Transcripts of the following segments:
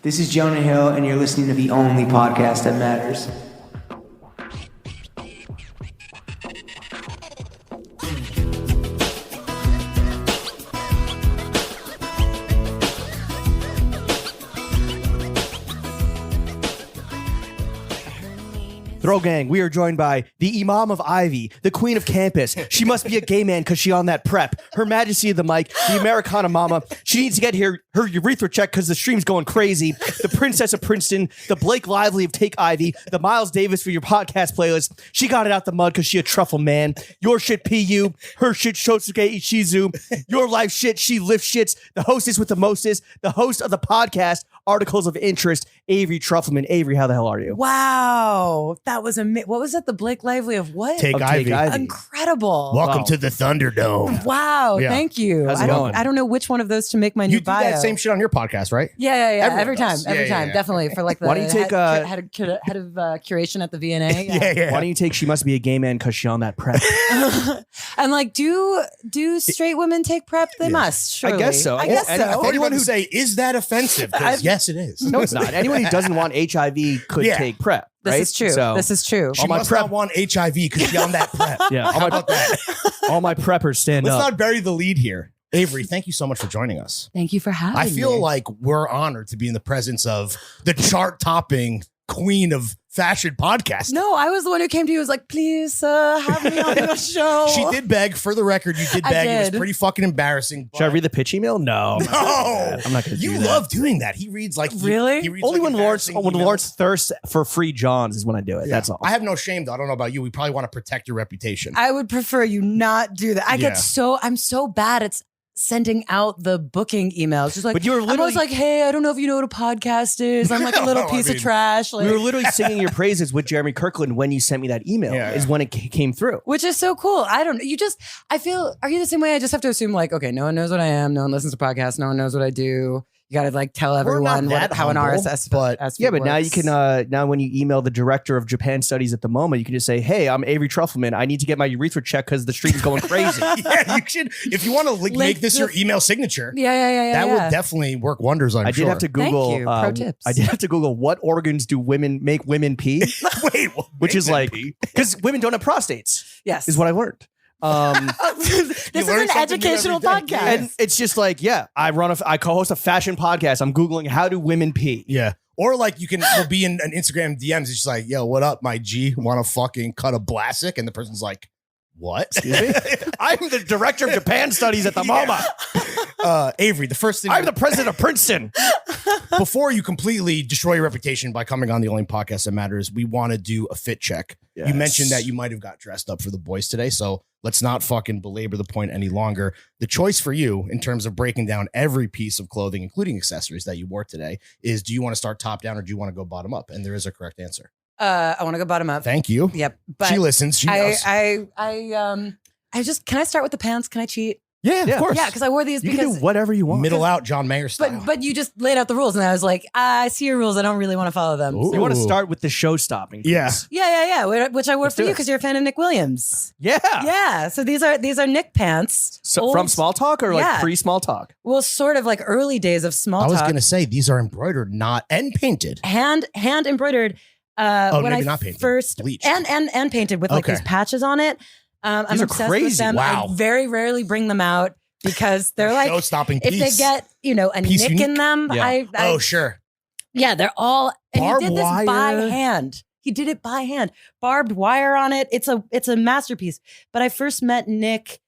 This is Jonah Hill, and you're listening to the only podcast that matters. Throw gang, we are joined by the Imam of Ivy, the Queen of Campus. She must be a gay man because she on that prep. Her Majesty of the mic, the Americana mama. She needs to get her urethra checked because the stream's going crazy. The Princess of Princeton, the Blake Lively of Take Ivy, the Miles Davis for your podcast playlist. She got it out the mud because she a truffle man. Your shit PU, her shit Shotsuke Ishizu. Your life shit, she lifts shits. The hostess with the mostest, the host of the podcast, Articles of Interest, Avery Trufelman. Avery, how the hell are you? Wow. That was amazing. What was that? The Blake Lively of what? Take Ivy. Incredible. Welcome to the Thunderdome. Wow. Yeah. Thank you. How's it going? I don't know which one of those to make my new You do bio. that same shit on your podcast, right? Yeah. Everyone Every does. time. Definitely. For like the Why don't you take, head of curation at the VNA. Yeah. Why don't you take She Must Be a Gay Man because she on that prep? I'm like, do straight women take prep? They must, surely. I guess so. I guess And so. Anyone who say, is that offensive? Because yes, it is. No, it's not. Anyone who doesn't want HIV could Yeah. take prep. This right? is true. So, This is true. She All my must prep- not want HIV because she on that prep. yeah, How about that? all my preppers stand Let's up. not bury the lead here. Avery, thank you so much for joining us. Thank you for having me. I feel like we're honored to be in the presence of the chart-topping queen of fashion podcast. No, I was the one who came to you. Was like, please have me on the show. She did beg. For the record, you did I beg. It was did. pretty fucking embarrassing. Should I but- read the pitch email? No. No. I'm not going to do You that. love doing that. He reads like Really? He reads Only like when Lawrence embarrassing emails. thirsts for free Johns is when I do it. Yeah. That's all. I have no shame though. I don't know about you. We probably want to protect your reputation. I would prefer you not do that. Yeah. I'm so bad at sending out the booking emails. Just like, But you were I'm literally- always like, hey, I don't know if you know what a podcast is. I'm like a little No, I piece mean- of trash. Like, we were literally singing your praises with Jeremy Kirkland when you sent me that email. Yeah. Is when it came through. which is so cool. I don't know. I feel, are you the same way? I just have to assume like, okay, no one knows what I am. No one listens to podcasts. No one knows what I do. You got to like tell We're not everyone that how an humble, RSS but- feed Yeah, but now you works. can now when you email the director of Japan Studies at the moment, you can just say, "Hey, I'm Avery Trufelman. I need to get my urethra checked because the street is going crazy." Yeah, you should. If you want to Like make this the- your email signature, Yeah. that would definitely work wonders. I'm I sure. did have to Google. Thank you. Pro tips. I did have to Google what organs do women make women pee, Wait, what which is makes like it pee? because women don't have prostates. Yes. Is what I learned. This is learn an something new educational every day. podcast. And it's just like, yeah, I co-host a fashion podcast. I'm Googling how do women pee. Yeah. Or like you can will be in an Instagram DMs. It's just like, yo, what up, my G? Want to fucking cut a Blasic? And the person's like, what? Excuse me? I'm the director of Japan Studies at the Yeah. MoMA. Avery, the first thing I'm the president of Princeton. before you completely destroy your reputation by coming on the only podcast that matters, we want to do a fit check. Yes. You mentioned that you might have got dressed up for the boys today, so let's not fucking belabor the point any longer. The choice for you in terms of breaking down every piece of clothing, including accessories that you wore today, is do you want to start top down or do you want to go bottom up? And there is a correct answer. I want to go bottom up. Thank you. Yep. But She listens. She knows. I just, can I start with the pants? Can I cheat? yeah, Yeah. of course. Yeah, because I wore these You because can do whatever you want. Middle out John Mayer style. But you just laid out the rules, and I was like, I see your rules. I don't really want to follow them. Ooh. You want to start with the show stopping. Yeah. Yeah. Which I wore Let's for do you it. because you're a fan of Nick Williams. Yeah. Yeah. So these are Nick pants. So Old- from small talk or like Yeah. pre-small talk? Well, sort of like early days of small I was talk. going to say these are embroidered, not and painted. hand embroidered. When maybe I not painted. first Bleached. and painted with like Okay. these patches on it. I'm These are obsessed crazy. with them. Wow. I very rarely bring them out because they're like, Show-stopping if piece. they get a Piece nick in unique? them, Yeah. I Oh, sure. yeah, they're all. And Barbed he did this by wire. hand. He did it by hand. Barbed wire on it. It's a masterpiece. But I first met Nick.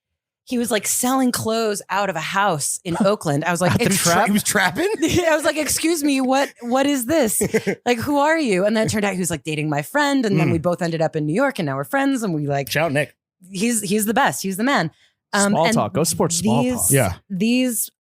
He was like selling clothes out of a house in Oakland. I was like, He was trapping? I was like, excuse me, what is this? Like, who are you? And then it turned out he was like dating my friend. And then we both ended up in New York and now we're friends. And we like, Shout Nick. he's the best. He's the man. Small and talk. Go support small these- talk. Yeah. These,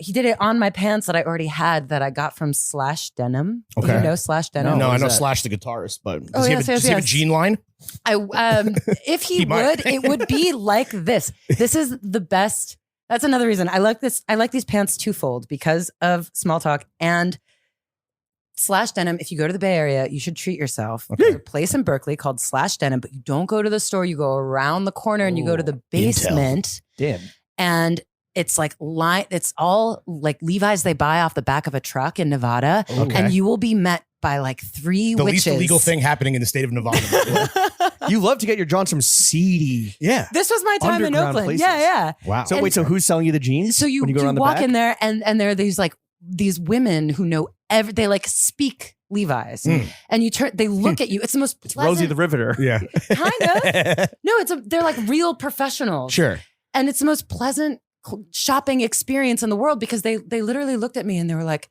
he did it on my pants that I already had that I got from Slash Denim. Do Okay. you know Slash Denim? No, what I is know that? Slash the guitarist, but Oh, does he have yes, a yes. jean line? If he, He might. would, it would be like this. This is the best. That's another reason I like this. I like these pants twofold because of small talk and Slash Denim. If you go to the Bay Area, you should treat yourself. There's a place in Berkeley called Slash Denim, but you don't go to the store. You go around the corner and you go to the basement. Damn. And It's like it's all like Levi's they buy off the back of a truck in Nevada, and you will be met by like 3 The witches. least illegal thing happening in the state of Nevada. by the way. You love to get your John some seedy. Yeah. This was my time in Underground Oakland. places. Yeah. Wow. So wait, so who's selling you the jeans? So you when you go around the walk back? in there and there are these women who know they like speak Levi's, and they look at you. It's the most pleasant. Rosie the Riveter. Yeah. Kind of. No, they're like real professionals. Sure. And it's the most pleasant shopping experience in the world because they literally looked at me and they were like,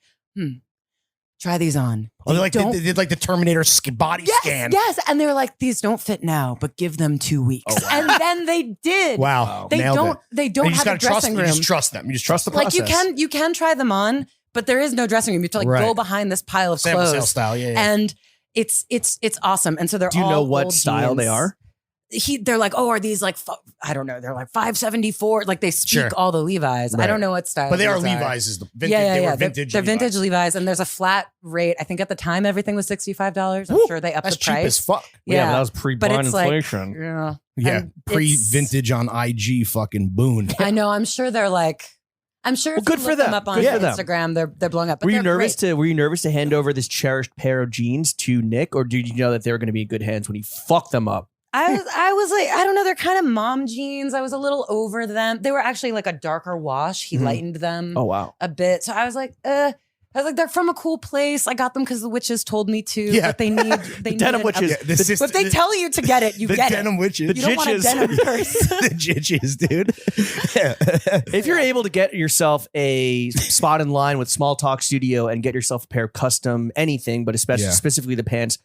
try these on. Oh, they did like the Terminator body scan. Yes. And they were like, these don't fit now, but give them 2 weeks. Oh, wow. And then they did. Wow. They Nailed don't it. they don't And you just have a gotta trust dressing them. room. You just trust them. You just trust the Like process. you can try them on, but there is no dressing room. You have to like Right. go behind this pile of Sample clothes. sale style. Yeah. And it's awesome. And so they're Do you all know what old style they jeans. are? They're like, oh, are these like I don't know? They're like 574. Like they speak Sure. all the Levi's. I Right. don't know what style. But they are these Levi's. Is the vintage? Yeah. They were They're- vintage. They're Levi's. vintage Levi's, and there's a flat rate. I think at the time everything was $65. I'm Woo, sure they upped That's the cheap price. as fuck. Yeah, that was pre-blind but it's like, inflation. yeah. Yeah. And Pre-vintage on IG fucking boon. I know. I'm sure they're like. I'm sure. Well, if good you for look them. up on Good for them. Instagram, they're blowing up. But Were you they're nervous great. to hand over this cherished pair of jeans to Nick, or did you know that they were going to be in good hands when he fucked them up? I was like, I don't know. They're kind of mom jeans. I was a little over them. They were actually like a darker wash. He lightened them Oh wow. a bit. So I was like, they're from a cool place. I got them because the witches told me to. Yeah. But they need they need denim an witches. up- Yeah, the But if they tell you to get it, you the get denim it. witches. You don't want a jitches. denim purse. The jitches, dude. If you're able to get yourself a spot in line with Small Talk Studio and get yourself a pair of custom anything, but especially Yeah. specifically the pants,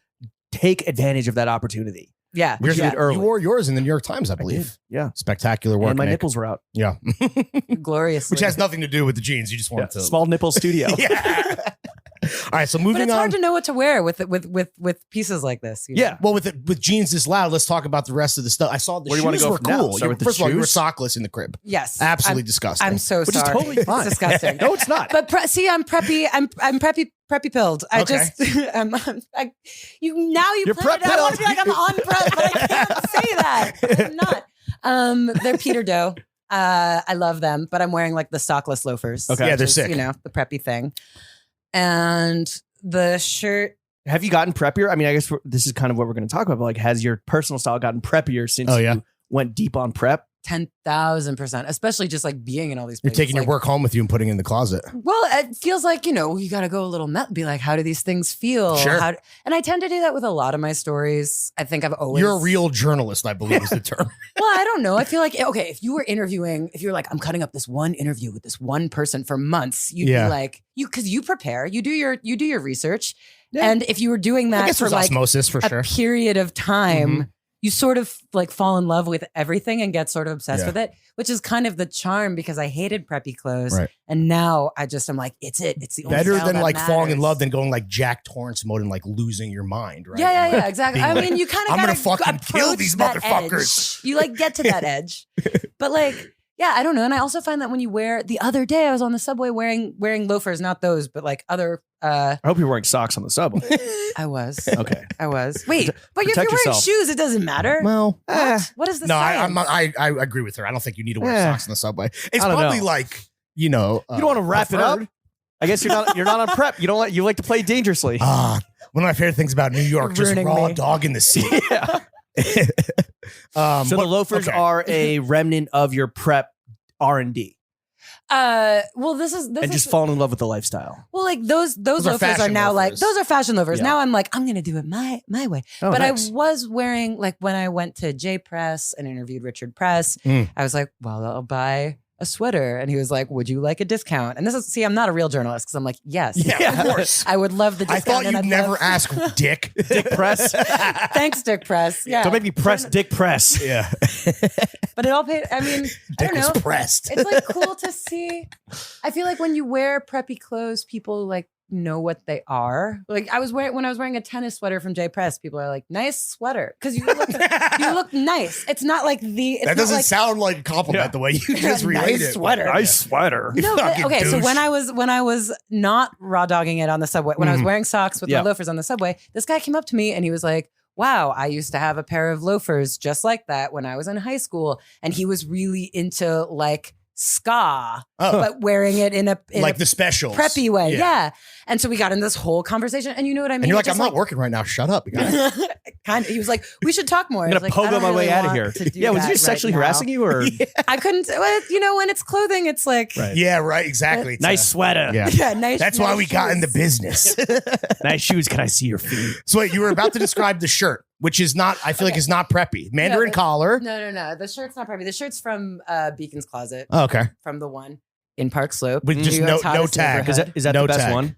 take advantage of that opportunity. Yeah. Yours yeah. did early. You wore yours in the New York Times, I I did. believe. Yeah. Spectacular work, And my Nick. nipples were out. Yeah. Gloriously. Which has nothing to do with the jeans. You just Yeah. wanted to. Small nipple studio. Yeah. All right. So but moving it's on. hard to know what to wear with pieces like this. you know? Yeah. Well, with jeans this loud, let's talk about the rest of the stuff. I saw the Where do you wanna shoes go were from now? cool. Start with the First of all, you were shoes? sockless in the crib. Yes. Absolutely disgusting. I'm so Which is sorry. totally fine. It's disgusting. No, it's not. But see, I'm preppy. I'm preppy pilled. I Okay. just you You're played it. I want to be prep-pilled. like I'm on prep, but I can't say that. I'm not. They're Peter Doe. I love them, but I'm wearing like the sockless loafers. Okay. Yeah, which they're is, sick. You know, the preppy thing. And the shirt. Have you gotten preppier? I mean, I guess this is kind of what we're going to talk about. But like, has your personal style gotten preppier since Oh, yeah? you went deep on prep? 10,000%, especially just like being in all these You're places. taking your like, work home with you and putting it in the closet. Well, it feels like, you got to go a little be like, how do these things feel? Sure. And I tend to do that with a lot of my stories. I think I've always. You're a real journalist, I believe is the term. Well, I don't know. I feel like, okay, if you were like, I'm cutting up this one interview with this one person for months, you'd Yeah. be like, because you prepare, you do your research. Yeah. And if you were doing that I guess for there's like osmosis for a sure. period of time, Mhm. you sort of like fall in love with everything and get sort of obsessed Yeah. with it, which is kind of the charm because I hated preppy clothes. Right. And now I'm like, it's the only Better style than that like falling in matters. love than going like Jack Torrance mode and like losing your mind, right? Yeah, And, like, exactly. being I like, mean, you kind of I'm gonna gotta fucking kill approach these that motherfuckers. edge. You like get to that edge, but like, yeah, I don't know. And I also find that when you wear, the other day I was on the subway wearing loafers, not those, but like other. I hope you're wearing socks on the subway. I was. Okay. I was. Wait, but if you're Protect wearing yourself. shoes, it doesn't matter. Well, What is the no, science? I agree with her. I don't think you need to wear Yeah. socks on the subway. It's I don't probably know. like, You don't want to wrap it up. preferred. I guess you're not on prep. You like to play dangerously. One of my favorite things about New York, just Ruining raw me. dog in the sea. Yeah. So the loafers okay. are a remnant of your prep R&D Well, this is and just falling in love with the lifestyle. well, like those are loafers are fashion now like loafers. those are fashion loafers. Yeah. Now I'm like I'm gonna do it my way. Oh, But nice. I was wearing like when I went to J Press and interviewed Richard Press, Mm. I was like, well, I'll buy a sweater, and he was like, would you like a discount? And I'm not a real journalist because I'm like, yes, Yeah, of course. I would love the I discount. thought and you'd I'd never love- ask Dick. Dick Press. Thanks, Dick Press. Yeah, Don't make me press Dick Press. Yeah. but it all paid. I mean, I Dick don't know. was pressed. It's like cool to see. I feel like when you wear preppy clothes, people like know what they are. Like when I was wearing a tennis sweater from J Press, people are like, "Nice sweater," because you look nice. It's not like it's That not doesn't like, sound like a compliment Yeah. the way you just Nice relate it. sweater. Nice sweater. No, but, Fucking okay. So douche. when I was not raw dogging it on the subway, when I was Mhm. wearing socks with Yeah. my loafers on the subway, this guy came up to me and he was like, wow, I used to have a pair of loafers just like that when I was in high school. And he was really into like ska, Oh. but wearing it in like a the specials. preppy way. Yeah. And so we got in this whole conversation. And you know what I mean? And you're like, Just I'm not working right now. Shut up. You got it. kind of. He was like, we should talk more. I'm I gonna was like, pogo I don't my way really out of want here. to do Yeah, was that he sexually right now. harassing you or I couldn't. Well, you know, when it's clothing, it's like, Right. Yeah, right. Exactly. It's nice sweater? Yeah. yeah, nice. That's why nice we got shoes. into business. Nice shoes. Can I see your feet? So wait, you were about to describe the shirt, which is not, I feel like is not preppy. Mandarin but- collar. No. The shirt's not preppy. The shirt's from Beacon's Closet, Oh, okay. from the one in Park Slope. With just New York's no hottest tag. neighborhood. Is that No the best tag. one?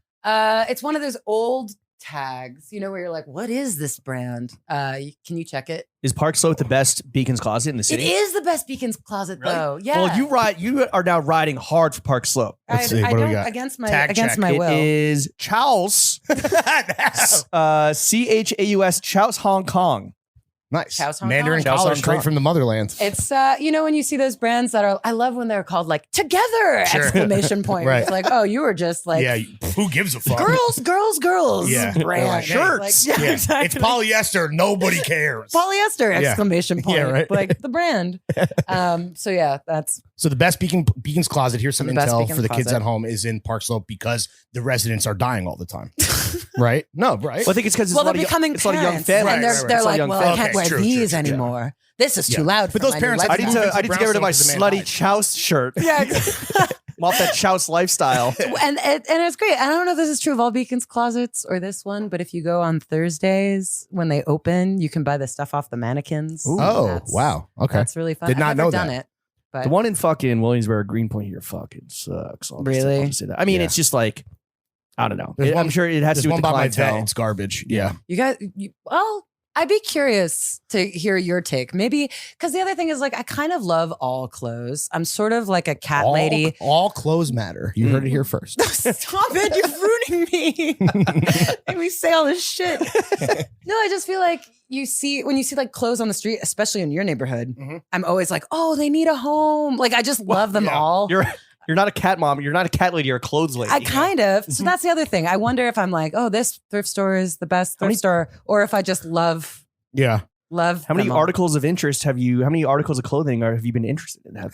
It's one of those old tags, you know, where you're like, what is this brand? Can you check it? Is Park Slope the best Beacon's Closet in the It city? is the best Beacon's Closet, Really? though. Yeah. Well, you are now riding hard for Park Slope. Let's see, I what do we don't got? against my Tag against check. my It will. is Chaos, Chaus Chaos Hong Kong. Nice. Chaos Hong Mandarin Kong. Chaos collar Hong straight Kong. from the motherland. It's you know, when you see those brands that are, I love when they're called like together Sure. exclamation point. Right. It's like, oh, you were just like Yeah. Who gives a fuck? girls. Yeah. Brand. Like, shirts. Like, yeah, Yeah. exactly. It's polyester. Nobody cares. Polyester Yeah. exclamation point. Yeah, right. Like the brand. So yeah, that's So the best Beacon's Closet, here's some The best intel Beacon's for the kids Closet. at home, is in Park Slope because the residents are dying all the time. Right? No, right? Well, I think it's because well, they're becoming it's a lot of young parents, families. and they're, Right, they're It's a lot like, of young well, I families. can't Okay, wear true, these true, true. anymore. This is Yeah. too loud. But for those my parents- new I need lifestyle. to get rid of my Brownstones is the man slutty died. Chouse shirt. Yeah. I'm off that Chouse lifestyle. and it's great. I don't know if this is true of all Beacon's Closets or this one, but if you go on Thursdays when they open, you can buy the stuff off the mannequins. Ooh. Oh, That's- wow. Okay. That's really fun. Did not I've never know done that. it. But The one in fucking Williamsburg, Greenpoint here fucking sucks. Really? I'll just say that. I mean, Yeah. it's just like, I don't know. There's I'm one- sure it has to There's do one with the by my vet. clientele. It's garbage. Yeah. you guys, well, I'd be curious to hear your take. Maybe because the other thing is like I kind of love all clothes. I'm sort of like a cat lady. All clothes matter. You heard it here first. Stop it! You're ruining me. Make me say all this shit. No, I just feel like when you see like clothes on the street, especially in your neighborhood, Mhm. I'm always like, oh, they need a home. Like I just love them yeah. all. You're not a cat mom. You're not a cat lady. You're a clothes lady. I kind of. So Mm-hmm. that's the other thing. I wonder if I'm like, oh, this thrift store is the best thrift store, or if I just love Yeah. How many them all. articles of interest have you? How many articles of clothing have you been interested in? How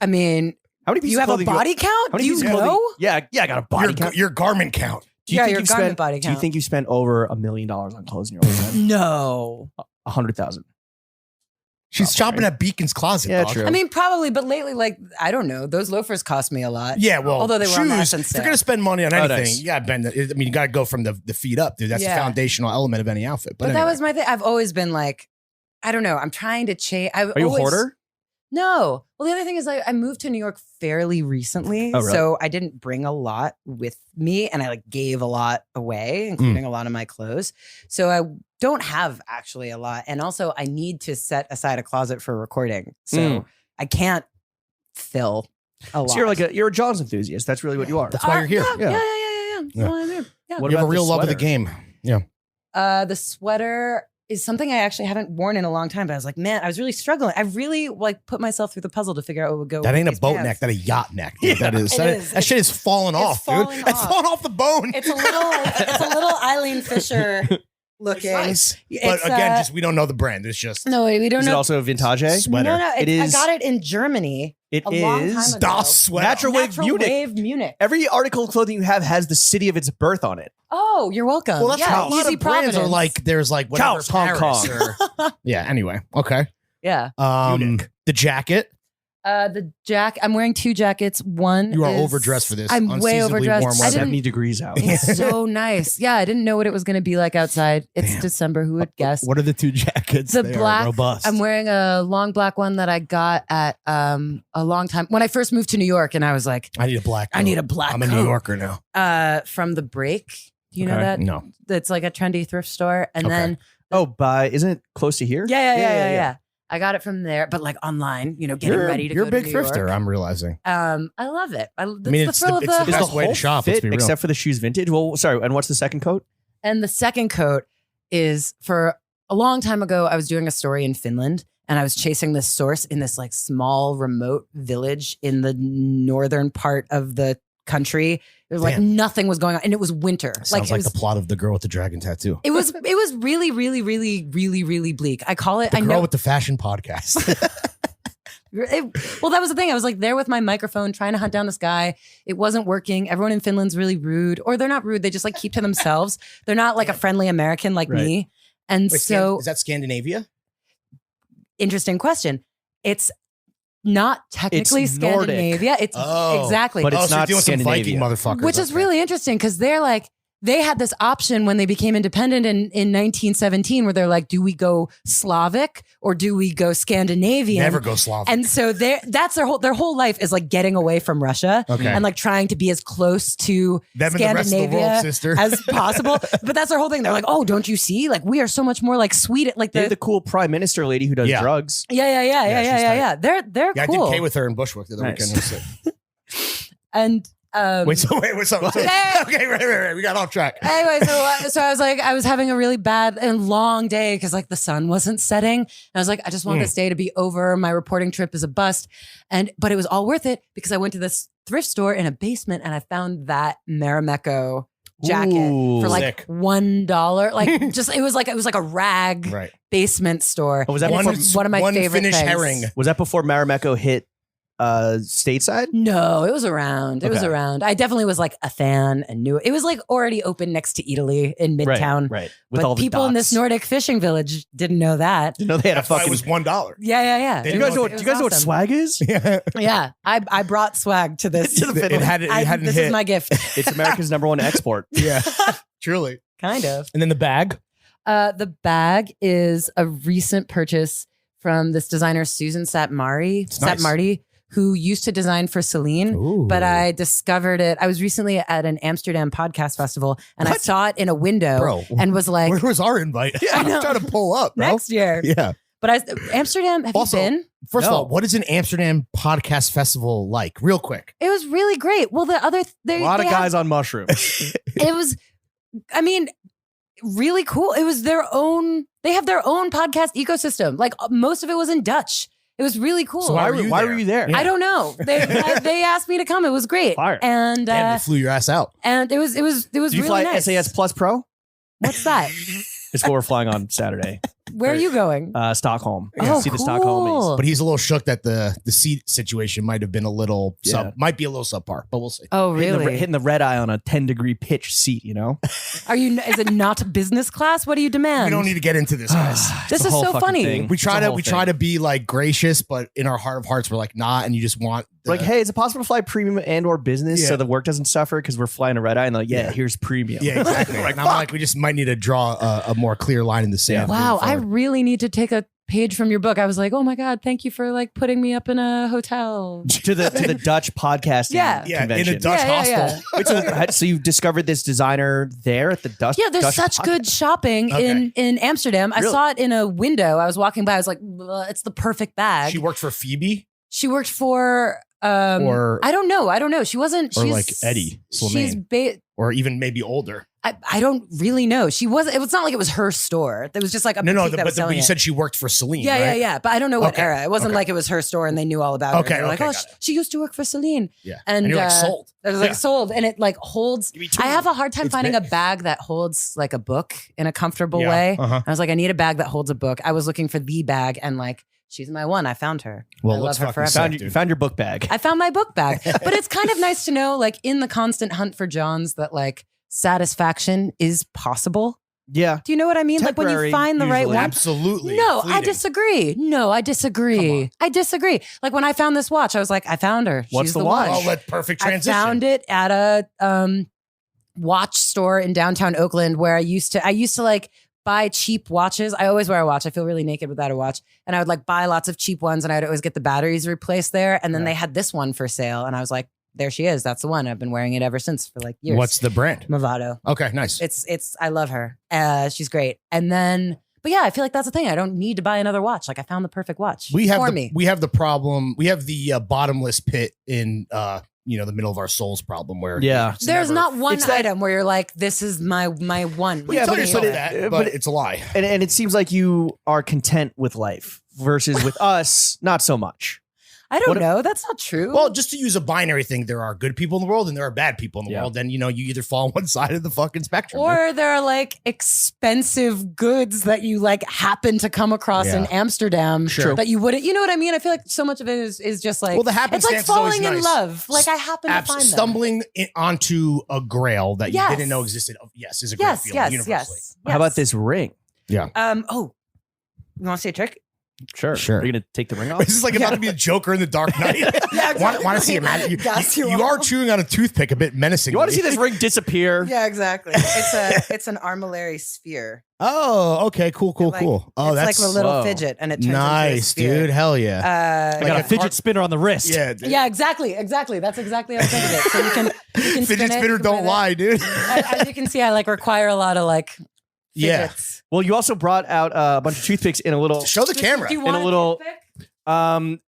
I mean, many pieces you have of a clothing? body count? How many Do pieces you of clothing? know? Yeah, I got a body count. Your garment count. Do you Yeah, think your you've garment spent? body Do you count. think you spent over $1 million on clothes in your lifetime? No. 100,000. She's Probably, shopping at Beacon's Closet. Yeah, dog. true. I mean, probably, but lately, like, I don't know. Those loafers cost me a lot. Yeah, well, Although they were on shoes, the if essence you're sale. gonna spend money on Oh, anything, nice. you gotta bend it. I mean, you gotta go from the feet up, dude. That's Yeah. the foundational element of any outfit. But, But that anyway. was my thing. I've always been like, I don't know. I'm trying to change. Are you a hoarder? No. Well, the other thing is like I moved to New York fairly recently, Oh, really? so I didn't bring a lot with me, and I like gave a lot away, Mm. including a lot of my clothes. So I don't have actually a lot, and also I need to set aside a closet for recording, so Mm. I can't fill a lot. So you're a Jaws enthusiast. That's really what you are. That's why you're here. Yeah. Yeah. That's why I'm here. Yeah. What You have a about the real love of the sweater? game. Yeah. The sweater is something I actually haven't worn in a long time, but I was like, man, I was really struggling. I really like put myself through the puzzle to figure out what would go. That with ain't a these boat pants. neck. That a yacht neck. Dude. That is. It That, is. that shit is falling it's off, falling dude. It's off. falling off the bone. It's a little Eileen Fisher It's looking. nice. It's, But again, just we don't know the brand. It's just no, we don't Is it know. also vintage? Sweater. No, It is- I got it in Germany. It A long is time ago. Das sweater. Natural Wave Munich. Wave Munich. Every article of clothing you have has the city of its birth on it. Oh, you're welcome. Well, that's yeah, how a lot easy of brands are Providence. like. There's like whatever Chaos, Hong Paris Kong. or yeah. Anyway, okay. Yeah. Munich. The jacket. I'm wearing two jackets. One You are is- overdressed for this. I'm way Unseasonably overdressed. warm I weather. didn't 70 degrees out. It's so nice. Yeah, I didn't know what it was going to be like outside. It's Damn. December. Who would guess? What are the two jackets? The They are black. robust. I'm wearing a long black one that I got at a long time when I first moved to New York, and I was like, I need a black. I need coat. a black. I'm a coat. New Yorker now. From the Break. Do you know Okay. that? No. It's like a trendy thrift store, and Okay. then Oh, isn't it close to here? yeah. I got it from there, but like online, getting You're, ready to you're go a big to New thrifter. York. I'm realizing. I love it. That's mean, the it's thrill the- of it's the, the best way to shop, let's fit, be real. except for the shoes vintage. Well, sorry. And what's the second coat? And the second coat is for a long time ago, I was doing a story in Finland and I was chasing this source in this like small remote village in the northern part of the country. It was like Damn. nothing was going on and it was winter. Sounds it like was, the plot of The Girl with the Dragon Tattoo. it was really, really, really, really, really bleak. I call it, The I Girl know with the Fashion Podcast. Well, that was the thing. I was like there with my microphone trying to hunt down this guy. It wasn't working. Everyone in Finland's really rude, or they're not rude. They just like keep to themselves. They're not like a friendly American like me. And Wait, so is that Scandinavia? interesting question. It's not technically It's Nordic. Scandinavia. It's exactly. But it's so you're not doing some Viking Scandinavia. motherfuckers. Which is Okay. really interesting because they're like, they had this option when they became independent in 1917 where they're like, do we go Slavic or do we go Scandinavian? Never go Slavic. And so that's their whole life is like getting away from Russia Okay. and like trying to be as close to Them and the rest of the Scandinavia world, sister. as possible. But that's their whole thing. They're like, oh, don't you see? Like we are so much more like sweet. Like They're the cool prime minister lady who does Yeah. drugs. yeah. she's They're Yeah, I cool. did K with her in Bushwick the other Nice. weekend. It was sick. And What's up? Hey. Okay, right. We got off track. Anyway, so I was like, I was having a really bad and long day because like the sun wasn't setting. And I was like, I just want this day to be over. My reporting trip is a bust. But it was all worth it because I went to this thrift store in a basement and I found that Marimekko jacket Ooh. for like Sick. $1. Like just it was like a rag Right. basement store. Oh, was that And before- it's one of my favorite Finnish things. herring. Was that before Marimekko hit stateside? No, it was around. It was Okay. around. I definitely was like a fan and knew it. It was like already open next to Italy in Midtown. Right. With But all the people in this dots. Nordic fishing village didn't know that. You know they had a That's why fucking. it was $1. Yeah. do you guys know what? It Do you guys know what was swag is? Yeah. Yeah, I brought swag to this. To the It hadn't. It hadn't this hit. is my gift, It's America's #1 export. Yeah. Truly. kind of. And then the bag. The bag is a recent purchase from this designer Susan nice. Satmarty, who used to design for Celine. But I discovered it. I was recently at an Amsterdam podcast festival, and I What? saw it in a window, Bro, and was like, where was our invite? I I'm know. trying to pull up, bro. next year. Yeah. But Amsterdam, have Also, you been? First of No. all, what is an Amsterdam podcast festival like? Real quick. It was really great. Well, the other A lot of guys on mushrooms. it was, I mean, really cool. It was their own. They have their own podcast ecosystem. Like most of it was in Dutch. It was really cool. So why were you there? I don't know. They asked me to come. It was great. Fire. And Damn, they flew your ass out. and it was Do you really fly nice. SAS Plus Pro? What's that? It's what we're flying on Saturday. Where are you going? Stockholm. Oh, See the Stockholm. cool. But he's a little shook that the seat situation might have been a little Yeah. might be a little subpar, but we'll see. Oh, really? Hitting the red eye on a 10-degree pitch seat, you know? Are you? Is it not business class? What do you demand? We don't need to get into this, guys. This It's a is whole so fucking funny. thing. we It's try a to whole we try thing. to be like gracious, but in our heart of hearts, we're like, nah, and you just want the, Like, hey, is it possible to fly premium and or business Yeah. so the work doesn't suffer because we're flying a red eye? And they're like, yeah, here's premium. yeah, exactly. And I'm like, we just might need to draw a more clear line in the sand. Wow, moving I forward. really need to take a page from your book. I was like, oh my god, thank you for like putting me up in a hotel. to the Dutch podcasting Yeah. yeah, convention. in a Dutch hostel. Wait, so you discovered this designer there at the Dutch? Yeah, there's Dutch such podcast? good shopping Okay. in Amsterdam. I Really? saw it in a window. I was walking by. I was like, it's the perfect bag. She worked for Phoebe. She worked for Or- I don't know. She wasn't. Or she's like Eddie She's Slimane. Or even maybe older. I don't really know. She wasn't. It was not like it was her store. It was just like a No, boutique that was but selling you it. said she worked for Celine. Yeah. right? But I don't know what Okay. era. It wasn't Okay. like it was her store and they knew all about Okay, it. They were like, okay, oh, got it. she used to work for Celine. Yeah. And, And you're like uh, sold. It was like Yeah. sold, and it like holds. Give me two. I have a hard time It's finding big. a bag that holds like a book in a comfortable Yeah. way. Uh-huh. I was like, I need a bag that holds a book. I was looking for the bag, and like, she's my one. I found her. Well, I love looks her fucking forever. sick. You found your book bag. I found my book bag, but it's kind of nice to know, like, in the constant hunt for Johns, that like satisfaction is possible. Yeah. Do you know what I mean? Like when Temporary, you find the right usually. one. Absolutely. No, I Fleeting. disagree. No, I Come disagree. on. I disagree. Like when I found this watch, I was like, I found her. What's She's the the watch? one. Oh, let perfect I transition. found it at a watch store in downtown Oakland where I used to like buy cheap watches. I always wear a watch. I feel really naked without a watch. And I would like buy lots of cheap ones and I'd always get the batteries replaced there. And then they had this one for sale. And I was like, there she is. That's the one. I've been wearing it ever since for like years. What's the brand? Movado. Okay, nice. It's I love her. She's great. And then, but yeah, I feel like that's the thing. I don't need to buy another watch. Like I found the perfect watch we have for the, me. we have the problem. We have the bottomless pit in the middle of our souls problem where Yeah. it's There's never- not one it's that- item where you're like, this is my one. Well, you Yeah, tell but yourself it- that, but but it's a lie. And it seems like you are content with life versus with us, not so much. I don't know. That's not true. Well, just to use a binary thing, there are good people in the world and there are bad people in the world. And, you either fall on one side of the fucking spectrum. or there are like expensive goods that you like happen to come across in Amsterdam that you wouldn't, you know what I mean? I feel like so much of it is just like, well, the it's happenstance like is always falling in nice. love. Like I happen to find them. Stumbling onto a grail that you didn't know existed. Yes, is a great feeling universally. How about this ring? Yeah. Oh, you want to see a trick? Sure. Are you gonna take the ring off? This is like about to be a Joker in the Dark Knight. Exactly. Want to see it? You are chewing on a toothpick a bit menacingly. You want to see this ring disappear? Yeah, exactly. It's an armillary sphere. Oh, okay, cool. Oh, it's that's like a little fidget, and it turns nice, into a sphere. dude. Hell yeah! I got a fidget spinner on the wrist. Yeah, dude. Yeah, exactly. That's exactly how I think of it. So you can Fidget spinner don't lie, dude. As you can see, I like require a lot of like fidgets. Well, you also brought out a bunch of toothpicks in a little. Show the camera. Do you In want a little.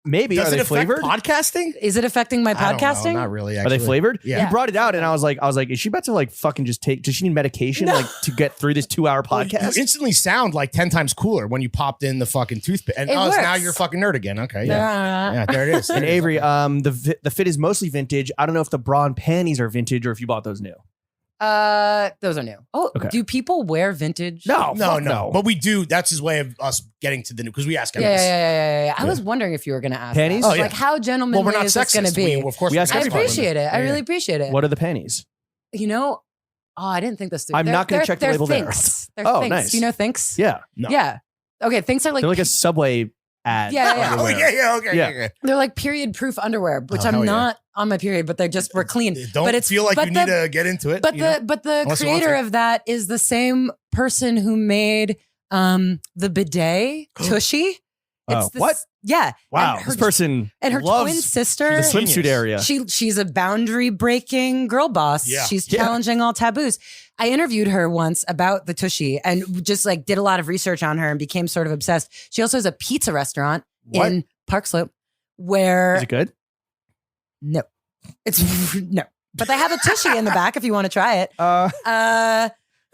Maybe Does are it they affect flavored? podcasting? Is it affecting my I don't know, podcasting? not really. Are Actually. they flavored? Yeah. You brought it out, and I was like, is she about to like fucking just take? Does she need medication like to get through this 2-hour podcast? You instantly sound like 10 times cooler when you popped in the fucking toothpick. And It so now works. you're a fucking nerd again. Okay, yeah, there it is. And Avery, the fit is mostly vintage. I don't know if the bra and panties are vintage or if you bought those new. Those are new. Oh, Okay. do people wear vintage? No. But we do. That's his way of us getting to the new because we ask him. Yeah. I was wondering if you were going to ask Panties? that. Oh, yeah. Like how gentlemanly Well, we're not is this going to sexist. be? Of course, We ask I everybody. appreciate it. I really appreciate it. What are the panties? You know, I didn't think this through. I'm not gonna check the label there. Thinks. They're Oh, thinks. nice. Do you know Thinks? Yeah, No. Yeah. Okay, Thinks are like they're like a Subway ad. Yeah. Oh, yeah. Okay. Yeah. Okay. they're like period proof underwear, which Oh, hell I'm yeah. not on my period, but we're clean. Don't but it's feel like but you the- need to get into it. But you know? the Unless you want creator to. of that is the same person who made the bidet Tushy. Oh, what? Yeah. Wow, And her, this person and her loves twin sister. the swimsuit area. She's a boundary breaking girl boss. Yeah. She's Yeah. challenging all taboos. I interviewed her once about the Tushy and just like did a lot of research on her and became sort of obsessed. She also has a pizza restaurant What? in Park Slope where Is it good? no, it's no, but they have a Tushy in the back if you want to try it.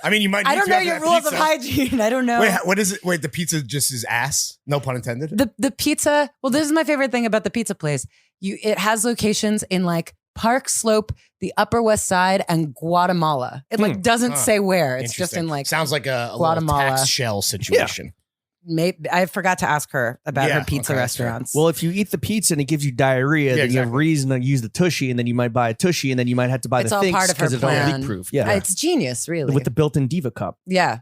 I mean, you might. I need don't to know have your that rules of pizza. hygiene. I don't know. Wait, what is it? Wait, the pizza just is ass? No pun intended. The pizza. Well, this is my favorite thing about the pizza place. It has locations in like Park Slope, the Upper West Side, and Guatemala. It like doesn't say where. It's just in Interesting. like sounds like a Guatemala. little tax shell situation. maybe I forgot to ask her about Yeah, her pizza okay, restaurants. Well, if you eat the pizza and it gives you diarrhea, then you have exactly. reason to use the Tushy, and then you might buy a Tushy, and then you might have to buy It's the all things part of her because it's all plan. leak proof. Yeah, It's genius, really. with the built-in Diva cup. yeah.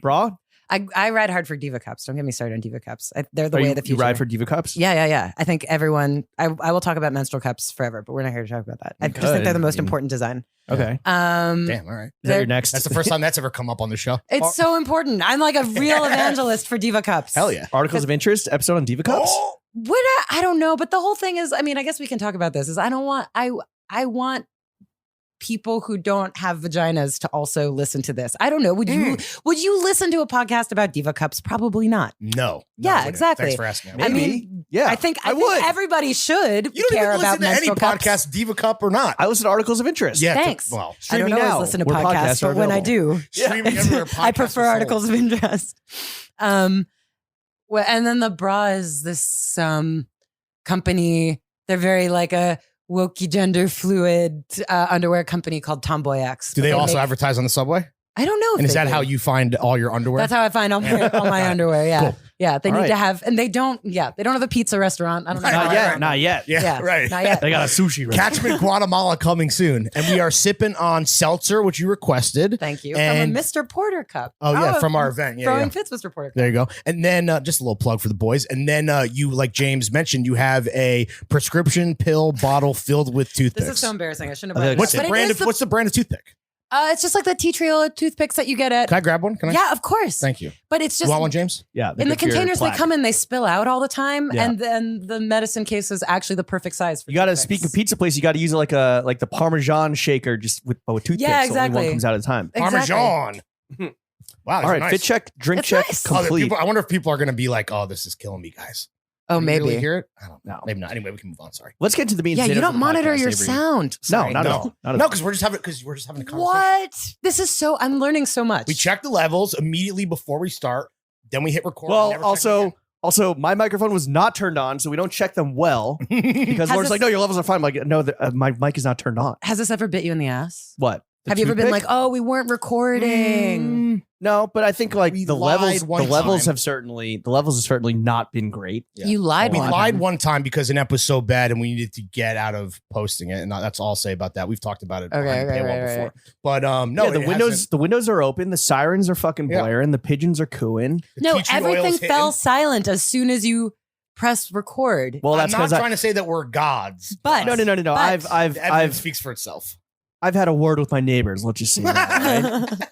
Bra, I ride hard for Diva Cups. Don't get me started on Diva Cups. They're the Are way you, of the you future. ride for Diva cups? Yeah. I think everyone. I will talk about menstrual cups forever, but we're not here to talk about that. I just think they're the most important design. Okay. Damn, all right. Is that They're- your next? That's the first time that's ever come up on the show. It's so important. I'm like a real evangelist for Diva Cups. Hell yeah. Articles of interest episode on Diva cups. Oh! Would I don't know, but the whole thing is, I mean, I guess we can talk about this. Is I want people who don't have vaginas to also listen to this. I don't know. Would you listen to a podcast about Diva Cups? Probably not. No. Yeah, I wouldn't. exactly. Thanks for asking. I Maybe. mean, Yeah, I think I would. everybody should You don't care even about listen to any menstrual cups. podcast, Diva Cup or not. I listen to articles of interest. Yeah, Thanks. well, I don't streaming always now. listen to Where podcasts, podcasts are but when I available. do, streaming everywhere I podcasts prefer are sold. articles of interest. Well, and then the bra is this company. They're very like a wokey gender fluid underwear company called Tomboy X. Do they also make- advertise on the subway? I don't know. If And is they that do. how you find all your underwear? That's how I find all my underwear. Yeah, Cool. yeah. They All need right. to have, and they don't. Yeah, they don't have a pizza restaurant. I don't know. Not how Not I- yet. Not yet. yeah, Yeah, right. Not yet. They got a sushi restaurant. Catchment Guatemala coming soon. And we are sipping on seltzer, which you requested. Thank you. And- From a Mr. Porter cup. Oh, yeah, from our event. Yeah, Throwing yeah. fits, Mr. Porter cup. There you go. And then just a little plug for the boys. And then you, like James mentioned, you have a prescription pill bottle filled with toothpicks. This is so embarrassing. I shouldn't have. I brought think it What's up. the But it brand is of What's the brand of toothpick? It's just like the tea trio toothpicks that you get at. Can I grab one? Can I? Yeah, of course. Thank you. But it's You just want one, James? Yeah. in the good for your containers they plaque. come in, they spill out all the time, Yeah. and then the medicine case is actually the perfect size for. You got to toothpicks. speak of pizza place. You got to use it like the Parmesan shaker, just with toothpicks. Yeah, So only exactly. one comes out at a time. Exactly. Parmesan. Wow. All right, nice. fit check, drink It's check, nice. Oh, complete. I wonder if people are going to be like, "Oh, this is killing me, guys." Oh, Can you maybe. really hear it? I don't know. No. Maybe not. Anyway, we can move on. Sorry. Let's get to the meat. Yeah, and you potatoes don't of the monitor podcast, your Avery. sound. No, Sorry, not at no. all. Not at No, all. because we're just having a conversation. What? This is so. I'm learning so much. We check the levels immediately before we start. Then we hit record. and Well, never check also, again. Also, my microphone was not turned on, so we don't check them well because Lauren's like, no, your levels are fine. I'm like, no, my mic is not turned on. Has this ever bit you in the ass? What? Have you ever been like, oh, we weren't recording? No, but I think like We the lied levels time. have certainly not been great. Yeah. You lied We one lied time. one time because an ep was so bad and we needed to get out of posting it, and that's all I'll say about that. We've talked about it behind the paywall before, but no, Yeah, it the windows are open, the sirens are fucking Yeah. blaring, the pigeons are cooing. the No, tea tree everything oil's fell hitting. silent as soon as you press record. Well, I'm that's not because trying to say that we're gods, But- no. but- I've the evidence speaks for itself. I've had a word with my neighbors. Let's just say that. Right?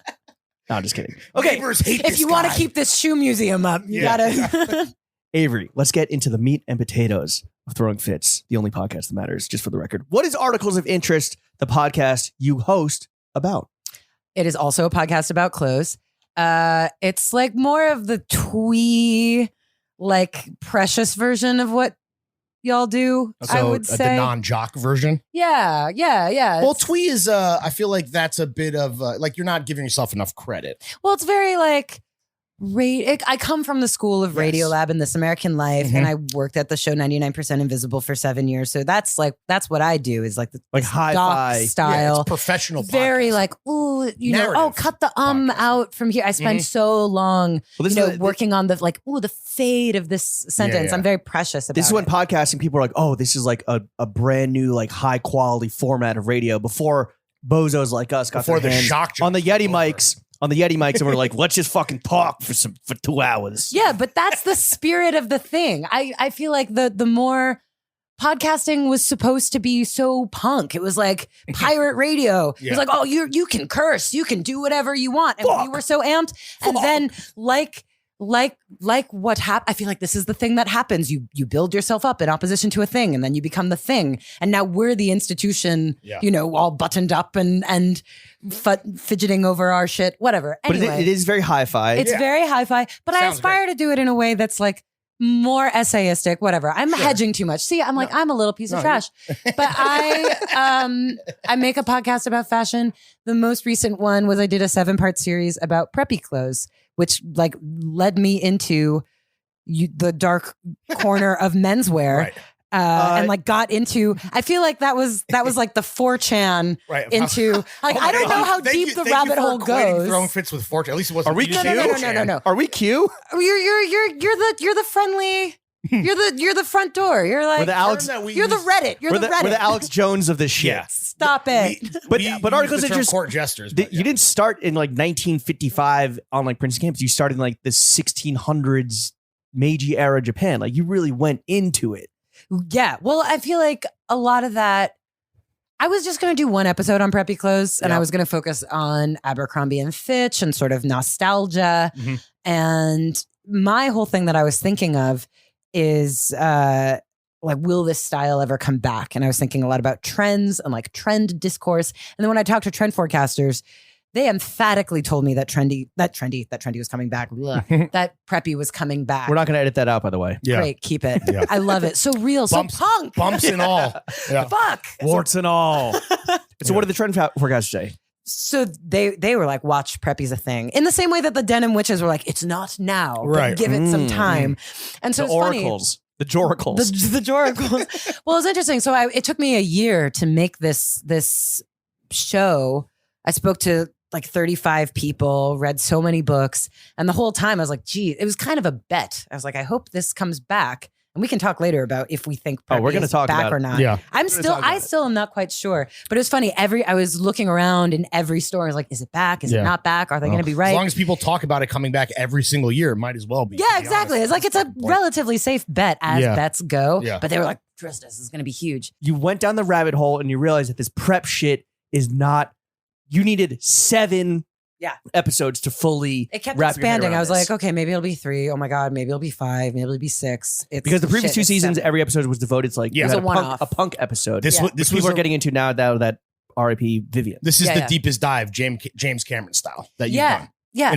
No, I'm just kidding. Okay, Neighbors hate if this you want to guy. keep this shoe museum up, you Yeah. gotta. Avery, let's get into the meat and potatoes of Throwing Fits, the only podcast that matters, just for the record. What is Articles of Interest, the podcast you host, about? It is also a podcast about clothes. It's like more of the twee, like precious version of what y'all do. So I would the say, non-jock version. yeah. Well, It's- twee is I feel like that's a bit of like you're not giving yourself enough credit. Well, it's very like I come from the school of Yes. Radiolab and This American Life, and I worked at the show 99% Invisible for 7 years. So that's what I do is like the Like this hi-fi. doc Yeah, style. it's professional. Very podcast. like, ooh, you know, Narrative cut the podcast. out from here. I spend so long, Well, this you know, is working on the like, ooh, the fade of this sentence. yeah. I'm very precious about This is when it. podcasting people are like, oh, this is like a brand new, like high quality format of radio before bozos like us got Before their the hands shock on the jock Yeti was over. mics. On the Yeti mics, and we're like, let's just fucking talk for 2 hours. Yeah, but that's the spirit of the thing. I feel like the more podcasting was supposed to be so punk. It was like pirate radio. It Yeah. was like, oh, you can curse, you can do whatever you want. And we Fuck. were so amped. And then like what happened, I feel like this is the thing that happens. You build yourself up in opposition to a thing, and then you become the thing. And now we're the institution, Yeah. you know, all buttoned up and fidgeting over our shit, whatever. But Anyway, it is very hi-fi. it's Yeah. very hi-fi, but I Sounds aspire to do it in a way that's like more essayistic, whatever. I'm hedging too much. See, I'm like, I'm a little piece of No, trash. But I make a podcast about fashion. The most recent one was I did a 7-part series about preppy clothes, which like led me into the dark corner of menswear. Right. And like got into, I feel like that was like the 4chan Right. into, like, Oh my I don't know God. how Thank deep you- the thank you rabbit for hole equating goes. Throwing fits with fortune. At least it wasn't. Are we you just cute? said No. Are we Q? You're the friendly. You're the front door. You're like We're the Alex. Term that we you're the use- Reddit. You're We're the the, Reddit. we're the Alex Jones of this shit. Yeah. Stop it. But we articles use the are term just- court jesters. You but yeah. didn't start in like 1955 on like Princeton campus. You started in like the 1600s Meiji era Japan. Like you really went into it. Yeah. Well, I feel like a lot of that. I was just going to do one episode on preppy clothes, and Yeah. I was going to focus on Abercrombie and Fitch and sort of nostalgia. Mhm. And my whole thing that I was thinking of is like, will this style ever come back? And I was thinking a lot about trends and like trend discourse. And then when I talked to trend forecasters, they emphatically told me that trendy was coming back. Blech. That preppy was coming back. We're not going to edit that out, by the way. Yeah. Great, keep it. Yeah. I love it. So real, Bumps- so punk. Bumps and all. Yeah. Fuck. Warts and all. So what did the trend forecast say? So they were like, watch preppy's a thing. In the same way that the denim witches were like, it's not now, but Right. give it some Mm. time. And so The it's funny. oracles. The joracles. The joracles. Well, it's interesting. So it took me a year to make this show. I spoke to like 35 people, read so many books. And the whole time I was like, gee, it was kind of a bet. I was like, I hope this comes back. And we can talk later about if we think Oh, we're preppy gonna is talk back about or it. not. Yeah. I'm gonna still, talk about I it. still am not quite sure. But it was funny. I was looking around in every store. I was like, is it back? Is it Yeah. not back? Are they Well, going to be right? As long as people talk about it coming back every single year, it might as well be. to Yeah, be exactly. honest. It's like it's a That's the point. relatively safe bet as Yeah. bets go. Yeah. But they were like, Trista, this is going to be huge. You went down the rabbit hole and you realized that this prep shit is not. You needed 7 episodes to fully It kept wrap your head expanding. around I was this. like, okay, maybe it'll be 3. Oh my God, maybe it'll be 5. Maybe it'll be 6. It's Because the previous shit, 2 it's seasons, 7. every episode was devoted to like Yeah. you It had was a a one-off. punk episode. This Yeah. was which this people was are getting into now that R.I.P. Vivian. This is Yeah, the yeah. deepest dive, James Cameron style that you've Yeah. done Yeah.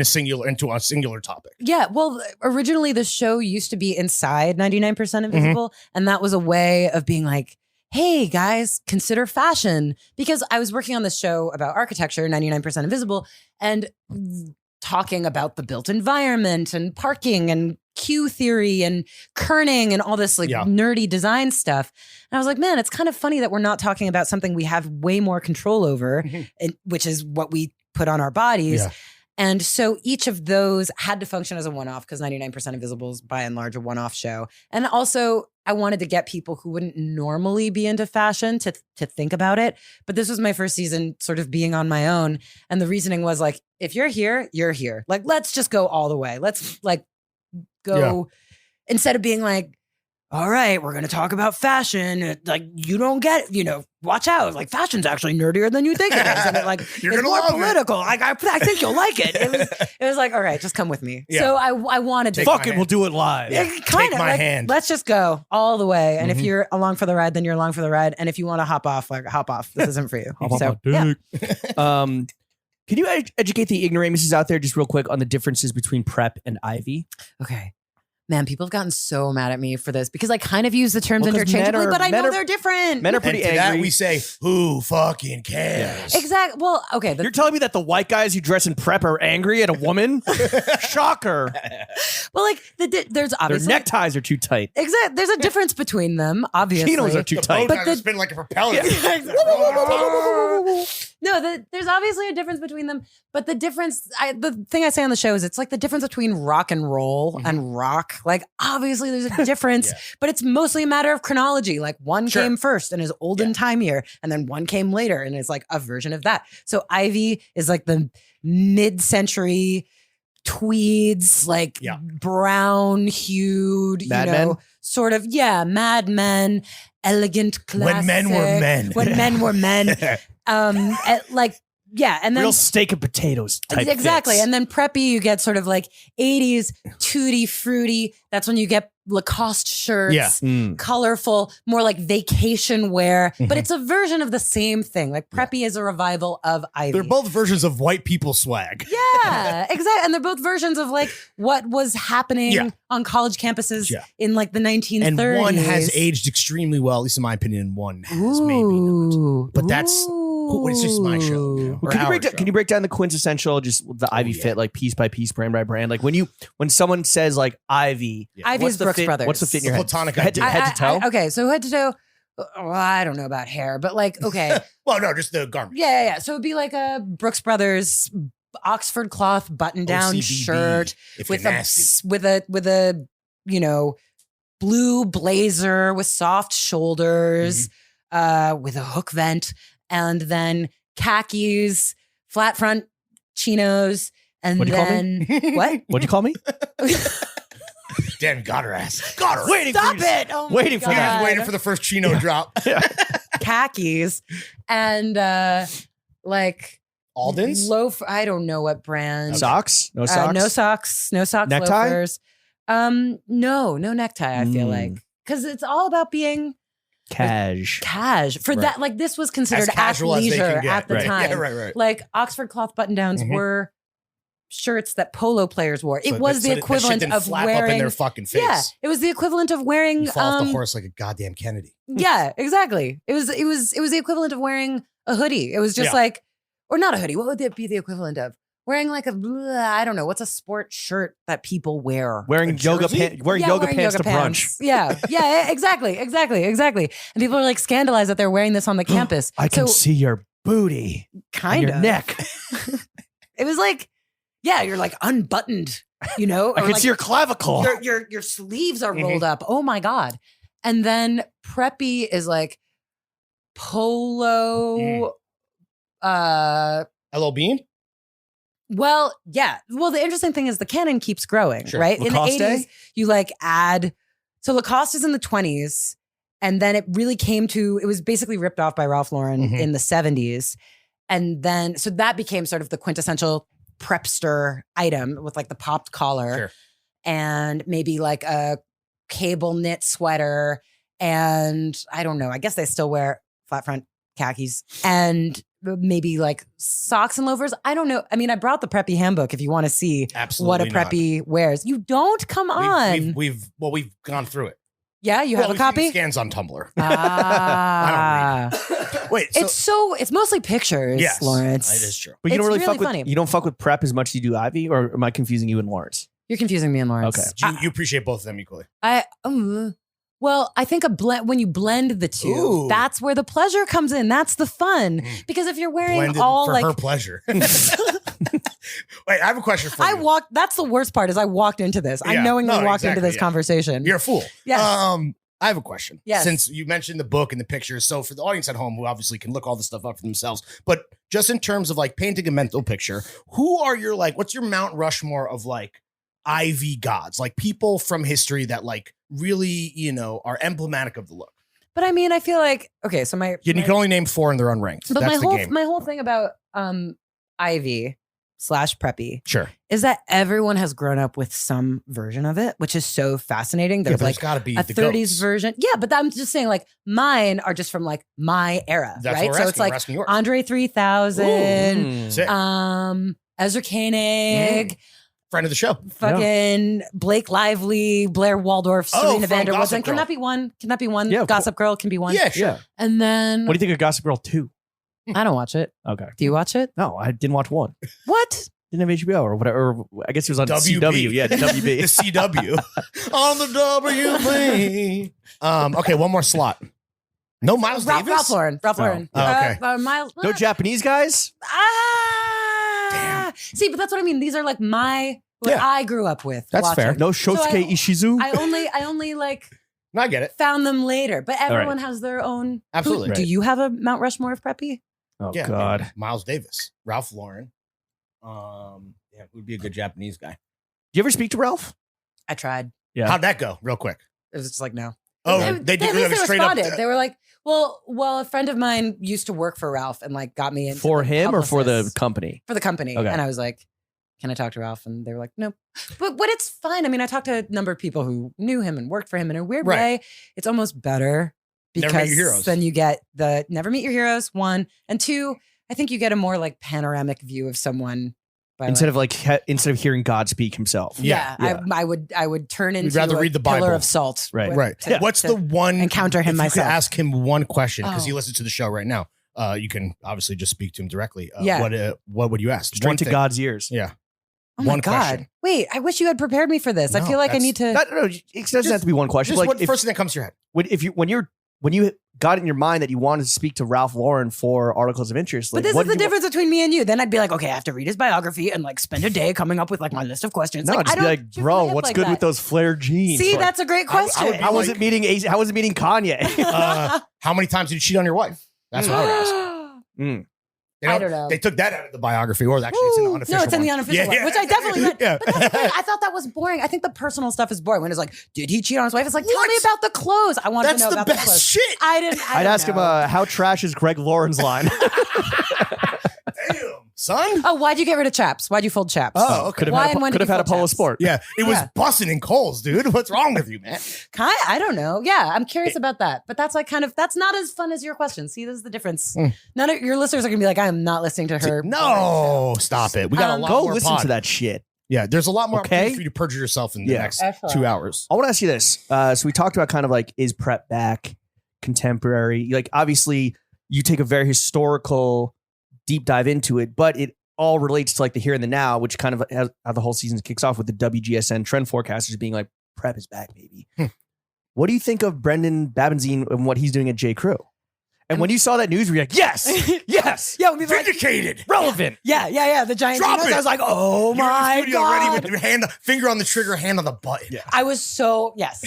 into a singular topic. Yeah. Well, originally the show used to be inside 99% Invisible. And that was a way of being like, hey guys, consider fashion. Because I was working on this show about architecture, 99% Invisible, and talking about the built environment and parking and Q theory and kerning and all this like nerdy design stuff. And I was like, man, it's kind of funny that we're not talking about something we have way more control over, and, which is what we put on our bodies. Yeah. And so each of those had to function as a one-off because 99% of Visible is by and large a one-off show. And also I wanted to get people who wouldn't normally be into fashion to think about it. But this was my first season sort of being on my own. And the reasoning was like, if you're here, you're here. Like, let's just go all the way. Let's like go instead of being like, all right, we're going to talk about fashion. Like, you don't get, watch out. Like, fashion's actually nerdier than you think it is. And it's more political. Like, I think you'll like it. It was like, all right, just come with me. Yeah. So I wanted to. Fuck it, we'll do it live. Yeah. Take my hand. Let's just go all the way. And if you're along for the ride, then you're along for the ride. And if you want to hop off, like, hop off. This isn't for you. So, yeah. Can you educate the ignoramuses out there just real quick on the differences between prep and Ivy? Okay. Man, people have gotten so mad at me for this because I kind of use the terms interchangeably, but I know they're different. Men are pretty and to angry. That we say, who fucking cares? Exactly. Well, okay. You're telling me that the white guys who dress in prep are angry at a woman? Shocker. Well, like there's obviously their neckties are too tight. Exactly. There's a difference between them, obviously. Chinos are too tight. But the spin like a propeller. No, there's obviously a difference between them, but the difference, the thing I say on the show is it's like the difference between rock and roll and rock. Like, obviously there's a difference, but it's mostly a matter of chronology. Like, one came first and is olden time here, and then one came later and it's like a version of that. So Ivy is like the mid-century tweeds, like brown hued, Mad Men? sort of, Mad Men, elegant classic. When men were men. When men were men. And then real steak and potatoes type exactly. fits. And then preppy, you get sort of like 80s tutti fruity. That's when you get Lacoste shirts, colorful, more like vacation wear. But it's a version of the same thing. Like, preppy is a revival of Ivy. They're both versions of white people swag. Yeah, exactly. And they're both versions of like what was happening on college campuses in like the 1930s. And one has aged extremely well, at least in my opinion, and one has maybe not. But that's it's just my show. Well, can you break down the quintessential, just the Ivy fit, like piece by piece, brand by brand? Like when someone says like Ivy, Ivy is Brooks Brothers. What's the fit in your head? Platonic head to toe? Okay, so head to toe. Well, I don't know about hair, but like, okay. Well, no, just the garment. Yeah. So it'd be like a Brooks Brothers Oxford cloth button down shirt with a blue blazer with soft shoulders, with a hook vent, and then khakis, flat front chinos, and What'd then what? What'd you call me? Damn, got her ass. Got her. Stop it! Oh my waiting God. for You're just waiting for the first chino drop. Khakis and like Alden's loaf. I don't know what brand. Socks? No socks? No socks. No socks. Necktie? Loafers. No necktie. I feel like because it's all about being cash for that. Like, this was considered athleisure at the time. Yeah, right. Like, Oxford cloth button downs were shirts that polo players wore. It was the equivalent of wearing up in their fucking face. Yeah, it was the equivalent of wearing. You fall off the horse like a goddamn Kennedy. Yeah, exactly. It was the equivalent of wearing a hoodie. It was just like, or not a hoodie. What would it be the equivalent of? Wearing like I don't know. What's a sport shirt that people wear? Wearing yoga pants to brunch. Yeah, exactly. And people are like scandalized that they're wearing this on the campus. I can see your booty. Kind of. of. Your neck. It was like, you're like unbuttoned, I can see your clavicle. Your sleeves are rolled up. Oh my God. And then preppy is like polo. Hello, Bean? Well, yeah. Well, the interesting thing is the canon keeps growing, right? Lacoste? In the 80s, you like add. So Lacoste is in the 20s. And then it really it was basically ripped off by Ralph Lauren in the 70s. And then, so that became sort of the quintessential prepster item with like the popped collar and maybe like a cable knit sweater. And I don't know, I guess they still wear flat front khakis and maybe like socks and loafers. I don't know. I mean, I brought the preppy handbook if you want to see what a preppy wears. You don't? Come on. We've gone through it. Yeah, you have a copy? Scans on Tumblr. Ah. I don't read. Wait, it's mostly pictures, yes, Lawrence. it is true. But you don't It's really really fuck funny. with you don't fuck with prep as much as you do Ivy, or am I confusing you and Lawrence? You're confusing me and Lawrence. Okay. You appreciate both of them equally. Well, I think when you blend the two, Ooh. that's where the pleasure comes in. That's the fun. Because if you're wearing Blended all for like her pleasure. Wait, I have a question for you. That's the worst part is I walked into this. I Yeah. knowingly No, walked into exactly, this yeah. conversation. You're a fool. Yes. I have a question. Yes. Since you mentioned the book and the pictures, so for the audience at home who obviously can look all this stuff up for themselves, but just in terms of like painting a mental picture, who are your like, what's your Mount Rushmore of like IV gods, like people from history that like really, you know, are emblematic of the look? But I mean, I feel like okay, so You can only name 4 and they're unranked. but That's the game. my whole thing about Ivy / preppy Sure. is that everyone has grown up with some version of it, which is so fascinating. Yeah, There's but like there's got to be a the 30s goats. version. Yeah, but I'm just saying like mine are just from like my era, That's right? what we're So asking. it's like We're asking yours. Andre 3000, Mm. Sick. Ezra Koenig, Friend of the show. fucking Blake Lively, Blair Waldorf, Oh, Serena from Van Der Gossip Woodsen. Can Girl. that be one? Can that be one? Yeah, of Gossip Girl can be one. Yeah, sure. Yeah. And then What do you think of Gossip Girl 2? I don't watch it. Okay. Do you watch it? No, I didn't watch 1. What? Didn't have HBO or whatever. Or I guess it was on WB. CW. Yeah, the WB. CW. On the WB. Okay, one more slot. No Miles Davis? Ralph Lauren. Ralph Oh. Lauren. Oh, okay. Miles. No Japanese guys? Ah! See, but that's what I mean. These are like what Yeah. I grew up with. That's watching. fair. No Shosuke I- Ishizu? I only like No, I get it. found them later, but everyone has their own. Absolutely. Do Right. you have a Mount Rushmore of preppy? Oh, Yeah, God. man. Miles Davis, Ralph Lauren. Yeah, would be a good Japanese guy. Do you ever speak to Ralph? I tried. Yeah. How'd that go? Real quick. It was just like no. Oh, They- they at did least like they straight up. responded. They were like, well, a friend of mine used to work for Ralph and like got me into For the him or for the publicist. company? For the company. Okay. And I was like, can I talk to Ralph? And they were like, nope. But it's fine. I mean, I talked to a number of people who knew him and worked for him in a weird Right. way. It's almost better Never meet your because heroes. then you get the never meet your heroes, 1. And 2, I think you get a more like panoramic view of someone. By Instead of hearing God speak himself. yeah, Yeah. I would turn into rather a read the pillar Bible. of salt. Right. with- Right. to- What's to the one encounter him if you myself? could ask him one question because Oh. he listens to the show right now. You can obviously just speak to him directly. Yeah. What would you ask? Straight One to thing. God's ears. Yeah. Oh my one God. question. Wait, I wish you had prepared me for this. I No, feel like I that's- need to. No, it doesn't have to be one question. Just Like what if, first thing that comes to your head. when you got in your mind that you wanted to speak to Ralph Lauren for articles of interest, like But this what is the do you difference between me and you. Then I'd be like, okay, I have to read his biography and like spend a day coming up with like my list of questions. No, like, just I be don't like, shoot from bro, the hip what's like good that. with those flare jeans? See, Like, that's a great question. would be how was it meeting Kanye? How many times did you cheat on your wife? That's what I would ask. Mm. I don't know. They took that out of the biography, or actually, it's in the Ooh, unofficial. no, it's in the one. unofficial one, which I definitely read. Yeah. But that's weird. I thought that was boring. I think the personal stuff is boring. When it's like, did he cheat on his wife? It's like, tell What? me about the clothes. I want That's to know the about the best clothes. shit. I'd ask him, how trash is Greg Lauren's line? Damn, son. Oh, why'd you get rid of chaps? Why'd you fold chaps? Oh, okay. Could Why have and when had, did you a fold Polo chaps? Sport. Yeah, it was Yeah. busting in Coles, dude. What's wrong with you, man? I don't know. Yeah, I'm curious about that. But that's like that's not as fun as your question. See, this is the difference. None of your listeners are gonna be like, I'm not listening to her. No, stop it. We got a lot Go more listen pod. to that shit. Yeah, there's a lot more Okay. opportunity for you to perjure yourself in the Yeah. next Excellent. 2 hours. I want to ask you this. So we talked about kind of like, is prep back contemporary? Like, obviously, you take a very historical deep dive into it, but it all relates to like the here and the now, which kind of has how the whole season kicks off with the WGSN trend forecasters being like, prep is back, baby. What do you think of Brendan Babenzine and what he's doing at J.Crew? And when you saw that news, were you like, yes, yes, Yeah, we like, Vindicated. relevant. yeah. The giant Drop chinos. it. I was like, oh You're in the my studio ready God. with your finger on the trigger, hand on the button. Yeah. I was so yes.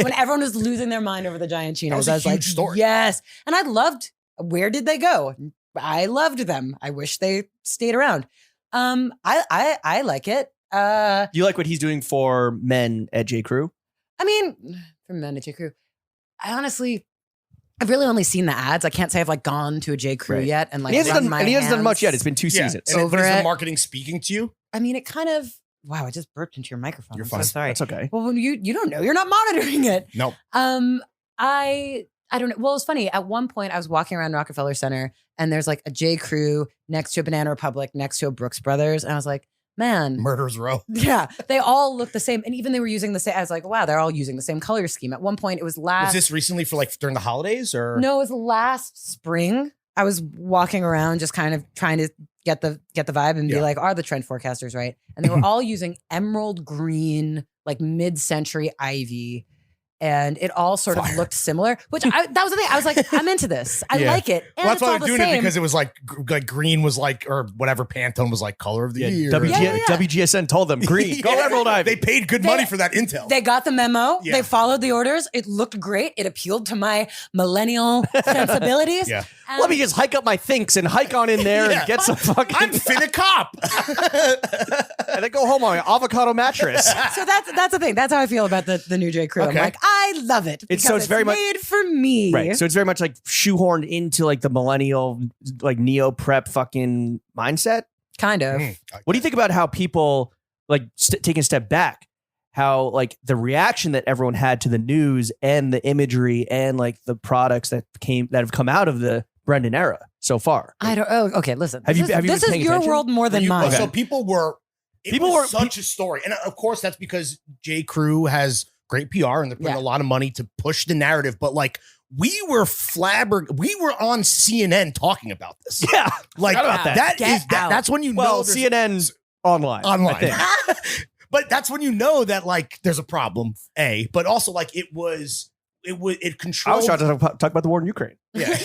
When everyone was losing their mind over the giant chinos, was a I was like, huge story. yes. And I loved. Where did they go? I loved them. I wish they stayed around. I like it. Do you like what he's doing for men at J.Crew? I mean, for men at J.Crew, I've really only seen the ads. I can't say I've like gone to a J.Crew Right. yet and like And he hasn't run done, my and he hasn't done hands. much yet. It's been 2 seasons. And Over but is the it. marketing speaking to you? I mean, it kind of. Wow, I just burped into your microphone. You're I'm fine. so sorry. That's okay. Well, when you don't know, you're not monitoring it. No. I don't know. Well, it's funny. At one point, I was walking around Rockefeller Center, and there's like a J.Crew next to a Banana Republic, next to a Brooks Brothers, and I was like, man, Murderers Row. yeah, they all look the same, and even they were using the same. I was like, wow, they're all using the same color scheme. At one point, it was last. Was this recently for like during the holidays or? No, it was last spring. I was walking around, just kind of trying to get the vibe and be Yeah. like, are the trend forecasters right? And they were all using emerald green, like mid-century ivy. And it all sort of looked similar, which that was the thing. I was like, I'm into this. I Yeah. like it. And Well, that's it's why all they're the doing same. it because it was like green was like, or whatever Pantone was like color of the year. WGSN told them green. Go Yeah. Emerald Ivy. They paid good money for that intel. They got the memo. Yeah. They followed the orders. It looked great. It appealed to my millennial sensibilities. Yeah. And Let me just hike up my thinks and hike on in there Yeah. and get some fucking. I'm finna cop. and then go home on an avocado mattress. so that's the thing. That's how I feel about the new J.Crew. Okay. I'm like, I love it. It's because very much- made for me. Right. So it's very much like shoehorned into like the millennial, like neo prep fucking mindset. Kind of. What do you think about how people like taking a step back, how like the reaction that everyone had to the news and the imagery and like the products that have come out of the Brendan era so far? I don't. Oh, okay. Listen. Have you this been is paying your attention? world more than mine. So people were. People Was were- such a story, and of course that's because J.Crew has great PR and they're putting a lot of money to push the narrative. But like we were we were on CNN talking about this. Yeah. Like Forgot about that. that's when you Well, know there's- CNN's online. online. I think. But that's when you know that like there's a problem. But also like it I controlled. was trying to talk about the war in Ukraine. Yeah.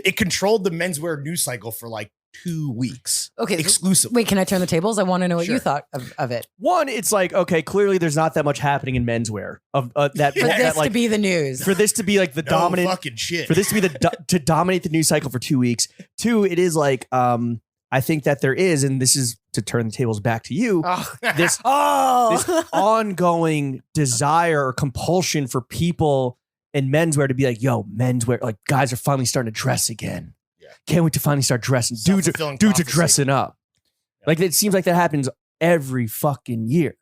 It controlled the menswear news cycle for like 2 weeks. Okay, Exclusively. Wait, can I turn the tables? I want to know what Sure. you thought of it. One, it's like, okay, clearly there's not that much happening in menswear of that, For that this like to be the news. for this to be like the No dominant fucking shit. for this to be to dominate the news cycle for 2 weeks. Two, it is like I think that there is, and this is to turn the tables back to you, Oh. this Oh. ongoing desire or compulsion for people in menswear to be like, yo, menswear, like guys are finally starting to dress again. Yeah. Can't wait to finally start dressing. Dudes Self-fulfilling are prophecy. dressing up. Yeah. Like it seems like that happens every fucking year.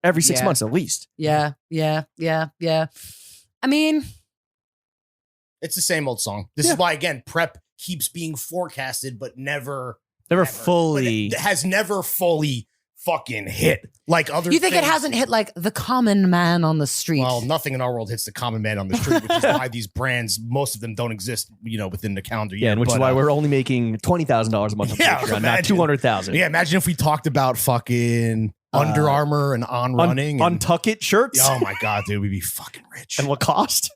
Every 6 Yeah. months at least. Yeah. I mean, It's the same old song. This is why again prep keeps being forecasted, but never Fully. but it has never fully fucking hit like other. you think it things. hasn't hit like the common man on the street? Well, nothing in our world hits the common man on the street, which is why these brands, most of them don't exist, within the calendar year. Yeah, and which is But, why we're only making $20,000 a month on Yeah, Patreon, not imagine. 200,000. Yeah, imagine if we talked about fucking Under Armour and On Running. and, Untuck It shirts oh my god, dude, we'd be fucking rich. and Lacoste.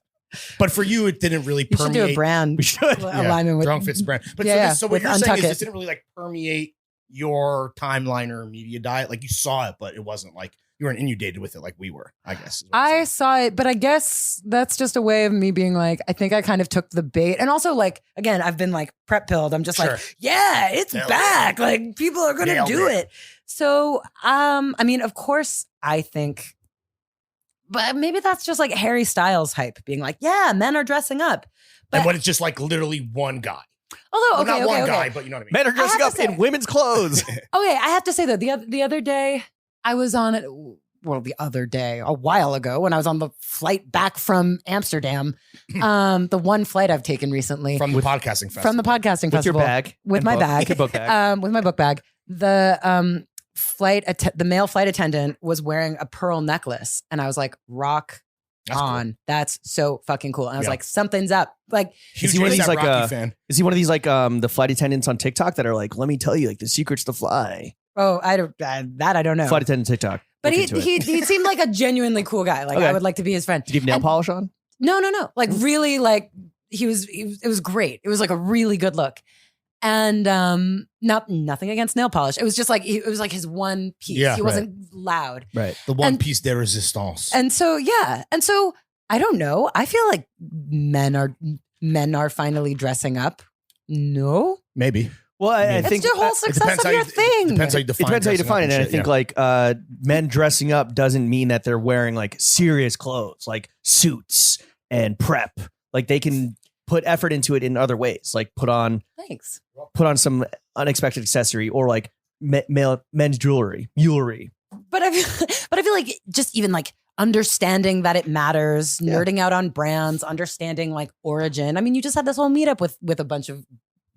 But for you, it didn't really you should permeate. do a brand We should. alignment with Drunk Fits brand. But Yeah, so with what you're saying is Untuck this It. didn't really like permeate your timeline or media diet. Like you saw it, but it wasn't like you weren't inundated with it like we were, I guess. is what I'm I saying. saw it, but I guess that's just a way of me being like, I think I kind of took the bait. And also, like, again, I've been like prep pilled. I'm just Sure. like, yeah, it's Hell back. Like, people are going to Nailed do it. it. So, I mean, of course, I think, but maybe that's just like Harry Styles hype being like, yeah, men are dressing up. And But when it's just like literally one guy. although, Well, okay, not one okay. guy, but you know what I mean. Men are dressing have up to in say- women's clothes. Okay, I have to say though, the other day I was on it. Well, the other day, a while ago, when I was on the flight back from Amsterdam, the one flight I've taken recently From the podcasting festival. from the podcasting With your festival bag. with and my book. bag. Your book bag. with my book bag. The the male flight attendant was wearing a pearl necklace, and I was like, "Rock That's cool. on! That's so fucking cool!" And I was Yeah. like, "Something's up!" Like, Huge Is he one of these, A$AP like, Rocky fan. Is he one of these like the flight attendants on TikTok that are like, let me tell you, like the secrets to fly? oh, I don't that I don't know. Flight attendant TikTok. But Look into it. he seemed like a genuinely cool guy. Like Okay. I would like to be his friend. Did he have nail and- polish on? No. Like really, like he was. It was great. It was like a really good look. And nothing against nail polish. It was just like it was like his one piece. Yeah, he wasn't loud. Right. The one and- piece de resistance. And so I don't know. I feel like men are finally dressing up. No, Maybe. Well, I it's think the whole It success depends of how your you, thing. It depends how you it define depends how you dressing up define it. and And I shit, think yeah. like men dressing up doesn't mean that they're wearing like serious clothes, like suits and prep. Like they can put effort into it in other ways, like put on Thanks. some unexpected accessory or like men's jewelry. But I feel like just even like understanding that it matters, nerding out on brands, understanding like origin. I mean, you just had this whole meetup with a bunch of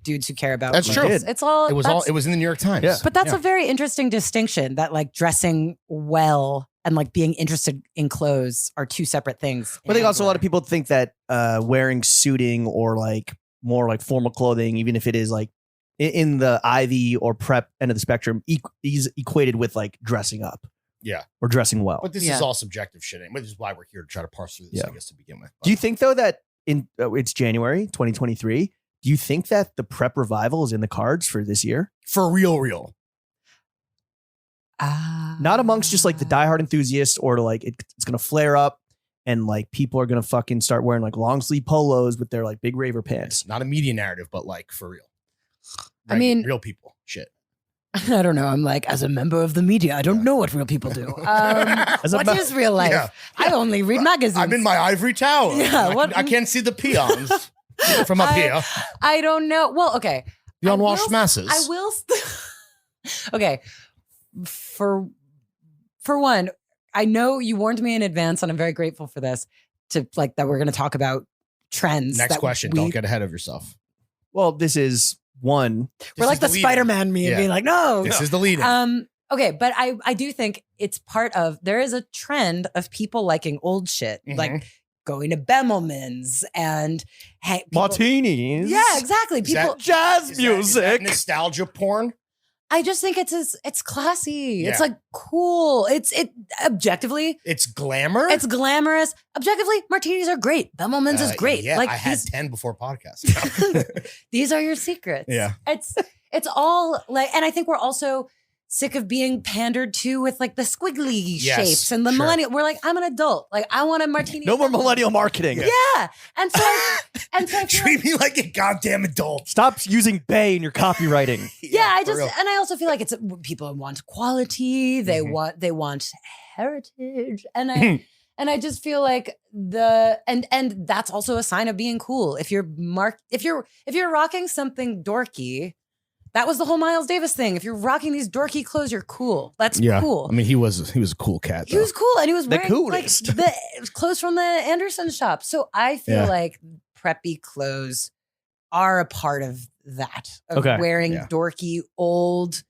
dudes who care about. That's like, true. It's all. It was in the New York Times. Yeah. But that's a very interesting distinction. That like dressing well and like being interested in clothes are two separate things. But I think also a lot of people think that wearing suiting or like more like formal clothing, even if it is like in the Ivy or prep end of the spectrum is equated with like dressing up. Yeah. Or dressing well. But this is all subjective shit. Which is why we're here to try to parse through this, I guess, to begin with. Do you think, though, that it's January 2023? Do you think that the prep revival is in the cards for this year? For real? Not amongst just like the diehard enthusiasts, or like it's going to flare up and like people are going to fucking start wearing like long sleeve polos with their like big raver pants. Not a media narrative, but like for real. I mean, real people. Shit. I don't know. I'm like, as a member of the media, I don't know what real people do. What is real life? Yeah. I only read magazines. I'm in my ivory tower. Yeah, I can't see the peons from up here. I don't know. Well, okay. The unwashed masses. I will. Okay. For one, I know you warned me in advance, and I'm very grateful for this. To like that, we're going to talk about trends. Next question. Don't get ahead of yourself. Well, this is one. We're like the Spider-Man meme being like, no. This is the lead. Okay, but I do think it's part of, there is a trend of people liking old shit, like going to Bemelmans and martinis. Yeah, exactly. People jazz music. Is that nostalgia porn? I just think it's classy. Yeah. It's like cool. It's objectively. It's glamour. It's glamorous. Objectively, martinis are great. Bemelmans is great. Yeah, like I had 10 before podcast. These are your secrets. Yeah. It's all like, and I think we're also sick of being pandered to with like the squiggly shapes and the millennial. We're like, I'm an adult. Like I want a martini. No more millennial marketing. Yeah. And so I feel treat me like a goddamn adult. Stop using "bay" in your copywriting. I also feel like it's people want quality. They want heritage. And I just feel like and that's also a sign of being cool. If you're rocking something dorky. That was the whole Miles Davis thing. If you're rocking these dorky clothes, you're cool. That's cool. I mean, he was a cool cat. Though. He was cool, and he was wearing coolest. like the clothes from the Anderson shop. So I feel like preppy clothes are a part of that. Of wearing dorky, old,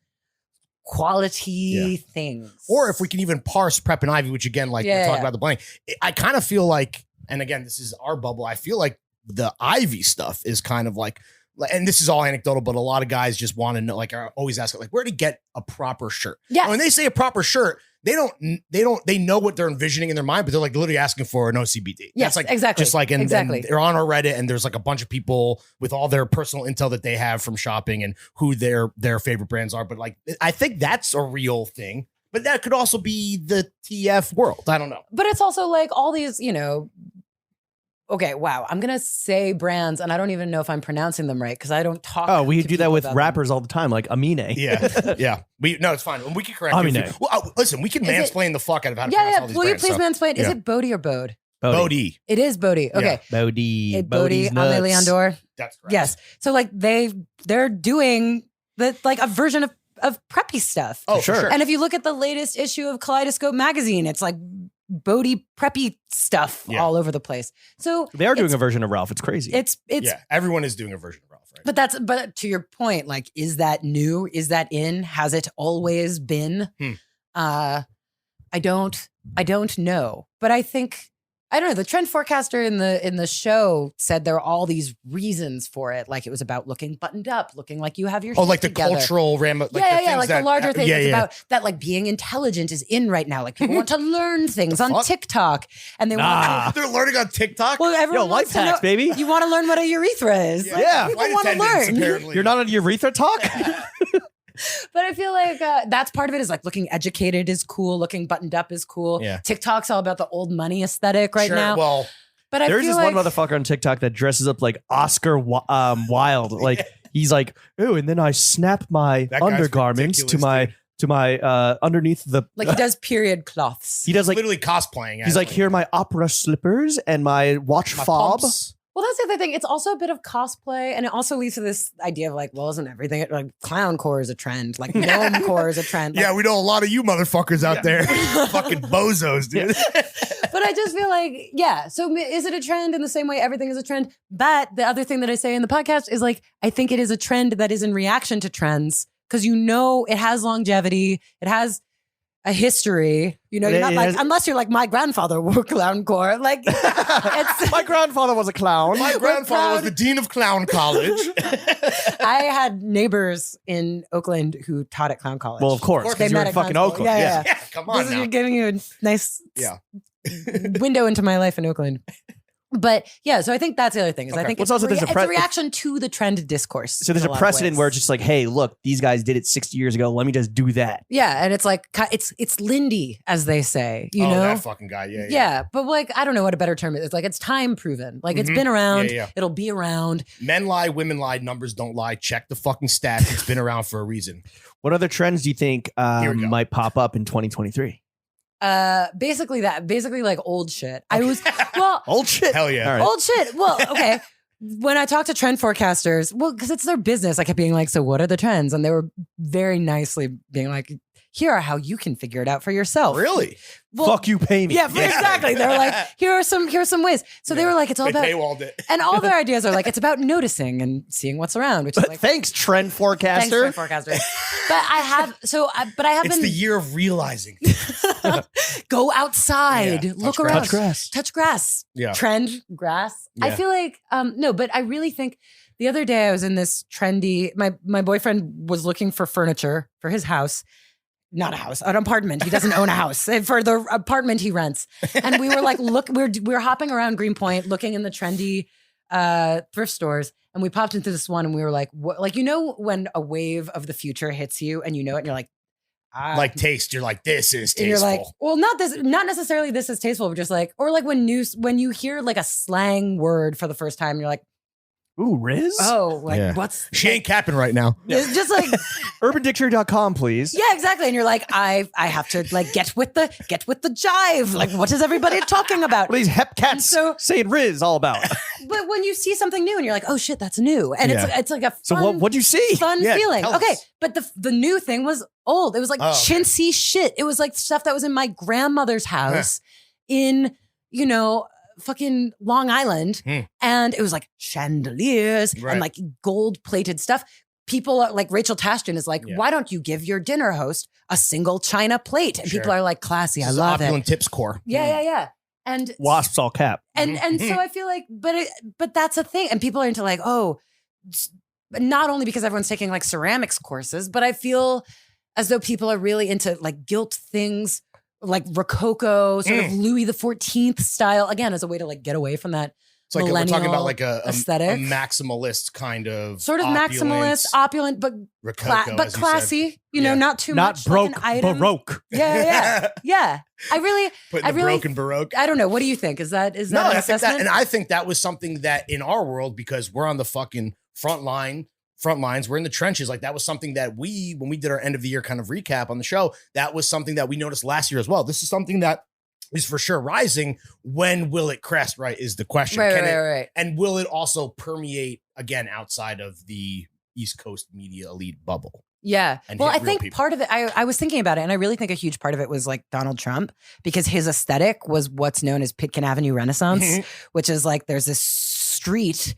quality things. Or if we can even parse prep and Ivy, which again, like we're talking about the blank, I kind of feel like, and again, this is our bubble. I feel like the Ivy stuff is kind of like. And this is all anecdotal, but a lot of guys just want to know, like, are always asking, like, where to get a proper shirt. Yeah. When they say a proper shirt, they know what they're envisioning in their mind, but they're like literally asking for an OCBD. Yes, like, exactly. Just like, and they're on our Reddit, and there's like a bunch of people with all their personal intel that they have from shopping and who their favorite brands are. But like, I think that's a real thing. But that could also be the TF world. I don't know. But it's also like all these, okay, wow. I'm going to say brands, and I don't even know if I'm pronouncing them right because I don't talk. Oh, we do that with rappers all the time, like Amine. Yeah, yeah. No, it's fine. We can correct you. Well, listen, we can mansplain the fuck out of how to pronounce all these Will brands. You please mansplain? Is it Bodie or Bode? Bodie. It is Bodie. Okay. Bodie. Bodie on the Leondor. That's correct. Yes. So like they're doing a version of preppy stuff. Oh, sure. And if you look at the latest issue of Kaleidoscope magazine, it's like Bodie preppy stuff all over the place. So they are doing a version of Ralph. It's crazy. It's everyone is doing a version of Ralph, right? But to your point, like, is that new? Is that in? Has it always been? I don't know. But I think I don't know. The trend forecaster in the show said there are all these reasons for it. Like it was about looking buttoned up, looking like you have your shit like the together. cultural like the larger thing. It's about that, like being intelligent is in right now. Like people want to learn things on TikTok, and they want to. They're learning on TikTok. Well, everyone life wants to hacks, know, baby. You want to learn what a urethra is. Yeah. People want to learn. Apparently. You're not on urethra talk. But I feel like that's part of it is like looking educated is cool, looking buttoned up is cool. Yeah. TikTok's all about the old money aesthetic right now. Well, but I there's feel this like one motherfucker on TikTok that dresses up like Oscar Wilde. Like he's like, oh, and then I snap my undergarments to my underneath the like he does period cloths. He does like literally cosplaying. He's like, here are my opera slippers and my watch fob. Pumps. Well, that's the other thing. It's also a bit of cosplay, and it also leads to this idea of like, well, isn't everything like clown core is a trend, like gnome core is a trend. Like, yeah, we know a lot of you motherfuckers out there, fucking bozos, dude. But I just feel like, yeah. So is it a trend in the same way everything is a trend? But the other thing that I say in the podcast is like, I think it is a trend that is in reaction to trends because it has longevity. It has a history. You know, you're not It like, has- unless you're like, my grandfather wore clown core. Like, it's, My grandfather was a clown. My grandfather was the dean of clown college. I had neighbors in Oakland who taught at clown college. Well, of course, They because you're met in at fucking clown school. Oakland. Yeah. Yeah, come on This is now. you're giving you a nice Yeah. window into my life in Oakland. But yeah, so I think that's the other thing. Is I Okay. think Well, it's, it's also- there's a it's pre- a reaction to the trend discourse. So there's in a lot of precedent ways. where it's just like, hey, look, these guys did it 60 years ago. Let me just do that. yeah, and it's like it's Lindy, as they say. You oh, know, that fucking guy. Yeah. yeah, but like I don't know what a better term is. It's like it's time proven. Like it's Mhm. been around. Yeah, yeah. It'll be around. Men lie, women lie, numbers don't lie. Check the fucking stats. It's been around for a reason. What other trends do you think Here we go. might pop up in 2023? Basically like old shit. I was well, Old shit. Hell yeah. All right. old shit. Well, okay. When I talked to trend forecasters, well, because it's their business, I kept being like, so what are the trends? And they were very nicely being like, here are how you can figure it out for yourself. Really? Well, Fuck you, pay me. Yeah, exactly. They're like, here are some ways. So they were like, it's all They about, paywalled it. and all their ideas are like, it's about noticing and seeing what's around, which is But like, thanks, trend thanks, forecaster. trend forecaster. But I have, but I have It's been the year of realizing. go outside, Yeah, look touch around, Touch grass. touch grass, Yeah. trend grass. I Yeah. feel like no, but I really think the other day I was in this trendy. My boyfriend was looking for furniture for his house. Not a house, an apartment. He doesn't own a house. For the apartment he rents. And we were like, look, we were hopping around Greenpoint, looking in the trendy thrift stores, and we popped into this one, and we were like, what? Like, you know, when a wave of the future hits you, and you know it, and you're like, Like taste, you're like, this is and you're tasteful. like, well, not necessarily this is tasteful, but just like, or like when you hear like a slang word for the first time, you're like, Ooh, Riz? oh, like Yeah. what's She ain't capping right now. it's just like UrbanDictionary.com, please. yeah, exactly. And you're like, I have to like get with the jive. Like, what is everybody talking about? What are these hep cats So- saying Riz all about? But when you see something new and you're like, oh shit, that's new, and Yeah. it's like a So fun, what'd you see? fun Yeah, feeling. tell Okay, us. but the new thing was old. It was like Oh, okay. chintzy shit. It was like stuff that was in my grandmother's house in fucking Long Island, Hmm. and it was like chandeliers Right. and like gold plated stuff. People are like Rachel Tashton is like, Yeah. why don't you give your dinner host a single china plate? And Sure. people are like, classy. This I is love opulent it. tips core. Yeah. And Wasps all cap. and so I feel like, but that's a thing, and people are into like, oh, not only because everyone's taking like ceramics courses, but I feel as though people are really into like gilt things, like Rococo, sort of Louis XIV style, again as a way to like get away from that It's like we're talking millennial about like a aesthetic. maximalist kind of sort of maximalist, opulent, but Rococo, but as you classy. said. You know, Yeah. not too Not much broke, like an item. baroque. Yeah. I really, Putting I the really- broken baroque. I don't know. What do you think? Is that No, an and I think assessment? that, and I think that was something that in our world, because we're on the fucking front lines, we're in the trenches. Like that was something that when we did our end of the year kind of recap on the show, that was something that we noticed last year as well. This is something that is for sure rising. When will it crest? Right, is the question. Can it- right. And will it also permeate again outside of the East Coast media elite bubble? Yeah. And Well, hit I real think people. part of it, I was thinking about it, and I really think a huge part of it was like Donald Trump, because his aesthetic was what's known as Pitkin Avenue Renaissance, Mhm. which is like there's this street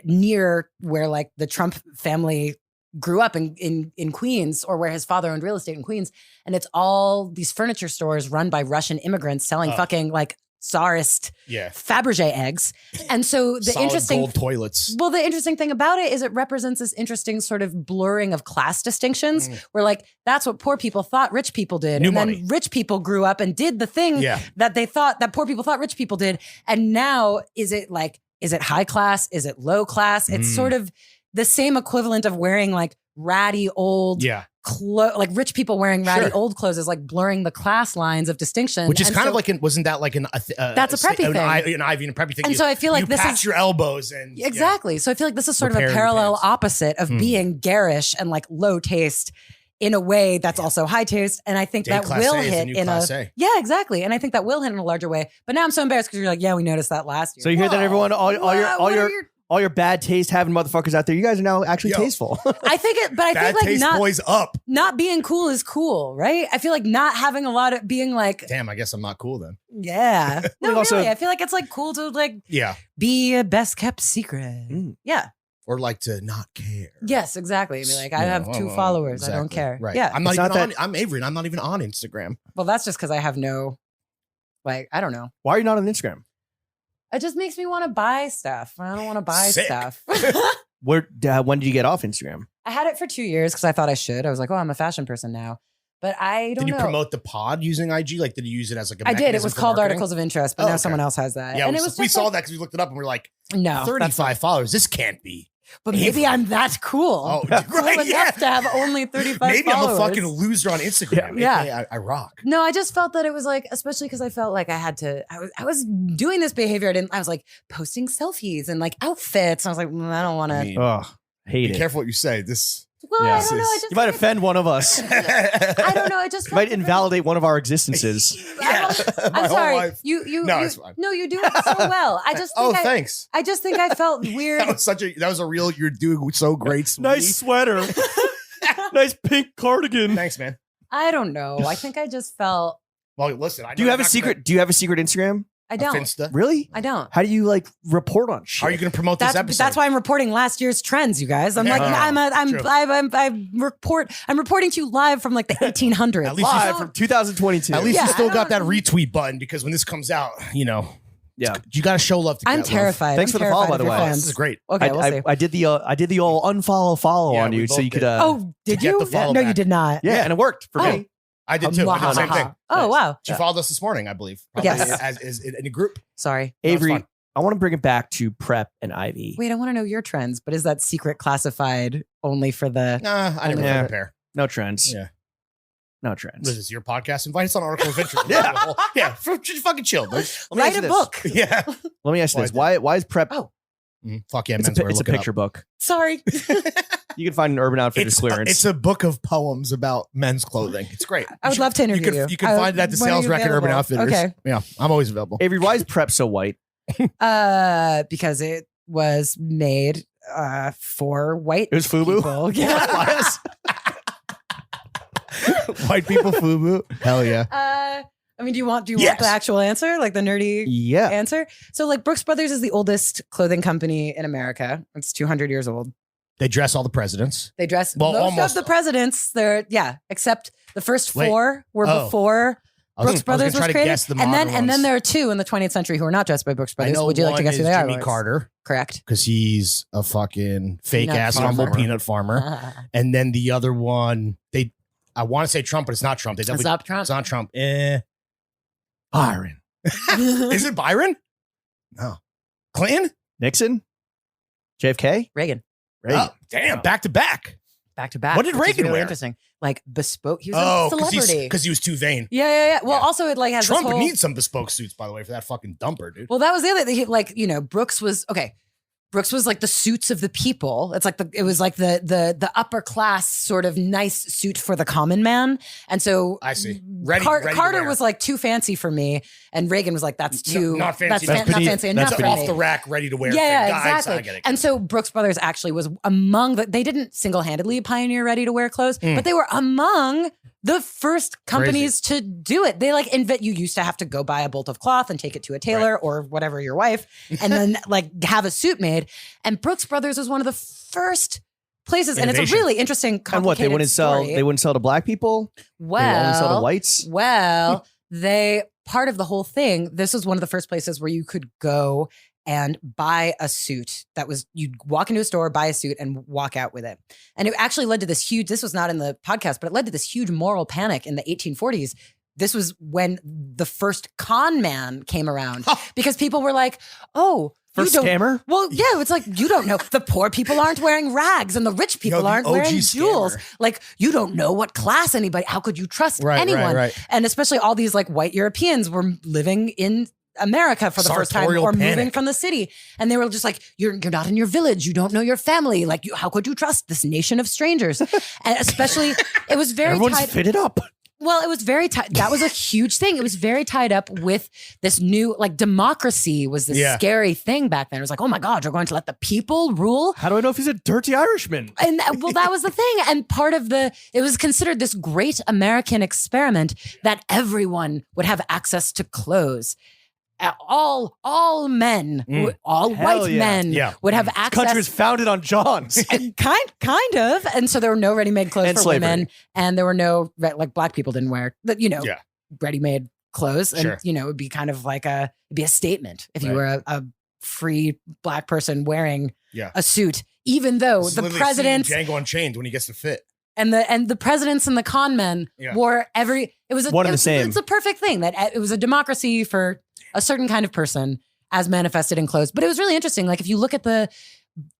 near where like the Trump family grew up in Queens, or where his father owned real estate in Queens. And it's all these furniture stores run by Russian immigrants selling Oh. fucking like Tsarist Yeah, Fabergé eggs. And so the solid interesting gold toilets. well, the interesting thing about it is it represents this interesting sort of blurring of class distinctions, where like that's what poor people thought rich people did. New and money. then rich people grew up and did the thing Yeah. that they thought that poor people thought rich people did. And now is it high class? Is it low class? It's Mm. sort of the same equivalent of wearing like ratty old Yeah, like rich people wearing ratty Sure. old clothes is like blurring the class lines of distinction. which is And kind so- of like wasn't that like That's a preppy thing. an Ivy and a preppy thing. And so I feel like you this pat is your elbows and exactly. So I feel like this is sort of a Repairing parallel pants. opposite of Hmm. being garish and like low taste in a way that's also high taste. And I think Yeah. that Class will A is the hit new in Class a A. yeah, exactly. And I think that will hit in a larger way. But now I'm so embarrassed because you're like, yeah, we noticed that last year. So you hear that, everyone? All your bad taste having motherfuckers out there, you guys are now actually Yo. tasteful. I think it, but I Bad think like taste boys up. not being cool is cool, right? I feel like not having a lot of being like, Damn, I guess I'm not cool then. yeah, no, We've also- really. I feel like it's like cool to like Yeah. be a best kept secret. Mm. Yeah. or like to not care. Yes, exactly. Be like, I Yeah, have 2 followers. I don't exactly. care. Right. Yeah. I'm not It's even not on. that- I'm Avery, and I'm not even on Instagram. Well, that's just because I have no, like, I don't know. Why are you not on Instagram? It just makes me want to buy stuff. I don't want to buy Sick. stuff. When did you get off Instagram? I had it for 2 years because I thought I should. I was like, oh, I'm a fashion person now. But I don't Did you know. promote the pod using IG? Like, did you use it as like a I did. It mechanism was for called marketing? Articles of Interest, but Oh, now okay. someone else has that. Yeah, and we, it was we just saw like, that because we looked it up and we're like, no, that's 35 followers. This can't be. But maybe I'm that cool. Oh, Cool right, enough yeah. to have only 35 Maybe followers. I'm a fucking loser on Instagram. Yeah. AKA I rock. No, I just felt that it was like, especially because I felt like I had to. I was doing this behavior. I was like posting selfies and like outfits. I was like, I don't want I to. mean, Oh, hate be it. careful what you say. This. Well, Yeah. I don't know. I just You might think offend one of us. I don't know. I just You might felt invalidate one of our existences. Yeah. My I'm whole sorry. life. You No, you it's fine. no, you do it so well. I just Oh, think thanks. I just think I felt weird. That was a real. You're doing so great. Sweetie. Nice sweater. Nice pink cardigan. Thanks, man. I don't know. I think I just felt Well, listen. I Do you have a secret? Do you have a secret Instagram? I don't. Finsta? Really? I don't. How do you like report on shit? How are you going to promote this episode? That's why I'm reporting last year's trends, you guys. I'm like, True. I'm reporting to you live from like the 1800s. At least live from 2022? At least Yeah, you still I got that don't- retweet button because when this comes out, yeah. you got to show love to I'm get terrified. Thanks I'm for the follow, terrified by of the your way. Love. fans. This is great. Okay, we'll see. I did the old unfollow Yeah, on we you, so both you could. did. Oh, did To get you? the follow No, back. you did not. Yeah, and it worked for Oh. me. I did too. I did the same thing. Oh, wow. She followed us this morning, I believe. Yes. As in a group. Sorry. No, it's Avery, fine. I want to bring it back to prep and Ivy. Wait, I want to know your trends, but is that secret classified only for the. Nah, I never Yeah. compare. No trends. Yeah. No What trends. is this, your podcast? Invite us on Article of Interest. Yeah. Yeah. Just fucking chill, dude. Let me ask Write you a this. book. Yeah. Let me ask you Why this: Why is prep? Oh. Fuck yeah, It's a, menswear. it's a Look it up. picture book. Sorry. You can find an Urban Outfitters clearance. It's a book of poems about men's clothing. It's great. I would love to interview you. You can find it at the When are sales you rec at Urban available? Outfitters. Okay. Yeah, I'm always available. Avery, why is prep so white? Because it was made for white It was FUBU? people. Yeah. Bias? White people FUBU. Hell yeah. I mean, do you want Yes. the actual answer, like the nerdy Yeah. answer? So, like, Brooks Brothers is the oldest clothing company in America. It's 200 years old. They dress all the presidents. They dress Well, most almost. of the presidents. Except the first Wait. 4 were Oh. before Brooks Brothers gonna try was to created, guess the and then modern ones. there are 2 in the 20th century who are not dressed by Brooks I Brothers. know Would you like to one guess who is they are? Jimmy Lawrence? Carter Correct. because he's a fucking fake Peanut ass farmer. humble peanut farmer. And then the other one, I want to say Trump, but it's not Trump. They It's definitely not Trump. It's not Trump. Byron. Is it Byron? No. Clinton? Nixon? JFK? Reagan. Reagan. Oh, damn, back to back. Back to back. What did which is Reagan really wear? Interesting. Like bespoke. He was Oh, a celebrity. because he was too vain. Yeah. Well, Yeah. also it like has Trump this whole. needs some bespoke suits, by the way, for that fucking dumper, dude. Well, that was the other thing. Like, Brooks was okay. Brooks was like the suits of the people. It's like it was like the upper class sort of nice suit for the common man. And so I see. Ready to Carter wear. was like too fancy for me, and Reagan was like that's too not fancy. That's That's not beneath. fancy That's enough That's for off me. the rack, ready to wear. Yeah, thing. Guys, exactly. I get it. And so Brooks Brothers actually was among they didn't single-handedly pioneer ready-to-wear clothes, but they were among the first companies to do it. They like you used to have to go buy a bolt of cloth and take it to a tailor or whatever, your wife, and then like have a suit made. And Brooks Brothers was one of the first places, and it's a Innovation. really interesting, And complicated what, they wouldn't sell story. they wouldn't sell to black people? They would only sell to Well, whites? well, they part of the whole thing. This was one of the first places where you could go and buy a suit you'd walk into a store, buy a suit, and walk out with it. And it actually led to this was not in the podcast, but it led to this huge moral panic in the 1840s. This was when the first con man came around because people were like, oh, First you don't, scammer? well, yeah, it's like, you don't know. The poor people aren't wearing rags and the rich people the aren't OG wearing scammer. jewels. Like, you don't know what class how could you trust anyone? Right. And especially all these like white Europeans were living in America for the first time Sartorial or moving panic. from the city. And they were just like, you're not in your village. You don't know your family. Like, how could you trust this nation of strangers? And especially, it was very Everyone's tied. fitted up. Well, it was very tied. That was a huge thing. It was very tied up with this new, like, democracy was this Yeah. scary thing back then. It was like, oh my God, you're going to let the people rule? How do I know if he's a dirty Irishman? And well, that was the thing. And part of it was considered this great American experiment that everyone would have access to clothes. all men, all Hell white yeah. men Yeah. would have This country was access. founded on Johns. Kind of, and so there were no ready-made clothes And for slavery. women, and there were no like black people didn't wear that Yeah. ready-made clothes, and Sure. it would be kind of like it'd be a statement if you Right. were a free black person wearing Yeah. a suit, even though This is the literally presidents seeing Django Unchained when he gets to fit. and the presidents and the con men Yeah. wore it was One and the same. It's a perfect thing that it was a democracy for a certain kind of person as manifested in clothes. But it was really interesting. Like if you look at the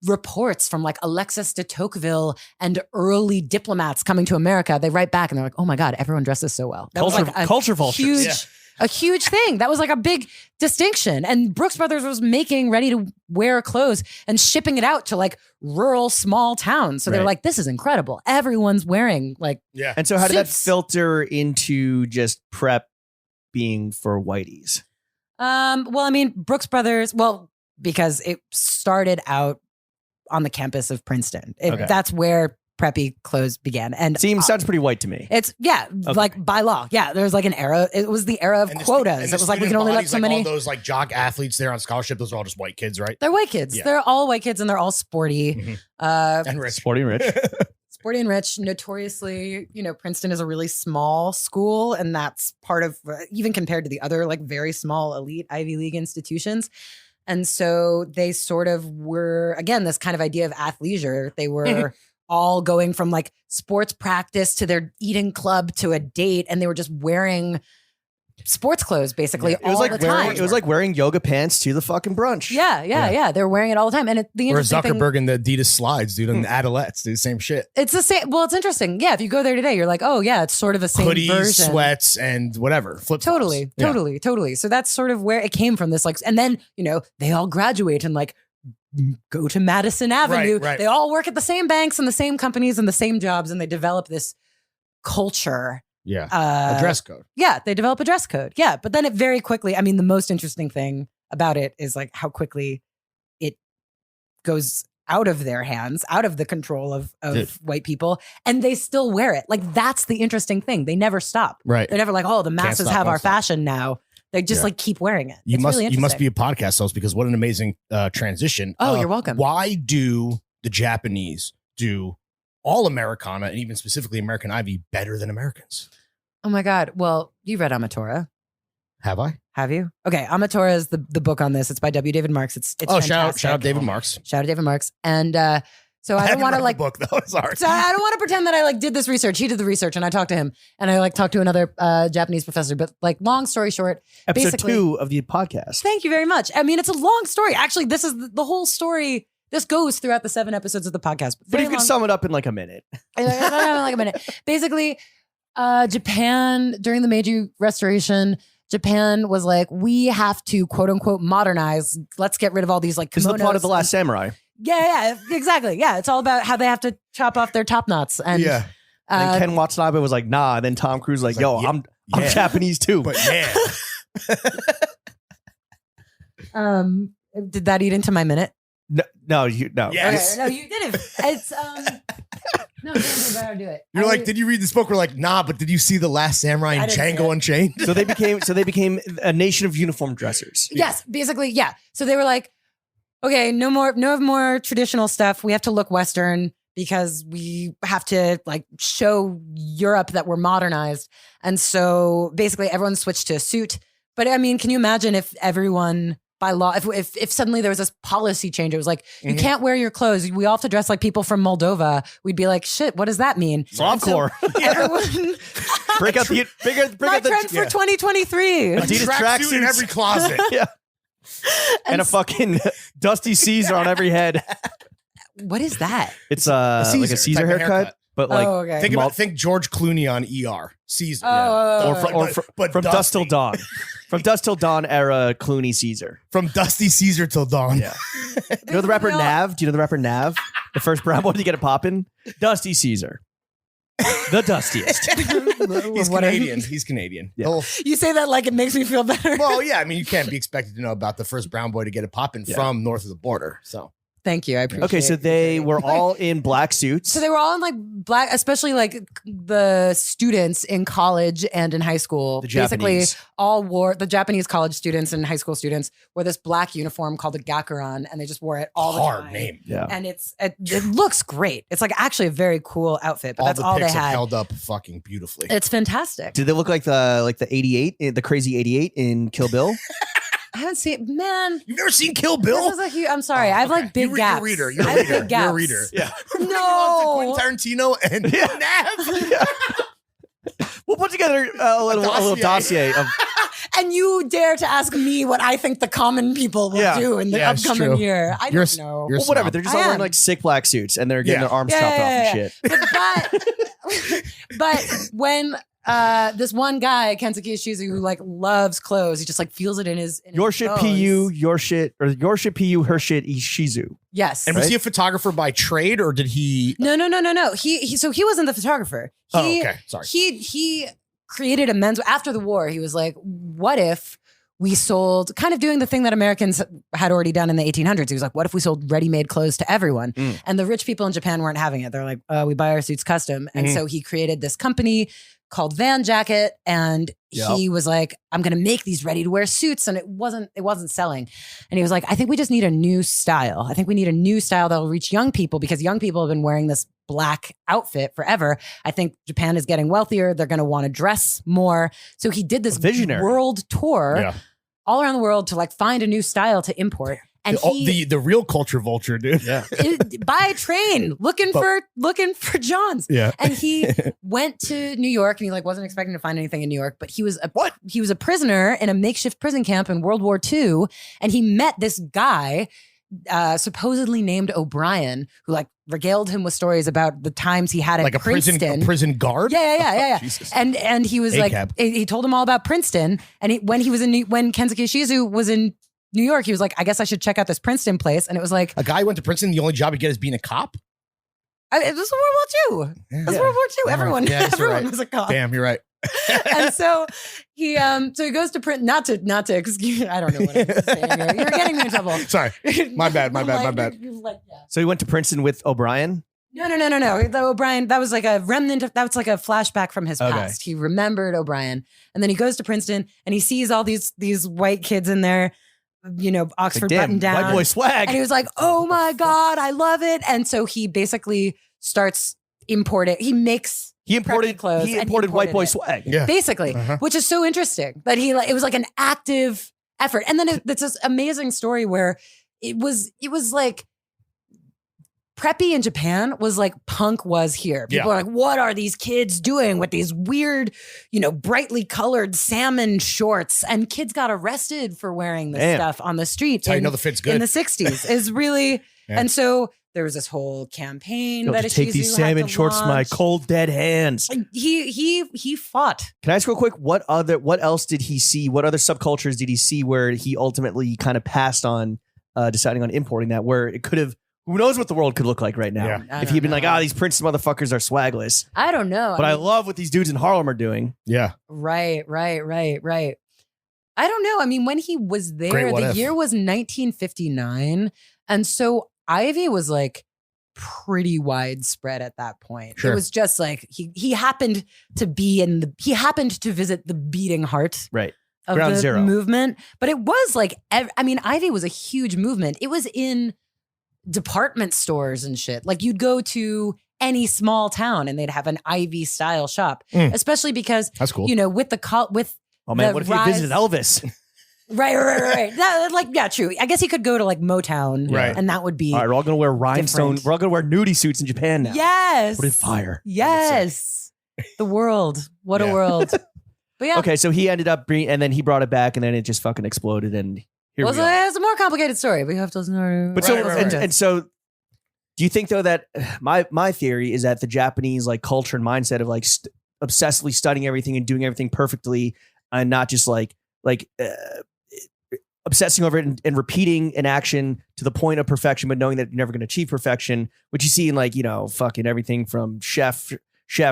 reports from like Alexis de Tocqueville and early diplomats coming to America, they write back and they're like, "Oh my God, everyone dresses so well." That was Culture, like a culture vultures. huge, Yeah. a huge thing. That was like a big distinction. And Brooks Brothers was making ready to wear clothes and shipping it out to like rural small towns. So they're Right. like, "This is incredible. Everyone's wearing like." Yeah. And so how did that Suits. filter into just prep being for whiteys? Well, I mean, Brooks Brothers, because it started out on the campus of Princeton. Okay. That's where preppy clothes began. And Sounds pretty white to me. it's, like by law. Yeah, there's like an era. It was the era of And the quotas. and It the was like, we student can only let bodies, so like, many. all those like jock athletes there on scholarship. Those are all just white kids, right? They're white kids. Yeah. They're all white kids and they're all sporty. Mhm. Uh, Rich. Sporting rich. Sporty and rich. Notoriously, Princeton is a really small school, and that's part of even compared to the other like very small elite Ivy League institutions. And so they sort of were, again, this kind of idea of athleisure. They were all going from like sports practice to their eating club to a date, and they were just wearing sports clothes basically Yeah. It was all like the time. wearing, it was like wearing yoga pants to the fucking brunch. Yeah. They were wearing it all the time. And the Or interesting thing, Zuckerberg and the Adidas slides, dude, and the Adelettes do the same shit. it's the same. Well, it's interesting. Yeah, if you go there today, you're like, oh yeah, it's sort of the same Hoodies, version. sweats, and whatever. Flip Totally. So that's sort of where it came from. This like, and then they all graduate and like go to Madison Avenue. right. They all work at the same banks and the same companies and the same jobs, and they develop this culture. Yeah. A dress code. Yeah, they develop a dress code. Yeah, but then it very quickly. I mean, the most interesting thing about it is like how quickly it goes out of their hands, out of the control of Dude. white people, and they still wear it. Like that's the interesting thing. They never stop. Right. They're never like, oh, the masses stop, have won't our stop. fashion now. They just Yeah. like keep wearing it. You It's must really you must be interesting. a podcast host because what an amazing transition. Oh, you're welcome. Why do the Japanese do all Americana and even specifically American Ivy better than Americans? Oh my God. Well, you read Amatora. Have I? Have you? Okay. Amatora is the book on this. It's by W. David Marks. It's Shout fantastic. out David Marks. Shout out David Marks. And so I don't haven't want to read like the book though. Sorry. So I don't want to pretend that I like did this research. He did the research and I talked to him and I like talked to another Japanese professor. But like long story short, Episode basically- 2 of the podcast. thank you very much. I mean, it's a long story. Actually, this is the whole story. This goes throughout the 7 episodes of the podcast. But Very you could long- sum it up in like a minute. like a minute. Basically, Japan during the Meiji Restoration, Japan was like, we have to quote unquote modernize. Let's get rid of all these like This is the plot of kimonos The Last Samurai. Yeah, exactly. Yeah, it's all about how they have to chop off their top knots. And yeah. And Ken Watanabe was like, nah. And then Tom Cruise was like, He's yo, like, yeah, I'm yeah. Japanese too. But yeah. did that eat into my minute? No. Yes. Okay, no, you didn't. It's no, you better do it. You're like, did you read this book? We're like, nah, but did you see The Last Samurai I and didn't see Django it. Unchained? So they became a nation of uniform dressers. Yes, basically, yeah. So they were like, okay, no more traditional stuff. We have to look Western because we have to like show Europe that we're modernized. And so basically everyone switched to a suit. But I mean, can you imagine if everyone by law, if suddenly there was this policy change, it was like, you Mhm. can't wear your clothes. We all have to dress like people from Moldova. We'd be like, shit, what does that mean? Softcore. Everyone, break out the my trend for 2023. Adidas Tracksuit in tracksuits. every closet. Yeah. And a fucking Dusty Caesar on every head. What is that? It's like a Caesar Caesar type of haircut, haircut. but like oh, okay. Think George Clooney on ER. Caesar. or from Dusk Till Dusty. Dawn. From Dusk Till Dawn era Clooney Caesar. From Dusty Caesar till dawn. Yeah. You know the rapper Nav? Do you know the rapper Nav? The first brown boy to get it popping? Dusty Caesar. The dustiest. He's What are you- Canadian. He's Canadian. Yeah. He'll- You say that like it makes me feel better. Well, yeah. I mean, you can't be expected to know about the first brown boy to get it popping Yeah. from north of the border. So Thank you. I appreciate. Okay, so they were all in black suits. So they were all in like black, especially like the students in college and in high school. The Basically, Japanese. all wore the Japanese college students and high school students wore this black uniform called a gakuran, and they just wore it all the Hard time. name. Yeah. And it looks great. It's like actually a very cool outfit, but All that's the all they pics have had. held up fucking beautifully. It's fantastic. Did they look like the 88, the crazy 88 in Kill Bill? I haven't seen it. Man, You've never seen Kill this Bill? is a huge, I'm sorry. Oh, I have okay. like big You're a gaps. reader. You're a I have reader. big You're a gaps. reader. Yeah. No. Quentin Tarantino and Nav. We'll put together a little dossier of. And you dare to ask me what I think the common people will Yeah. do in the Yeah, it's upcoming true. year. I You're don't know. you're Well, whatever. snob. They're just I all wearing am. like sick black suits and they're getting Yeah. their arms chopped off and shit. But when this one guy, Kensuke Ishizu, who like loves clothes, he just like feels it in his Your shit bones. PU, your shit, or your shit PU, her shit Ishizu. Yes. And was Right? he a photographer by trade or did he? No. So he wasn't the photographer. Oh, okay. Sorry. He created a men's after the war. He was like, what if we sold, kind of doing the thing that Americans had already done in the 1800s. He was like, what if we sold ready-made clothes to everyone? Mm. And the rich people in Japan weren't having it. They're like, we buy our suits custom. And Mhm. so he created this company called Van Jacket. And Yep. he was like, I'm going to make these ready-to-wear suits. And it wasn't selling. And he was like, I think we just need a new style. I think we need a new style that'll reach young people because young people have been wearing this black outfit forever. I think Japan is getting wealthier. They're going to want to dress more. So he did this A visionary. world tour Yeah. all around the world to like find a new style to import. And The real culture vulture, dude. Yeah. by train looking for Johns. Yeah. And he went to New York and he like wasn't expecting to find anything in New York, but he was a prisoner in a makeshift prison camp in World War II. And he met this guy supposedly named O'Brien, who like regaled him with stories about the times he had at Like a Princeton. prison guard? Yeah. Jesus. And he was like, ACAB. he told him all about Princeton. And when Kensuke Ishizu was in New York, he was like, I guess I should check out this Princeton place. And it was like, A guy who went to Princeton, the only job he'd get is being a cop? it was World War II. It was World War II. Yeah. Everyone, Yeah, that's everyone right. was a cop. Damn, you're right. And so he goes to print, not to excuse, I don't know what I'm saying here. You're getting me in trouble. Sorry. My bad. Like, you're like, yeah. So he went to Princeton with O'Brien. No. The O'Brien, that was like a remnant of, that was like a flashback from his Okay. past. He remembered O'Brien. And then he goes to Princeton and he sees all these white kids in there, Oxford Like, button damn, down. white boy swag. And he was like, oh my God, I love it. And so he basically starts importing. He imported clothes. He and imported white boy it. swag. Yeah. Basically, Uh-huh. which is so interesting that it was like an active effort. And then it's this amazing story where it was like preppy in Japan was like punk was here. People are like, what are these kids doing with these weird, brightly colored salmon shorts? And kids got arrested for wearing this stuff on the street. That's how you know the fit's good. In the 60s is really, Yeah. and so there was this whole campaign Don't that just take Ishizu these had salmon to shorts from my launch. cold dead hands. He fought. Can I ask real quick? What else did he see? What other subcultures did he see where he ultimately kind of passed on deciding on importing that? Where it could have, who knows what the world could look like right now Yeah. if he'd been like, these Princeton motherfuckers are swagless. I don't know. But I mean, love what these dudes in Harlem are doing. Yeah. Right. I don't know. I mean, when he was there, Great what the if. year was 1959. And so Ivy was like pretty widespread at that point. Sure. It was just like he happened to visit the beating heart Right. of Ground the zero. movement. But it was like, Ivy was a huge movement. It was in department stores and shit. Like you'd go to any small town and they'd have an Ivy style shop, especially because, That's cool. with Oh man, the what if he rise- visited Elvis? Right. True. I guess he could go to like Motown, Right. and that would be All right, we're all gonna wear rhinestone. Different. We're all gonna wear nudie suits in Japan now. yes, Put in fire. yes. The world, what Yeah. a world. But yeah, Okay, so he ended up and then he brought it back, and then it just fucking exploded, and here we are. it's a more complicated story. But you have to listen to. But so Right. and so, do you think though that my theory is that the Japanese like culture and mindset of like obsessively studying everything and doing everything perfectly, and not just like obsessing over it and repeating an action to the point of perfection, but knowing that you're never going to achieve perfection, which you see in like fucking everything from chefs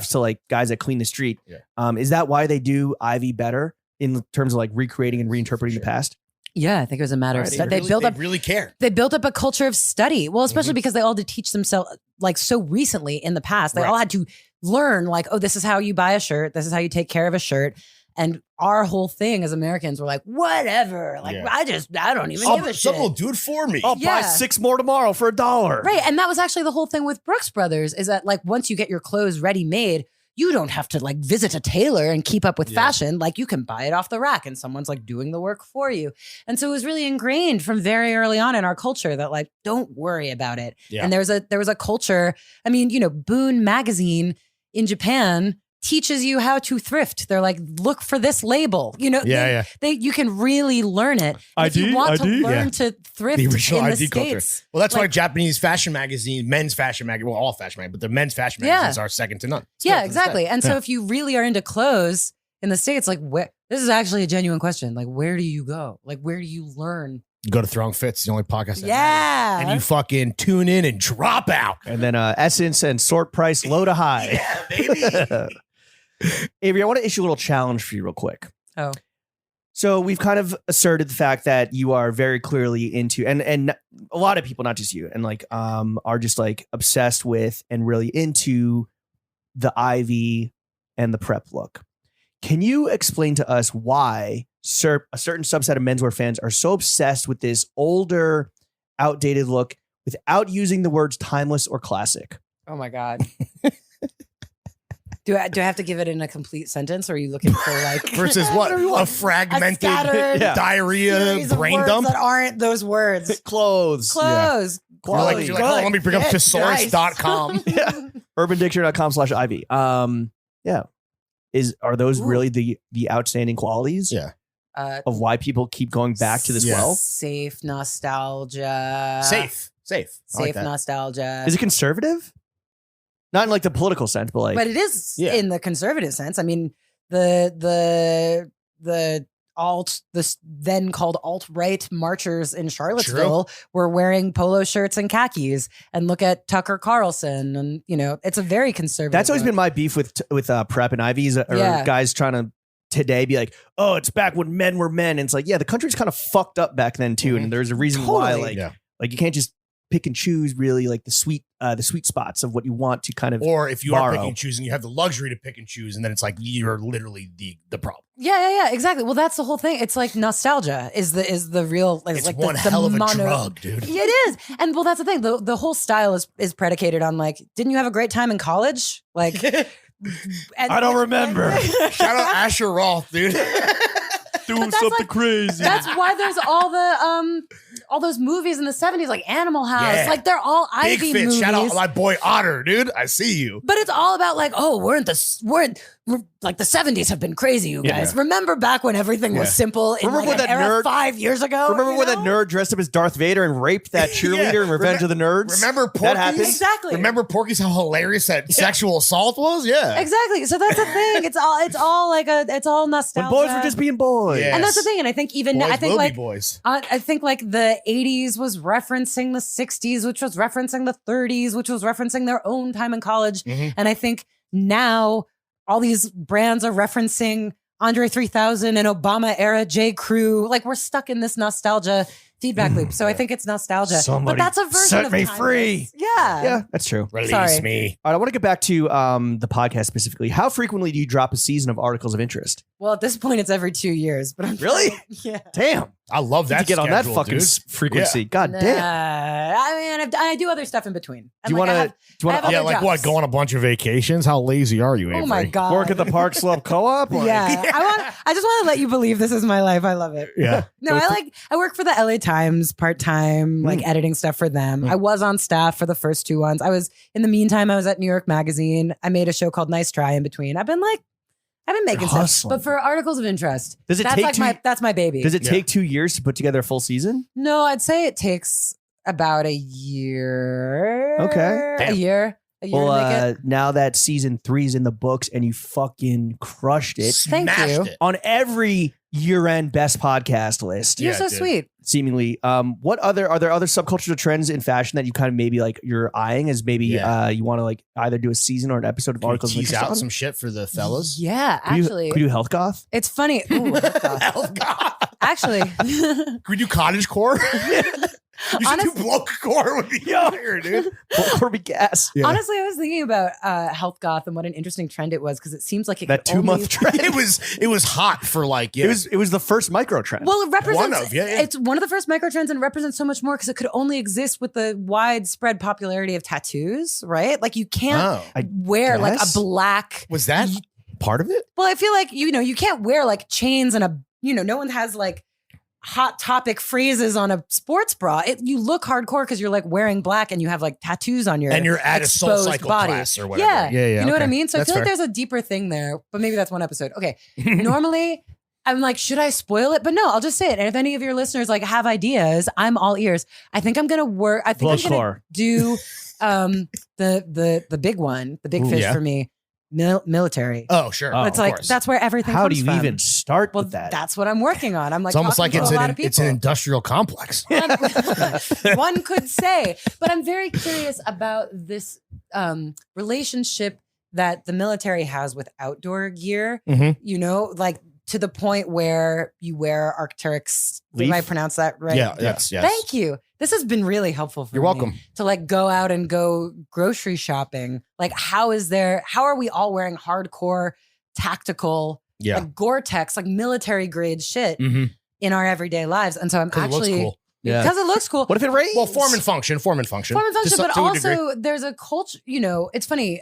to like guys that clean the street. Yeah. Is that why they do Ivy better in terms of like recreating and reinterpreting the past? Yeah, I think it was a matter of study. They really care. They built up a culture of study. Well, especially because they all had to teach themselves like so recently in the past. They all had to learn like, oh, this is how you buy a shirt. This is how you take care of a shirt. And our whole thing as Americans were like, whatever. Like, I don't even give a shit. Someone will do it for me. I'll buy 6 more tomorrow for $1. Right. And that was actually the whole thing with Brooks Brothers is that like once you get your clothes ready made, you don't have to like visit a tailor and keep up with fashion. Like you can buy it off the rack and someone's like doing the work for you. And so it was really ingrained from very early on in our culture that like, don't worry about it. Yeah. And there was a culture. I mean, you know, Boon magazine in Japan teaches you how to thrift. They're like, look for this label. You know, you can really learn it. If you want to learn to thrift the original in the ID culture. States. Well, that's why Japanese fashion magazine, men's fashion magazine, well, all fashion magazine, but the men's fashion magazines are second to none. Yeah, exactly. And so if you really are into clothes in the States, like this is actually a genuine question. Like, where do you go? Like, where do you learn? You go to Throwing Fits, the only podcast. Yeah. And you fucking tune in and drop out. And then Essence and Sort Price low to high. Yeah, baby. Avery, I want to issue a little challenge for you real quick. Oh. So we've kind of asserted the fact that you are very clearly into, and a lot of people, not just you, and like are just like obsessed with and really into the Ivy and the prep look. Can you explain to us why a certain subset of menswear fans are so obsessed with this older, outdated look without using the words timeless or classic? Oh my God. Do I have to give it in a complete sentence, or are you looking for like versus what a fragmented diarrhea brain dump that aren't those words? Clothes. Let me bring up thesaurus.com. UrbanDictionary.com/Ivy. Are those really the outstanding qualities? Yeah. Of why people keep going back to this well? Safe nostalgia. Safe like nostalgia. Is it conservative? Not in like the political sense, but like. But it is in the conservative sense. I mean, the then called alt-right marchers in Charlottesville were wearing polo shirts and khakis. And look at Tucker Carlson, and you know, it's a very conservative. That's always been my beef with prep and Ivies, or guys trying to today be like, oh, it's back when men were men. And it's like, yeah, the country's kind of fucked up back then too, and there's a reason why, like you can't just pick and choose really like the sweet spots of what you want to kind of, or if you are picking and choosing, you have the luxury to pick and choose, and then it's like you're literally the problem. Yeah, exactly. Well, that's the whole thing. It's like nostalgia is the real. It's like one hell of a drug, dude. It is, and well, that's the thing. The whole style is predicated on like, didn't you have a great time in college? Like, I don't remember. Shout out Asher Roth, dude. Doing something crazy. That's why there's all those movies in the 70s, like Animal House. Yeah. Like they're all Ivy movies. Shout out my boy Otter, dude. I see you. But it's all about like, oh, we're like the 70s have been crazy, you guys. Yeah. Remember back when everything was simple in like an era 5 years ago? Remember when that nerd dressed up as Darth Vader and raped that cheerleader in Revenge of the Nerds? Remember Porky's? Exactly. Remember Porky's, how hilarious that sexual assault was? Yeah. Exactly. So that's the thing. It's all nostalgia. When boys were just being boys. Yes. And that's the thing. And I think even boys I think like boys. I think like the 80s was referencing the 60s, which was referencing the 30s, which was referencing their own time in college. Mm-hmm. And I think now all these brands are referencing Andre 3000 and Obama era J.Crew. Like we're stuck in this nostalgia feedback loop. So I think it's nostalgia. Somebody but that's a version set of me timeless. free. Yeah, that's true. Release me. All right, I want to get back to the podcast specifically. How frequently do you drop a season of articles of interest? Well, at this point, it's every 2 years. But I'm really, yeah. Damn, I love that. To get on that fucking frequency. Yeah. God damn. I mean, I do other stuff in between. Do you want to? Yeah, like what? Go on a bunch of vacations? How lazy are you, Avery? Oh my God. Work at the Park Slope Co-op? Yeah. I just want to let you believe this is my life. I love it. Yeah. No, I work for the LA Times part-time, like editing stuff for them. I was on staff for the first 2 ones. In the meantime, I was at New York Magazine. I made a show called Nice Try in between. I've been making stuff. But for articles of interest, that's my baby. Does it take 2 years to put together a full season? No, I'd say it takes about a year. Okay. Damn. A year. Well, now that season 3 is in the books and you fucking crushed it. Thank you. On every year-end best podcast list. You're so sweet. Seemingly. Are there other subcultures or trends in fashion that you kind of maybe like you're eyeing as maybe you want to like either do a season or an episode of articles? Tease out some shit for the fellas. Yeah, actually. Could you do health goth? It's funny. Ooh, health goth. Actually, Can we do cottage core? You should do bloke core would be fire, dude. Or be gas. Yeah. honestly, I was thinking about health goth and what an interesting trend it was because it seems like it That could 2-month trend. It was hot for like It was the first micro trend. Well, it represents. One of, yeah. It's one of the first micro trends and represents so much more because it could only exist with the widespread popularity of tattoos, right? Like you can't wear like a guess. black. Was that part of it? Well, I feel like you can't wear like chains and a no one has like hot topic phrases on a sports bra. You look hardcore because you're like wearing black and you have like tattoos on your And you're at a soul exposed cycle body. class or whatever. Yeah, you know what I okay. mean. So That's I feel like fair. there's a deeper thing there, but maybe that's one episode. Okay, normally I'm like, should I spoil it? But no, I'll just say it. And if any of your listeners like have ideas, I'm all ears. I think I'm gonna work. I think I'm gonna Bloodcore. do the big one, the big Ooh, fish yeah. for me, military. Oh, sure. Oh, It's of like course. that's where everything. How do comes you from. even start Well, with that? that's what I'm working on. I'm like, It's almost like talking to a lot of it's an people. industrial complex. One could say, but I'm very curious about this relationship that the military has with outdoor gear. Mhm. You know, like to the point where you wear Arc'teryx. Did Leaf? I pronounce that right? Yeah, that's yes. Thank you. This has been really helpful for You're me welcome. to like go out and go grocery shopping. Like, how are we all wearing hardcore tactical, Yeah. like Gore-Tex, like military grade shit Mm-hmm. in our everyday lives? And so I'm Because it looks actually, cool. Yeah. because it looks cool. What if it rains? Well, form and function. Form and function, To but a degree. also there's a culture, it's funny.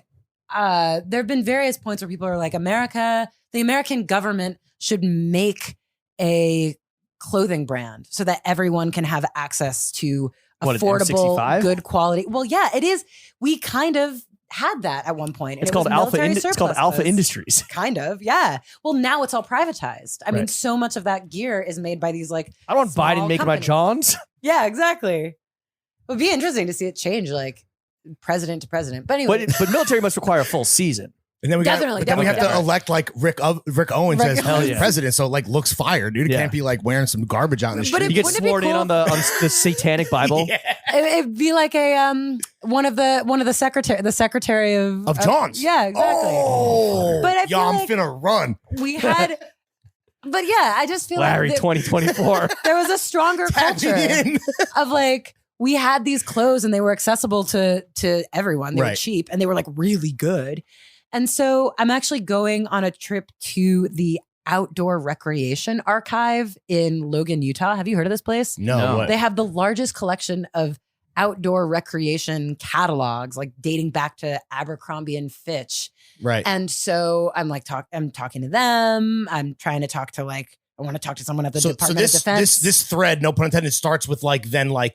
There have been various points where people are like, the American government should make a clothing brand so that everyone can have access to What, an affordable, M65? good quality. Well, yeah, it is. We kind of had that at one point. and It's it called was Alpha. military It's called Alpha surpluses. Industries. Kind of, yeah. Well, now it's all privatized. I mean, Right. so much of that gear is made by these like. I don't want small Biden making my companies. Johns. Yeah, exactly. It would be interesting to see it change, like president to president. But anyway, But military must require a full season. And then we Definitely, then we have to definitely. elect like Rick Owens Rick as Owens. yeah. president, so it like looks fire, dude. It Yeah. can't be like wearing some garbage out in the But street. You get Wouldn't it be sworn in cool? on the satanic Bible. Yeah. it'd be like a one of the secretary of John's. Yeah, exactly. Oh, But I feel I'm like- finna run. We had, but yeah, I just feel Larry, like 2024. there was a stronger Tag me culture in. of like we had these clothes and they were accessible to everyone. They were Right. cheap and they were like really good. And so I'm actually going on a trip to the Outdoor Recreation Archive in Logan, Utah. Have you heard of this place? No, No. what? They have the largest collection of outdoor recreation catalogs, like dating back to Abercrombie and Fitch. right. And so I'm talking to them. I'm trying to talk to I want to talk to someone at the Department of Defense. this thread, no pun intended, starts with like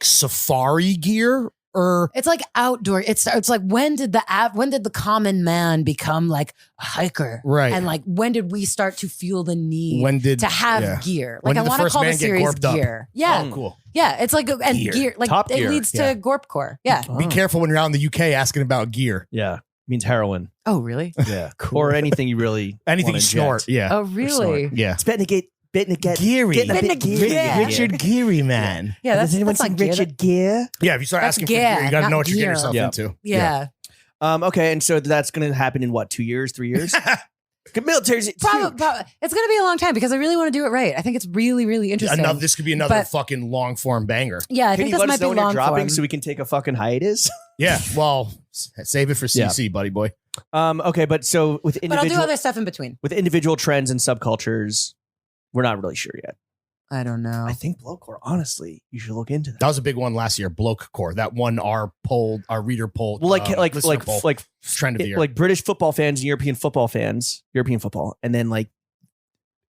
safari gear or It's like outdoor. It's like when did the common man become like a hiker? right. And like when did we start to feel the need when did to have yeah. gear? When Like I did the want to first call the man get series gorped up? gear. Yeah. Oh, cool. Yeah. It's like and Gear. gear. Like Top it Gear. leads to Yeah. Gorpcore. Yeah. Be Oh. careful when you're out in the UK asking about gear. Yeah, means heroin. Oh really? Yeah, or anything you really Anything wanna snort. inject. Yeah. Oh really? Yeah. It's betting to get Geary. getting a bit Getting a- yeah. Richard Geary, man. Yeah. That's not gear. Gear? Yeah, if you start That's asking gear, for gear, you got to not know what you're getting gear. yourself Yeah. into. Yeah. Okay, and so that's going to happen in what, 2 years, 3 years? Military's it's Probably, huge. it's going to be a long time because I really want to do it right. I think it's really, really interesting. This could be another But- fucking long form banger. Yeah, I Can think you this let might us be know when you're long dropping form. so we can take a fucking hiatus? Yeah. Well, save it for Yeah. CC, buddy boy. Okay, but so with But I'll do individual other stuff in between. with individual trends and subcultures, we're not really sure yet. I don't know. I think blowcore, honestly, you should look into that. That was a big one last year. Bloke core. That one our reader polled. Well, listener poll. Trend of the year. like British football fans and European football, and then like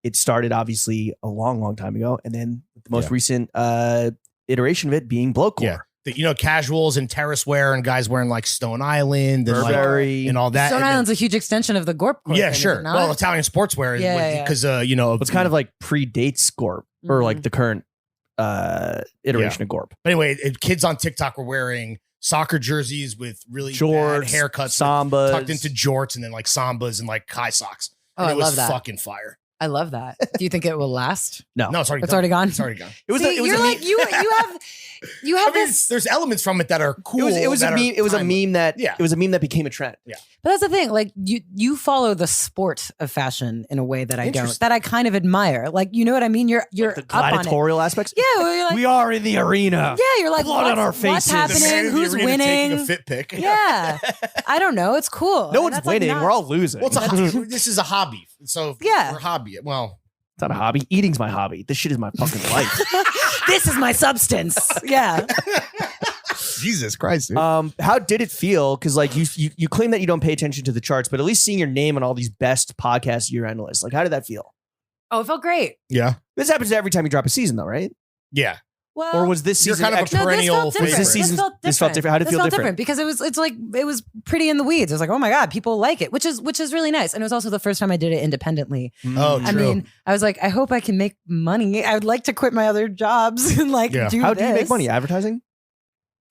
it started obviously a long time ago, and then the most Yeah. recent iteration of it being blowcore. Yeah. Casuals and terrace wear and guys wearing like Stone Island and, Burberry. and all that. Stone And then- Island's a huge extension of the Gorp. yeah, thing, is sure. it not? Well, Italian sportswear is Yeah. because It's kind of like predates Gorp or like Mhm. the current iteration of Gorp. Anyway, kids on TikTok were wearing soccer jerseys with really Shorts, bad haircuts sambas, tucked into jorts and then like sambas and like high socks. Oh, And I it was love that. fucking fire. I love that. Do you think it will last? No. No, it's already It's gone. already gone? It's already gone. It was See, it was you're a like meme. you have I mean, this. there's elements from it that are cool. It was a that are meme. It was a timeless. meme that Yeah. it was a meme that became a trend. Yeah. But that's the thing. Like you follow the sport of fashion in a way that I don't. Interesting. That I kind of admire. Like you know what I mean. You're Like the up on it. gladiatorial aspects. Yeah, where you're like, We are in the arena. yeah, you're like, blood on our what's faces. The man happening? in the Who's arena taking winning? a fit pick. Yeah, I don't know. It's cool. No one's That's, like, winning. not- We're all losing. Well, this is a hobby. So Yeah. we're hobby. Well, It's not a hobby. Eating's my hobby. This shit is my fucking life. This is my substance. Yeah. Jesus Christ, dude. How did it feel? Because like you claim that you don't pay attention to the charts, but at least seeing your name on all these best podcast year-end lists, like how did that feel? Oh, it felt great. yeah. This happens every time you drop a season, though, right? Yeah. Well, Or was this You're season kind of a extra? no, this perennial felt different. Was this favorite. season- This felt different. How did it This feel felt different? because it was pretty in the weeds. It was like, oh my god, people like it, which is really nice. And it was also the first time I did it independently. Oh, I true. mean, I was like, I hope I can make money. I would like to quit my other jobs and like Yeah. do How this. do you make money? Advertising?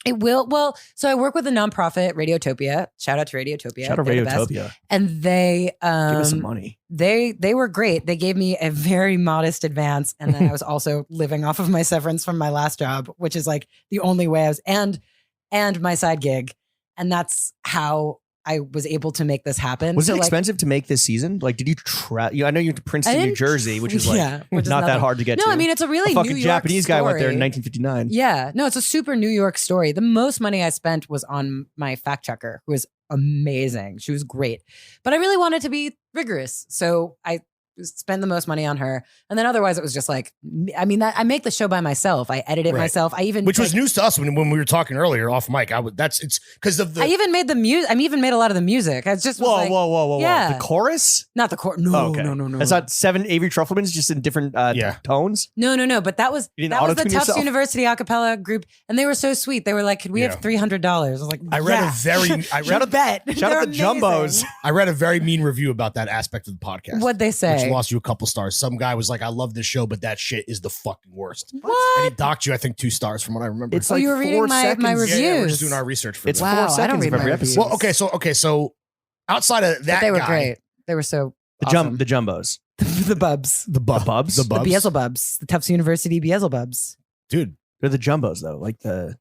It will. Well, so I work with a nonprofit, Radiotopia. Shout out to Radiotopia. Shout out They're the best. Radiotopia. And they Give us some money. they were great. They gave me a very modest advance, and then I was also living off of my severance from my last job, which is like the only way I was, and my side gig, and that's how I was able to make this happen. Was So, it like, expensive to make this season? Like, did you try? I know you're to I Princeton, New didn't- Jersey, which is like yeah, which is not that nothing. hard to get No, to. I mean it's a really a fucking New York Japanese guy went there in story. 1959. Yeah, no, it's a super New York story. The most money I spent was on my fact checker, who was amazing. She was great, but I really wanted to be rigorous, so I spend the most money on her. And then otherwise it was just like, I mean, that I make the show by myself. I edit it Right. myself. I even Which was like, news to us when we were talking earlier off mic. It's because of the. I even made the music. I even made a lot of the music. I just was Whoa, like, whoa. yeah. The chorus? not the chord. No, Oh, okay. no. That's not 7 Avery Trufelmans, just in different Yeah. tones. No. But that was You didn't the auto-tune Tufts yourself? University a cappella group, and they were so sweet. They were like, "Could we Yeah. have $300?" I was like, I read yeah. a very. I Shout read, out- bet. Shout out the Jumbos. I read a very mean review about that aspect of the podcast. What'd they say? Which lost you a couple stars. Some guy was like, "I love this show, but that shit is the fucking worst." And What? he docked you, I think, 2 stars from what I remember. It's Oh, like you were 4 reading my seconds. reviews. Yeah, we're just doing our research for It's this. Wow, 4 I don't seconds read of every my episode. reviews. Well, okay, so outside of that, But they were guy, great. They were so The awesome. the Jumbos. the bubs, the bubs, The the Beelzebubs, the Tufts University Beelzebubs. dude. They're the Jumbos though, like the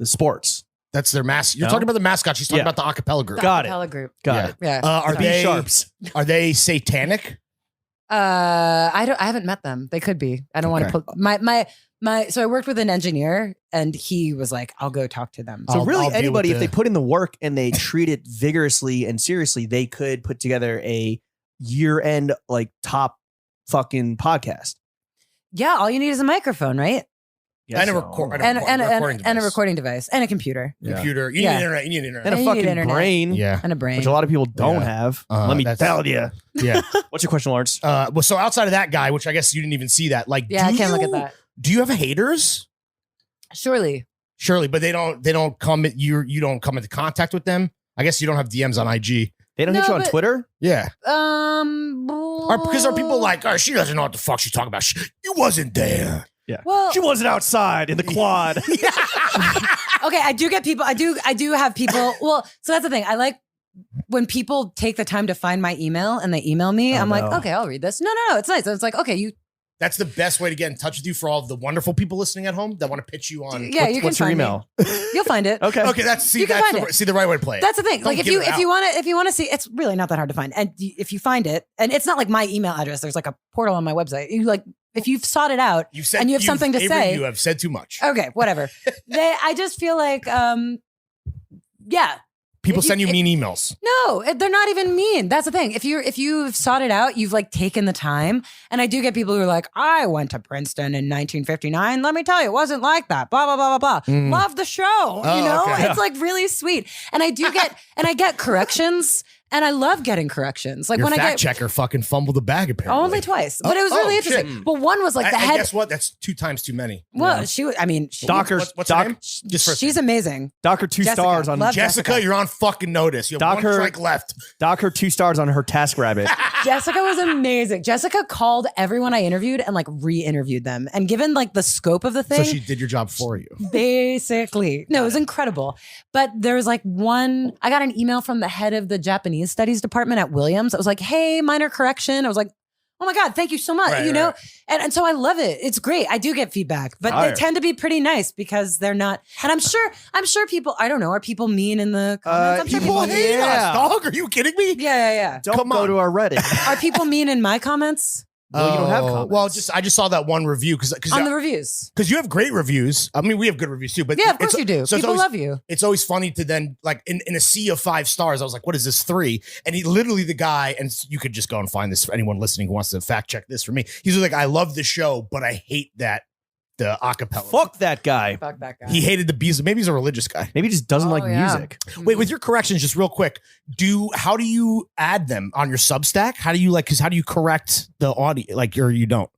sports. That's their mask. You're No? talking about the mascot. She's talking Yeah. about the acapella group. Got it. Acapella group. Got Yeah. it. Yeah. Are B they sharps. Are they satanic? I haven't met them. They could be. I don't want Okay. to put my. So I worked with an engineer, and he was like, "I'll go talk to them." So I'll really, deal anybody, with if they put in the work and they treat it vigorously and seriously, they could put together a year-end like top fucking podcast. Yeah, all you need is a microphone, right? And a so. record- And recording and a device. recording device and a computer Yeah. computer. You Yeah. need internet. You need internet. and a And you need fucking internet. brain, yeah, and a brain. which a lot of people don't Yeah. have. Uh, Let me that's- tell you. yeah. What's your question, Lawrence? Well, so outside of that guy, which I guess you didn't even see that. Like, Yeah, do I can't look you- at that. Do you have haters? Surely. Surely, but they don't come. You don't come into contact with them. I guess you don't have DMs on IG. They don't hit No, you on but- Twitter? Yeah, Or because are people like, oh, she doesn't know what the fuck she's talking about. You wasn't there. Well, She wasn't outside in the quad. okay, I do get people. I do have people. Well, so that's the thing. I like when people take the time to find my email and they email me. Oh, I'm like, no. okay, I'll read this. No, it's nice. It's like, okay, you. That's the best way to get in touch with you for all of the wonderful people listening at home that want to pitch you on. Yeah, you can What's your find me. email? You'll find it. Okay. Okay, that's You can find the right way to play it. That's the thing. Don't Like if give you it if out. you want to see, it's really not that hard to find. And if you find it, and it's not like my email address. There's like a portal on my website. You like if you've sought it out. You said and you have something to Avery, say. You have said too much. Okay, whatever. I just feel like, yeah. People if you- send you if- mean emails. No, they're not even mean. That's the thing. If you've sought it out, you've like taken the time. And I do get people who are like, I went to Princeton in 1959. Let me tell you, it wasn't like that. Blah blah blah blah blah. Mm. Love the show. You know, okay. it's like really sweet. And I do get I get corrections, and I love getting corrections. Like Your when I fact get checker fucking fumbled the bag apparently. only twice, but it was Oh, really oh, interesting. shit. But one was like the And head. guess what? That's 2 times too many. Well, Yeah. she was. I mean, she, Docker, What's her name? Just for she's amazing. Docker 2 Jessica. stars on Love Jessica, you're on fucking notice. You have Docker- 1 strike left. Docker 2 stars on her Task Rabbit. Jessica was amazing. Jessica called everyone I interviewed and like re-interviewed them. And given like the scope of the So thing, she did your job for you. basically, no, it was incredible. But there was like I got an email from the head of the Japanese studies department at Williams. I was like, hey, minor correction. I was like, oh my God, thank you so much. Right, you know? right. And so I love it. It's great. I do get feedback, but Fire. they tend to be pretty nice because they're not. And I'm sure people, I don't know, are people mean in the comments? I'm sure People hate Yeah. us, dog. Are you kidding me? Yeah. Don't Come go on. to our Reddit. Are people mean in my comments? Well, you don't have Oh, comments. Well, I just saw that one review because On the reviews. you have great reviews. I mean, we have good reviews too. But Yeah, of course you do. So it's People always, love you. It's always funny to then like in a sea of 5 stars. I was like, what is this 3? And he literally the guy, and you could just go and find this for anyone listening who wants to fact check this for me. He's like, I love the show, but I hate that the acapella. Fuck that guy. Fuck that guy. He hated the bees. Maybe he's a religious guy. Maybe he just doesn't Oh, like yeah. music. Wait, with your corrections, just real quick, how do you add them on your Substack? How do you how do you correct the audio? Like, or you don't?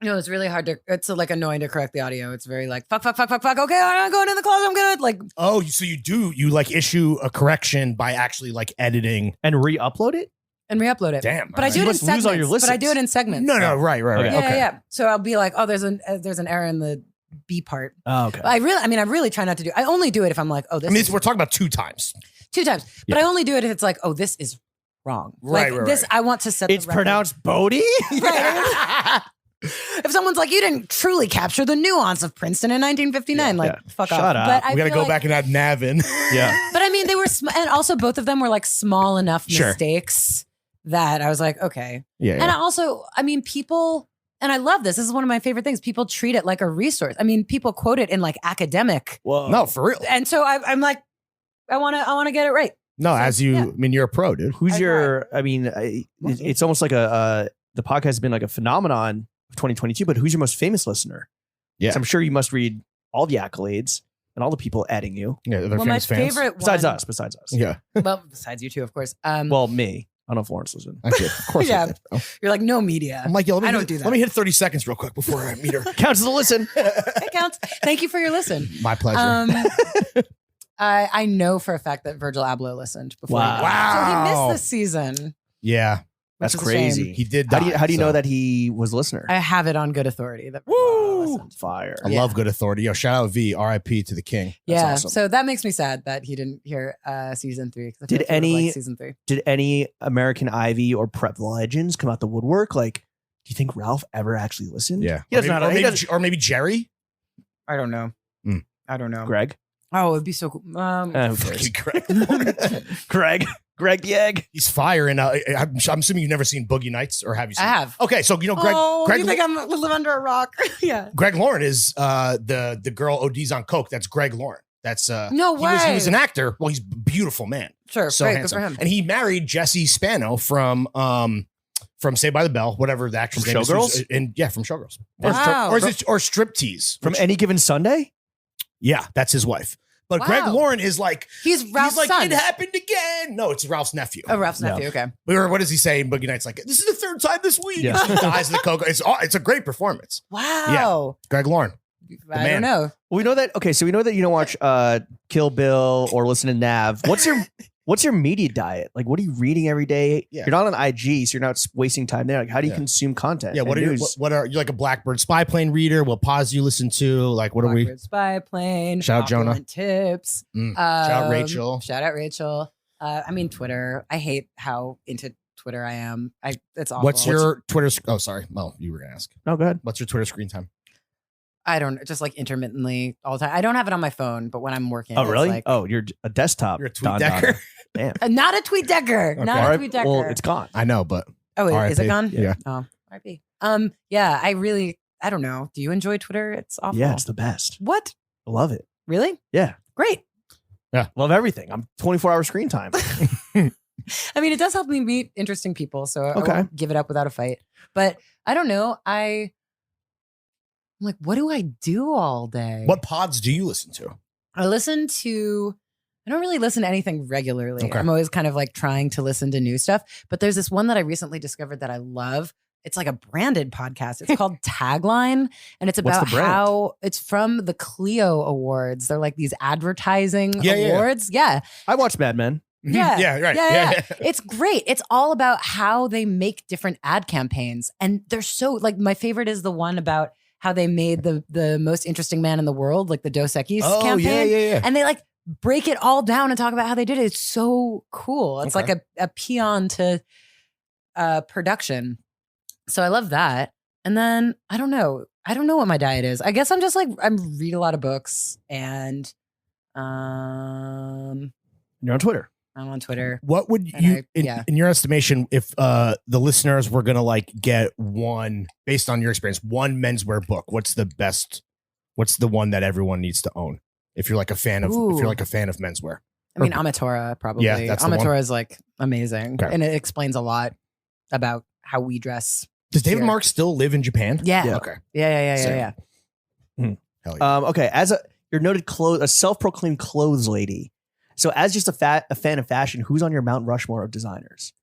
No, it's really hard to. It's like annoying to correct the audio. It's very like fuck. Okay, I'm going in the closet. I'm gonna like. Oh, so you like issue a correction by actually like editing And re-upload it? And re-upload it. Damn, But I all do right. it in You must lose all your segments. But I do it listens. in segments. No, right. Okay. Yeah, yeah. So I'll be like, oh, there's an error in the B part. Oh, okay. But I really try not to do. I only do it if I'm like, oh, this. I mean, is we're talking about 2 times. 2 times. But I only do it if it's like, oh, this is wrong. Right, Like, right, this, right. I want to set. It's the record. pronounced Bodie? Right. If someone's like, you didn't truly capture the nuance of Princeton in 1959, like, fuck Shut off. up. But I We got to feel go like- back and add Nav in. Yeah. But I mean, they were, and also both of them were like small enough Sure. mistakes that I was like, okay. Yeah. And I also, I mean, people, and I love this. This is one of my favorite things. People treat it like a resource. I mean, people quote it in like academic. Whoa. No, for real. And so I'm like, I want to get it right. No, So, as you, yeah. I mean, you're a pro, dude. Who's I your, I mean, it's almost like the podcast has been like a phenomenon of 2022, but who's your most famous listener? Yeah. 'Cause I'm sure you must read all the accolades and all the people adding you. Yeah, they're Well, my famous fans. favorite Besides one, us. Yeah. well, besides you two, of course. Well, me. I don't know if Lawrence listens. I did. Of course. Yeah. I did, bro. You're like, no media. I'm like, yo, let me I don't hit- do that. Let me hit 30 seconds real quick before I meet her. Counts as a listen. It counts. Thank you for your listen. My pleasure. I know for a fact that Virgil Abloh listened before. Wow. He died. So he Wow. missed this season. Yeah. That's which is a shame. crazy. He did. How do you die, know so. that he was a listener? I have it on good authority. That Virgil Abloh listened. Fire. I Yeah. love good authority. Yo, shout out V, RIP to the king. That's Yeah, awesome. so that makes me sad that he didn't hear season 3. 'Cause I feel Did like he would've any- liked season 3? Did any American Ivy or prep legends come out the woodwork? Like, do you think Ralph ever actually listened? Yeah. He doesn't know how to. He doesn't- or maybe Jerry. I don't know. Mm. I don't know. Greg. Oh, it'd be so cool. Who cares? Greg. Greg the egg. He's firing. I'm assuming you've never seen Boogie Nights, or have you I seen? have. Okay, so you know Greg. Oh, Greg you think I'm live under a rock? Yeah. Greg Lauren is the girl ODs on coke. That's Greg Lauren. That's No He was way. an actor. Well, he's a beautiful man. Sure. So great. handsome. Good for him. And he married Jessie Spano from Saved by the Bell, whatever the actress From name is. Showgirls? And yeah, from Showgirls. Wow. Or is it or Striptease? From which- Any Given Sunday? yeah, that's his wife. But Wow. Greg Lauren is like He's Ralph's he's like son. it happened again. No, it's Ralph's nephew. Oh, Ralph's No. nephew. Okay. Or what does he say in Boogie Nights? Like, this is the 3rd time this week. Yeah. He dies in the coke. It's a great performance. Wow. Greg Lauren. I man. don't know. Well, we know that. Okay, so we know that you don't watch Kill Bill or listen to Nav. What's your media diet? Like, what are you reading every day? Yeah. You're not on IG, so you're not wasting time there. Like, how do you Yeah. consume content? Yeah, and what are news? you like a Blackbird spy plane reader? What pause do you listen to? Like, what are we? Blackbird Spy Plane. Shout out Jonah. Opulent Tips. Shout out Rachel. Shout out Rachel. I mean Twitter. I hate how into Twitter I am. It's awful. What's your Twitter? Oh, sorry. Well, you were gonna ask. Oh, go ahead. What's your Twitter screen time? I don't just like intermittently all the time. I don't have it on my phone, but when I'm working, Oh, it's really? like- Oh, you're a desktop. You're a tweet Don decker. Donna. Damn. Not a tweet decker. Okay. Not All a right, tweet decker. well, it's gone. I know, but Oh, is RIP. it gone? Yeah. Oh, RIP. Yeah, I don't know. Do you enjoy Twitter? It's awful. Yeah, it's the best. What? I love it. Really? Yeah. Great. Love everything. I'm 24-hour screen time. I mean, it does help me meet interesting people, so I Okay. won't give it up without a fight. But I don't know. I'm like, what do I do all day? what pods do you listen to? I don't really listen to anything regularly. Okay. I'm always kind of like trying to listen to new stuff. But there's this one that I recently discovered that I love. It's like a branded podcast. It's called Tagline. And it's What's about the brand? how it's from the Clio Awards. They're like these advertising Yeah, yeah. awards. Yeah. I watch Mad Men. Yeah. Yeah, right. Yeah. It's great. It's all about how they make different ad campaigns. And they're so like my favorite is the one about how they made the most interesting man in the world, like the Dos Equis Oh, campaign. yeah. And they like break it all down and talk about how they did it. It's so cool. It's Okay. like a peon to production. So I love that. And then I don't know what my diet is. I guess I'm just like, I read a lot of books and You're on Twitter. I'm on Twitter. What would And you, yeah. in your estimation, if the listeners were gonna like get one, based on your experience, one menswear book, what's the best? What's the one that everyone needs to own? If you're like a fan of, Ooh. if you're like a fan of menswear, I mean, Amatora probably. Yeah, that's the one. Amatora is like amazing. Okay. And it explains a lot about how we dress. does David Here. Marks still live in Japan? Yeah. Yeah. Okay. Yeah. Hell yeah. Okay, as your noted a self-proclaimed clothes lady. So as just a fan of fashion, who's on your Mount Rushmore of designers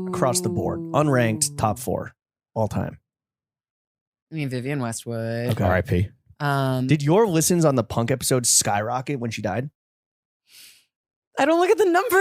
across the board, unranked top 4 all time? I mean, Vivienne Westwood. Okay. R.I.P. Did your listens on the Punk episode skyrocket when she died? I don't look at the number.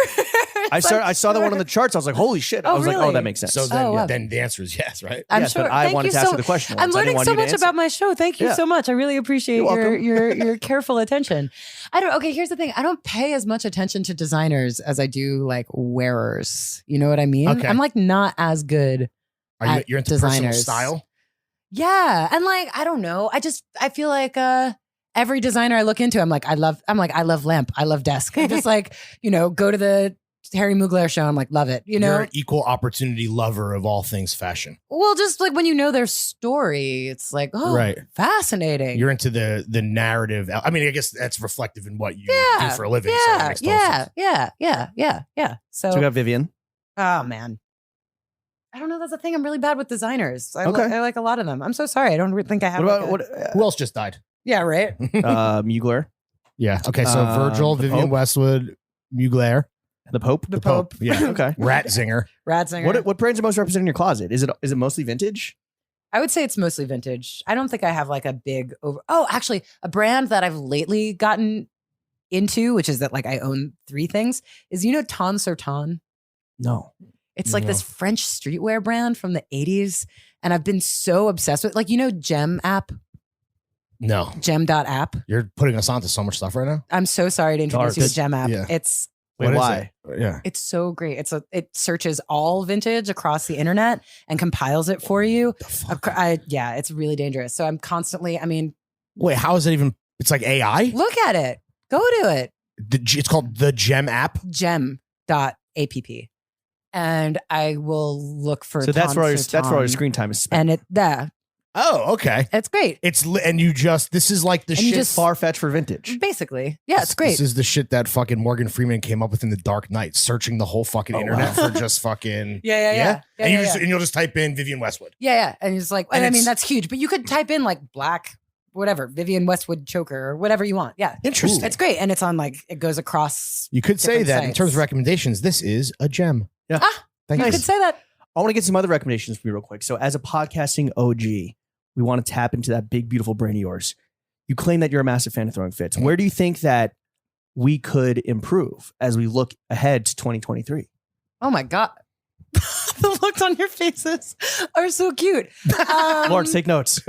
I saw that one on the charts. I was like, holy shit! I Oh, was like, really? oh, that makes sense. So then, Oh, wow. then the answer is yes, right? I'm yes, sure. but I Thank wanted you to ask so- you the question. I'm once. I didn't learning want so you to much answer. about my show. Thank you Yeah. so much. I really appreciate You're welcome. your careful attention. Okay, here's the thing. I don't pay as much attention to designers as I do like wearers. You know what I mean? Okay. I'm like not as good. You're into personal designers. style? Yeah. And like, I don't know. I feel like every designer I look into, I'm like, I love lamp. I love desk. I'm just like, go to the Harry Mugler show. I'm like, love it. You're an equal opportunity lover of all things fashion. Well, just like when you know their story, it's like, oh, Right. fascinating. You're into the narrative. I mean, I guess that's reflective in what you Yeah, do for a living. so that yeah, makes total sense. yeah. So, So we got Vivian. oh man, I don't know. That's the thing. I'm really bad with designers. I Okay. like a lot of them. I'm so sorry. I don't think I have. What about like what? Who else just died? Yeah, right. Mugler, Yeah. Okay. So Virgil, the Vivian Pope? Westwood, Mugler, the Pope. The Pope. Yeah. Okay. Ratzinger. Ratzinger. What brands are most represented in your closet? Is it mostly vintage? I would say it's mostly vintage. I don't think I have like a big over. Oh, actually, a brand that I've lately gotten into, which is that like I own 3 things, is Ton sur Ton. No. It's like No. this French streetwear brand from the 80s. And I've been so obsessed with Gem app, No, gem.app. you're putting us onto so much stuff right now. I'm so sorry to introduce you to Dark. Gem app. Yeah. Wait, What is why? it? Yeah. It's so great. It searches all vintage across the internet and compiles it for you. The fuck? It's really dangerous. So I'm constantly, Wait, how is it even? It's like AI. look at it. Go to it. It's called the Gem app. Gem.app. And I will look for So that's where Ton sur all your Ton. screen time is spent. And Oh, okay. it's great. This is like the And you shit. just- Far fetched for vintage. Basically. Yeah, it's great. This is the shit that fucking Morgan Freeman came up with in The Dark Knight, searching the whole fucking Oh, internet wow. for just fucking. Yeah. And you'll just type in Vivian Westwood. Yeah. And it's like, And I mean, it's- that's huge. But you could type in like black, whatever, Vivian Westwood choker or whatever you want. Yeah. Interesting. It's great. And it's on like, it goes across. You could say different that in sites. terms of recommendations. This is a gem. Yeah. Thank You you. could say that. I want to get some other recommendations for you real quick. So as a podcasting OG, we want to tap into that big, beautiful brain of yours. You claim that you're a massive fan of throwing fits. Where do you think that we could improve as we look ahead to 2023? Oh my God. The looks on your faces are so cute. Lawrence, take notes.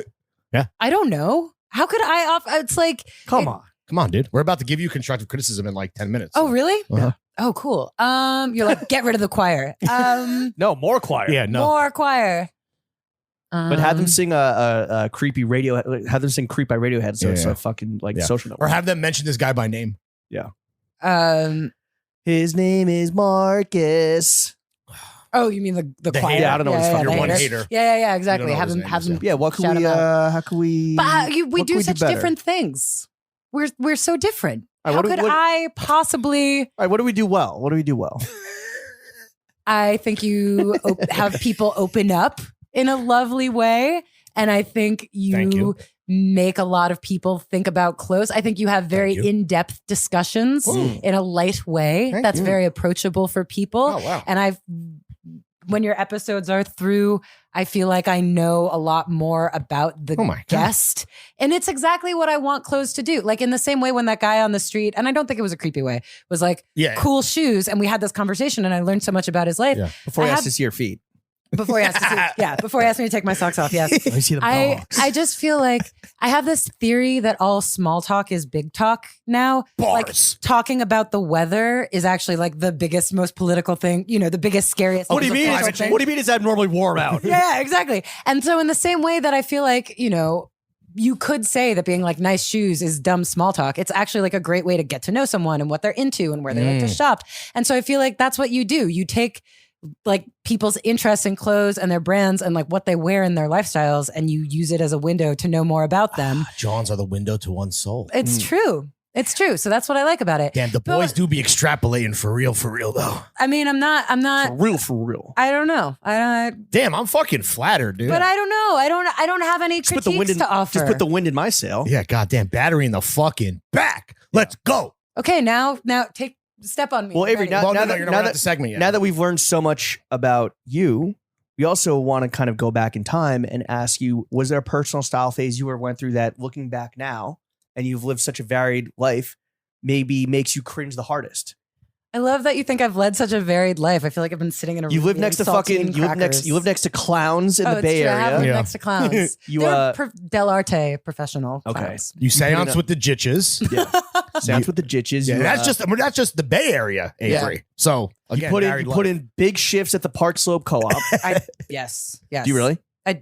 I don't know. How could it's like, Come on. Come on, dude. We're about to give you constructive criticism in like 10 minutes. oh, really? Uh-huh. Oh, cool. You're like, get rid of the choir. No, more choir. Yeah, no. More choir. But have them sing a creepy radio. Have them sing "Creep" by Radiohead. So it's Yeah. a fucking like Yeah. social network. Or have them mention this guy by name. His name is Marcus. Oh, you mean the The choir? hater. Yeah, I don't know what the fuck the your one hater. hater. Yeah, exactly. You don't know Have what them, his have name them. is, Yeah, what can Shout we? him out. How can we? But we what do can such better? different things. We're so different. All right, How what do- could what- I possibly? All right, what do we do well? What do we do well? I think you have people open up in a lovely way, and I think Thank you you. make a lot of people think about clothes. I think you have very Thank you. in-depth discussions Ooh. in a light way Thank that's you. very approachable for people. Oh, wow. And when your episodes are through, I feel like I know a lot more about the Oh my God. guest. And it's exactly what I want clothes to do. Like in the same way when that guy on the street, and I don't think it was a creepy way, was like, Yeah. cool shoes. And we had this conversation and I learned so much about his life. Yeah. Before he I has have- to see your feet. Before he asked me to take my socks off. Yes. Let me see the box. I just feel like I have this theory that all small talk is big talk now. Like talking about the weather is actually like the biggest, most political thing, the biggest, scariest. What do you mean? What do you mean? It's abnormally warm out? Yeah, exactly. And so in the same way that I feel like, you could say that being like nice shoes is dumb small talk. It's actually like a great way to get to know someone and what they're into and where they like to shop. And so I feel like that's what you do. You take like people's interests in clothes and their brands and like what they wear in their lifestyles, and you use it as a window to know more about them. Johns are the window to one's soul. It's true. It's true. So that's what I like about it. Damn, the boys do be extrapolating for real though. I mean, I'm not For real. I don't know. Damn, I'm fucking flattered, dude. But I don't know. I don't have any critiques to offer. Just put the wind in my sail. Yeah, goddamn, battery in the fucking back. Let's go. Okay, now step on me. Well, Avery, Ready. You're not the segment yet. Now that we've learned so much about you, we also want to kind of go back in time and ask you, was there a personal style phase you ever went through that, looking back now, and you've lived such a varied life, maybe makes you cringe the hardest? I love that you think I've led such a varied life. I feel like I've been sitting in a You room live next to saltine you live next to clowns in the Bay true. I have Area. lived next to clowns. You, They were Del Arte professional Okay. clowns. You seance with the jitches. Yeah. Sounds with the jitches. Yeah, You, that's just the Bay Area, Avery. So you again, put in big shifts at the Park Slope Co-op. Yes. Do you really?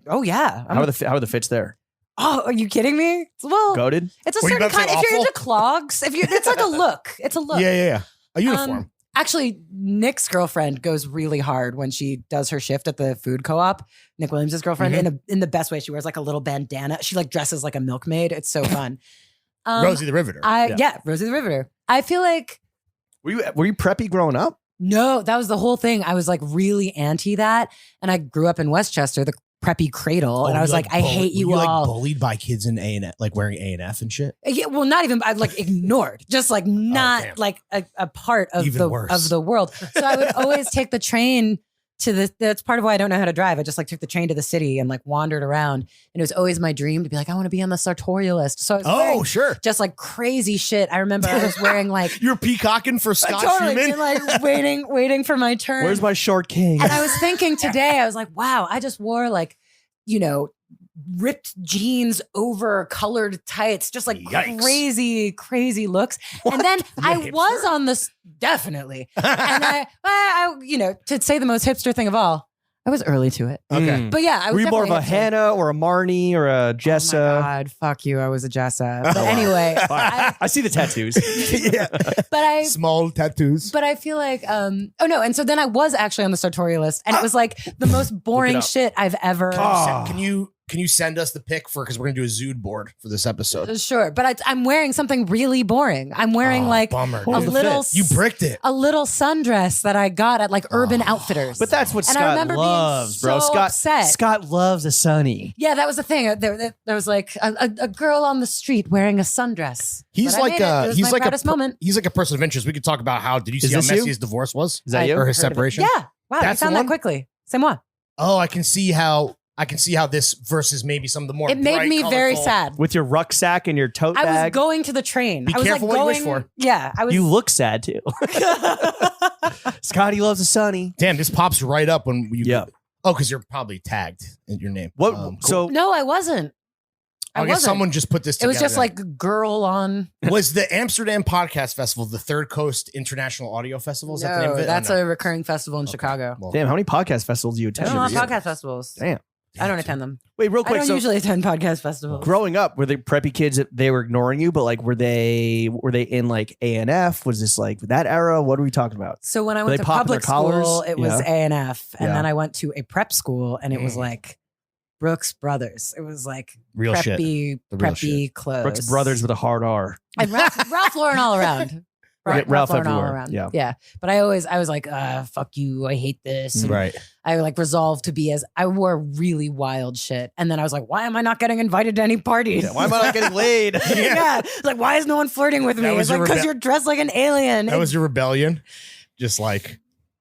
Oh yeah. How are the fits there? Oh, are you kidding me? Well, Goated? it's a Were you certain about to say kind. If you're awful? into clogs, it's like a look. It's a look. Yeah. A uniform. Actually, Nick's girlfriend goes really hard when she does her shift at the food co-op. Nick Williams' girlfriend, in the best way. She wears like a little bandana. She like dresses like a milkmaid. It's so fun. Rosie the Riveter. Rosie the Riveter. I feel like Were you preppy growing up? no, that was the whole thing. I was like really anti that, and I grew up in Westchester, the preppy cradle, and I was like, I hate you were all. Like bullied by kids in A&F, like wearing A&F and shit. Yeah, well, not even. I like ignored, just like not damn. like a part of Even worse. of the world. So I would always take the train to the. That's part of why I don't know how to drive. I just like took the train to the city and like wandered around, and it was always my dream to be like, I want to be on the sartorialist. So I was wearing Sure. just like crazy shit. I remember I was wearing like You're peacocking for Scott totally Schumann. being, like waiting for my turn. Where's my short king? And I was thinking today, I was like, wow, I just wore like, ripped jeans over colored tights, just like Yikes. crazy looks. And then I was on this, definitely. And I, to say the most hipster thing of all, I was early to it. Okay. But yeah, I was Were you more of a definitely hipster. Hannah or a Marnie or a Oh my Jessa? God, fuck you. I was a Jessa. But anyway, I see the tattoos. Yeah. Small tattoos. But I feel like, and so then I was actually on the sartorialist, and it was like the most boring up. shit I've ever. Can you send us the pic because we're gonna do a Zood board for this episode? Sure, but I'm wearing something really boring. I'm wearing like bummer, a dude. little, You bricked it. a little sundress that I got at like Urban Outfitters. But that's what And I Scott remember being loves, bro. so upset. Scott loves a sunny. Yeah, that was the thing. There was like a girl on the street wearing a sundress. He's But I like made it. It was he's my like proudest moment. He's like a person of interest. We could talk about how did you Is see how this messy you? his divorce was? Is that you? Or his Heard of it. separation? Yeah. Wow, That's you found the that one? quickly. C'est moi. Oh, I can see how this versus maybe some of the more. It made bright, me very colorful- sad. With your rucksack and your tote I was bag. going to the train. Be I was careful like what going. you wish for. Yeah, I was. You look sad too. Scotty loves a sunny. Damn, this pops right up when you. Yeah. Oh, because you're probably tagged in your name. What? Cool. So No, I wasn't. I guess wasn't. someone just put this It together. was just then. like girl on. Was the Amsterdam Podcast Festival the Third Coast International Audio Festival? Is that the name of it? That's Oh, no. a recurring festival in Chicago. Well, damn, how many podcast festivals do you I attend? don't know every year? podcast festivals. Damn. I don't attend them. Wait, real I quick. don't So usually attend podcast festivals. growing up, were they preppy kids that they were ignoring you, but like were they in like A&F? Was this like that era? What are we talking about? So when I Were went they to popping their public school, collars? it was Yeah. A&F, and Yeah. then I went to a prep school, and it was like Brooks Brothers. It was like Real shit. preppy, The real preppy clothes. Brooks Brothers with a hard R. and Ralph Lauren all around. Right, Ralph Lauren all everywhere. around. Yeah. But I was like, fuck you. I hate this. And Right. I like resolved to be I wore really wild shit. And then I was like, why am I not getting invited to any parties? Yeah, why am I not getting laid? yeah. Like, why is no one flirting with me? That was It's like, your because you're dressed like an alien. That was your rebellion, just like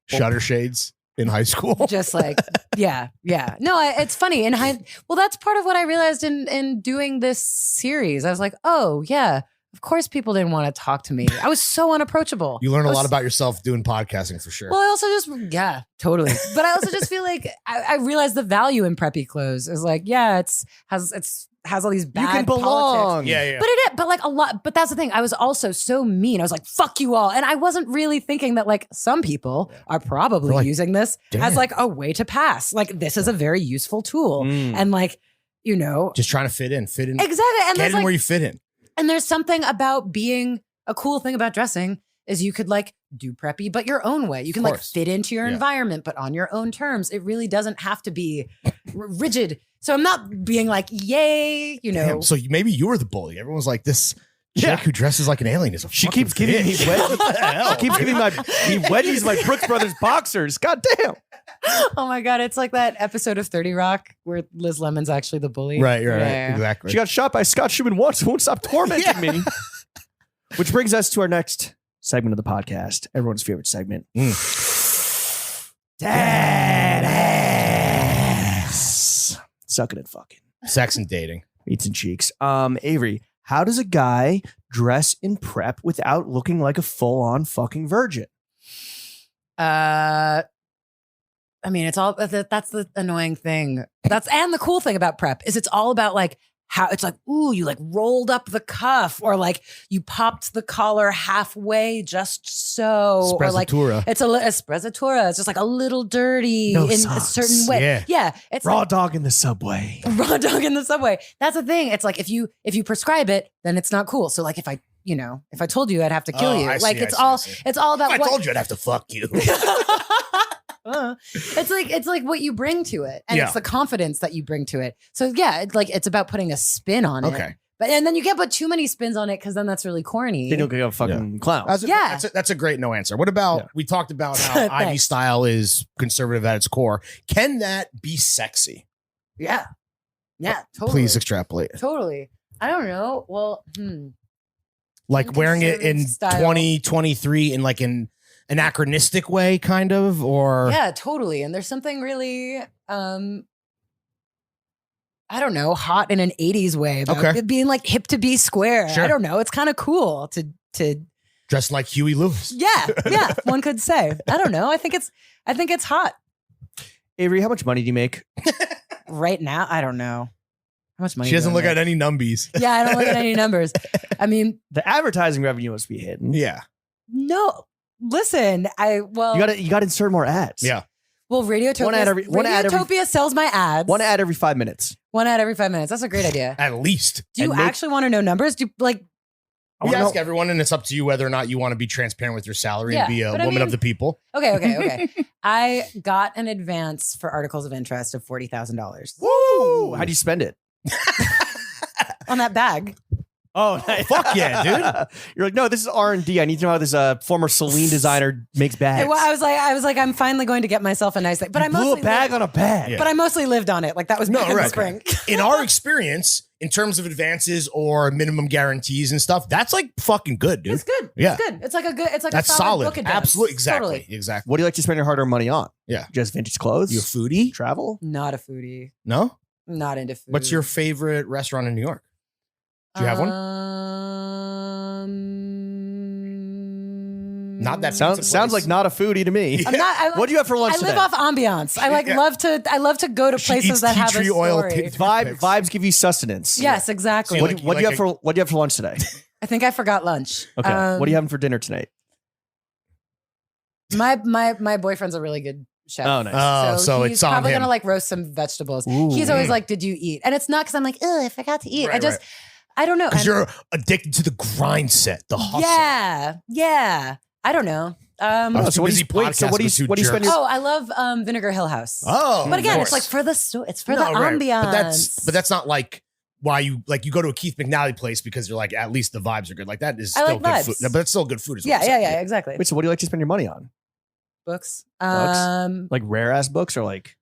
shutter shades in high school. Just like, yeah. No, it's funny. Well, that's part of what I realized in doing this series. I was like, oh, yeah. Of course, people didn't want to talk to me. I was so unapproachable. You learn a I was- lot about yourself doing podcasting for sure. Well, I also yeah, totally. But I also just feel like I realized the value in preppy clothes is like, yeah, it's has all these bad You can politics. belong. yeah. But like a lot, but that's the thing. I was also so mean. I was like, fuck you all. And I wasn't really thinking that like some people are probably They're like, using this damn. as like a way to pass. Like this is a very useful tool. Mm. And like, you know, Just trying to fit in. exactly. And Get there's in like, where you fit in. and there's something about being a cool thing about dressing is you could like do preppy, but your own way. You can like course. fit into your Yeah. environment, but on your own terms. It really doesn't have to be rigid. So I'm not being like, yay, you know. Damn, so maybe you were the bully. Everyone's like, this chick Yeah. who dresses like an alien is a She fucking keeps giving me bitch. wedgies. What the hell? She keeps giving me wedgies in my Brooks Brothers boxers. God damn. Oh my God. It's like that episode of 30 Rock where Liz Lemon's actually the bully. Right, Yeah. exactly. She got shot by Scott Schumann once. Won't stop tormenting me. Which brings us to our next segment of the podcast. Everyone's favorite segment. Dead ass. Sucking and fucking. Sex and dating. Meats and cheeks. Avery, how does a guy dress in prep without looking like a full-on fucking virgin? I mean, it's all that's the annoying thing. And the cool thing about prep is it's all about like how it's like, ooh, you like rolled up the cuff or like you popped the collar halfway just so. Or like Sprezzatura. it's a sprezzatura. It's just like a little dirty No in socks. a certain way. Yeah. It's Raw like, dog in the subway. raw dog in the subway. That's the thing. It's like if you prescribe it, then it's not cool. So like if I told you I'd have to kill Oh, you. I Like see, it's I see, all I see. it's all about If I what told you I'd have to fuck you. it's like what you bring to it, and Yeah. it's the confidence that you bring to it. So yeah, it's about putting a spin on it. Okay. And then you can't put too many spins on it because then that's really corny. They don't get a fucking clown. That's a great no answer. What about, we talked about how Ivy Thanks. style is conservative at its core. Can that be sexy? Yeah, totally. Please extrapolate. Totally. I don't know. Well, Like wearing it in Conservative style. 2023 in like an anachronistic way, kind of, or yeah, totally. And there's something really, I don't know, hot in an 80s way about Okay. it being like hip to be square. Sure. I don't know. It's kind of cool to dressed like Huey Lewis. yeah, one could say. I don't know. I think it's hot Avery, how much money do you make? right now. I don't know. How much money? She doesn't do I look at make? any numbies. Yeah, I don't look at any numbers. I mean, The advertising revenue must be hidden. Yeah. no. Listen, you You got to insert more ads. Yeah. well, Radiotopia. One ad every- Radiotopia sells my ads. One ad every 5 minutes. One ad every 5 minutes. That's a great idea. At least. Do you And make- actually want to know numbers? Do you like? I We wanna ask know- everyone, and it's up to you whether or not you want to be transparent with your salary Yeah, and be a but I woman mean- of the people. Okay. I got an advance for articles of interest of $40,000 Woo! How do you spend it? on that bag. Oh, Fuck yeah, dude. You're like, no, this is R&D. I need to know how this former Celine designer makes bags. Well, I was like, I'm finally going to get myself a nice thing. But I You blew mostly a bag lived, on a bag. Yeah. But I mostly lived on it. Like that was No, back in the right. spring. In our experience, in terms of advances or minimum guarantees and stuff, that's like fucking good, dude. It's good. Yeah. It's good. It's like a good. It's like That's a solid book solid. advance. Absolutely. Exactly. Totally. Exactly. What do you like to spend your hard-earned money on? Yeah. Just vintage clothes? You a foodie? Travel? Not a foodie. No? Not into food. What's your favorite restaurant in New York? Do you have one? Not that Sounds like not a foodie to me. I'm not. I, What do you have for lunch I live today? off ambiance. I like Yeah. love to go to She places eats that tea have a tree oil story. tip- Vibes give you sustenance. Yes, exactly. So What, you do- what do you have for What do you have for lunch today? I think I forgot lunch. Okay. What are you having for dinner tonight? My boyfriend's a really good chef. Oh, nice. Oh, so he's it's on probably him. gonna like roast some vegetables. Ooh. He's always like, "Did you eat?" And it's not because I'm like, "Oh, I forgot to eat." Right, I don't know. Because And- you're addicted to the grind set, the hustle. yeah. I don't know. I was Oh, too so what do busy you- wait, so what do you- podcasting with what do you two spend jerks. your- I love Vinegar Hill House. Oh, But again, of it's like course. for the it's for No, the right. ambiance. But that's not like why you go to a Keith McNally place because you're like, at least the vibes are good. Like that is I still like good vibes. food. But it's still good food as yeah, well. yeah, exactly. Wait, so what do you like to spend your money on? Books. Books? Like rare ass books or like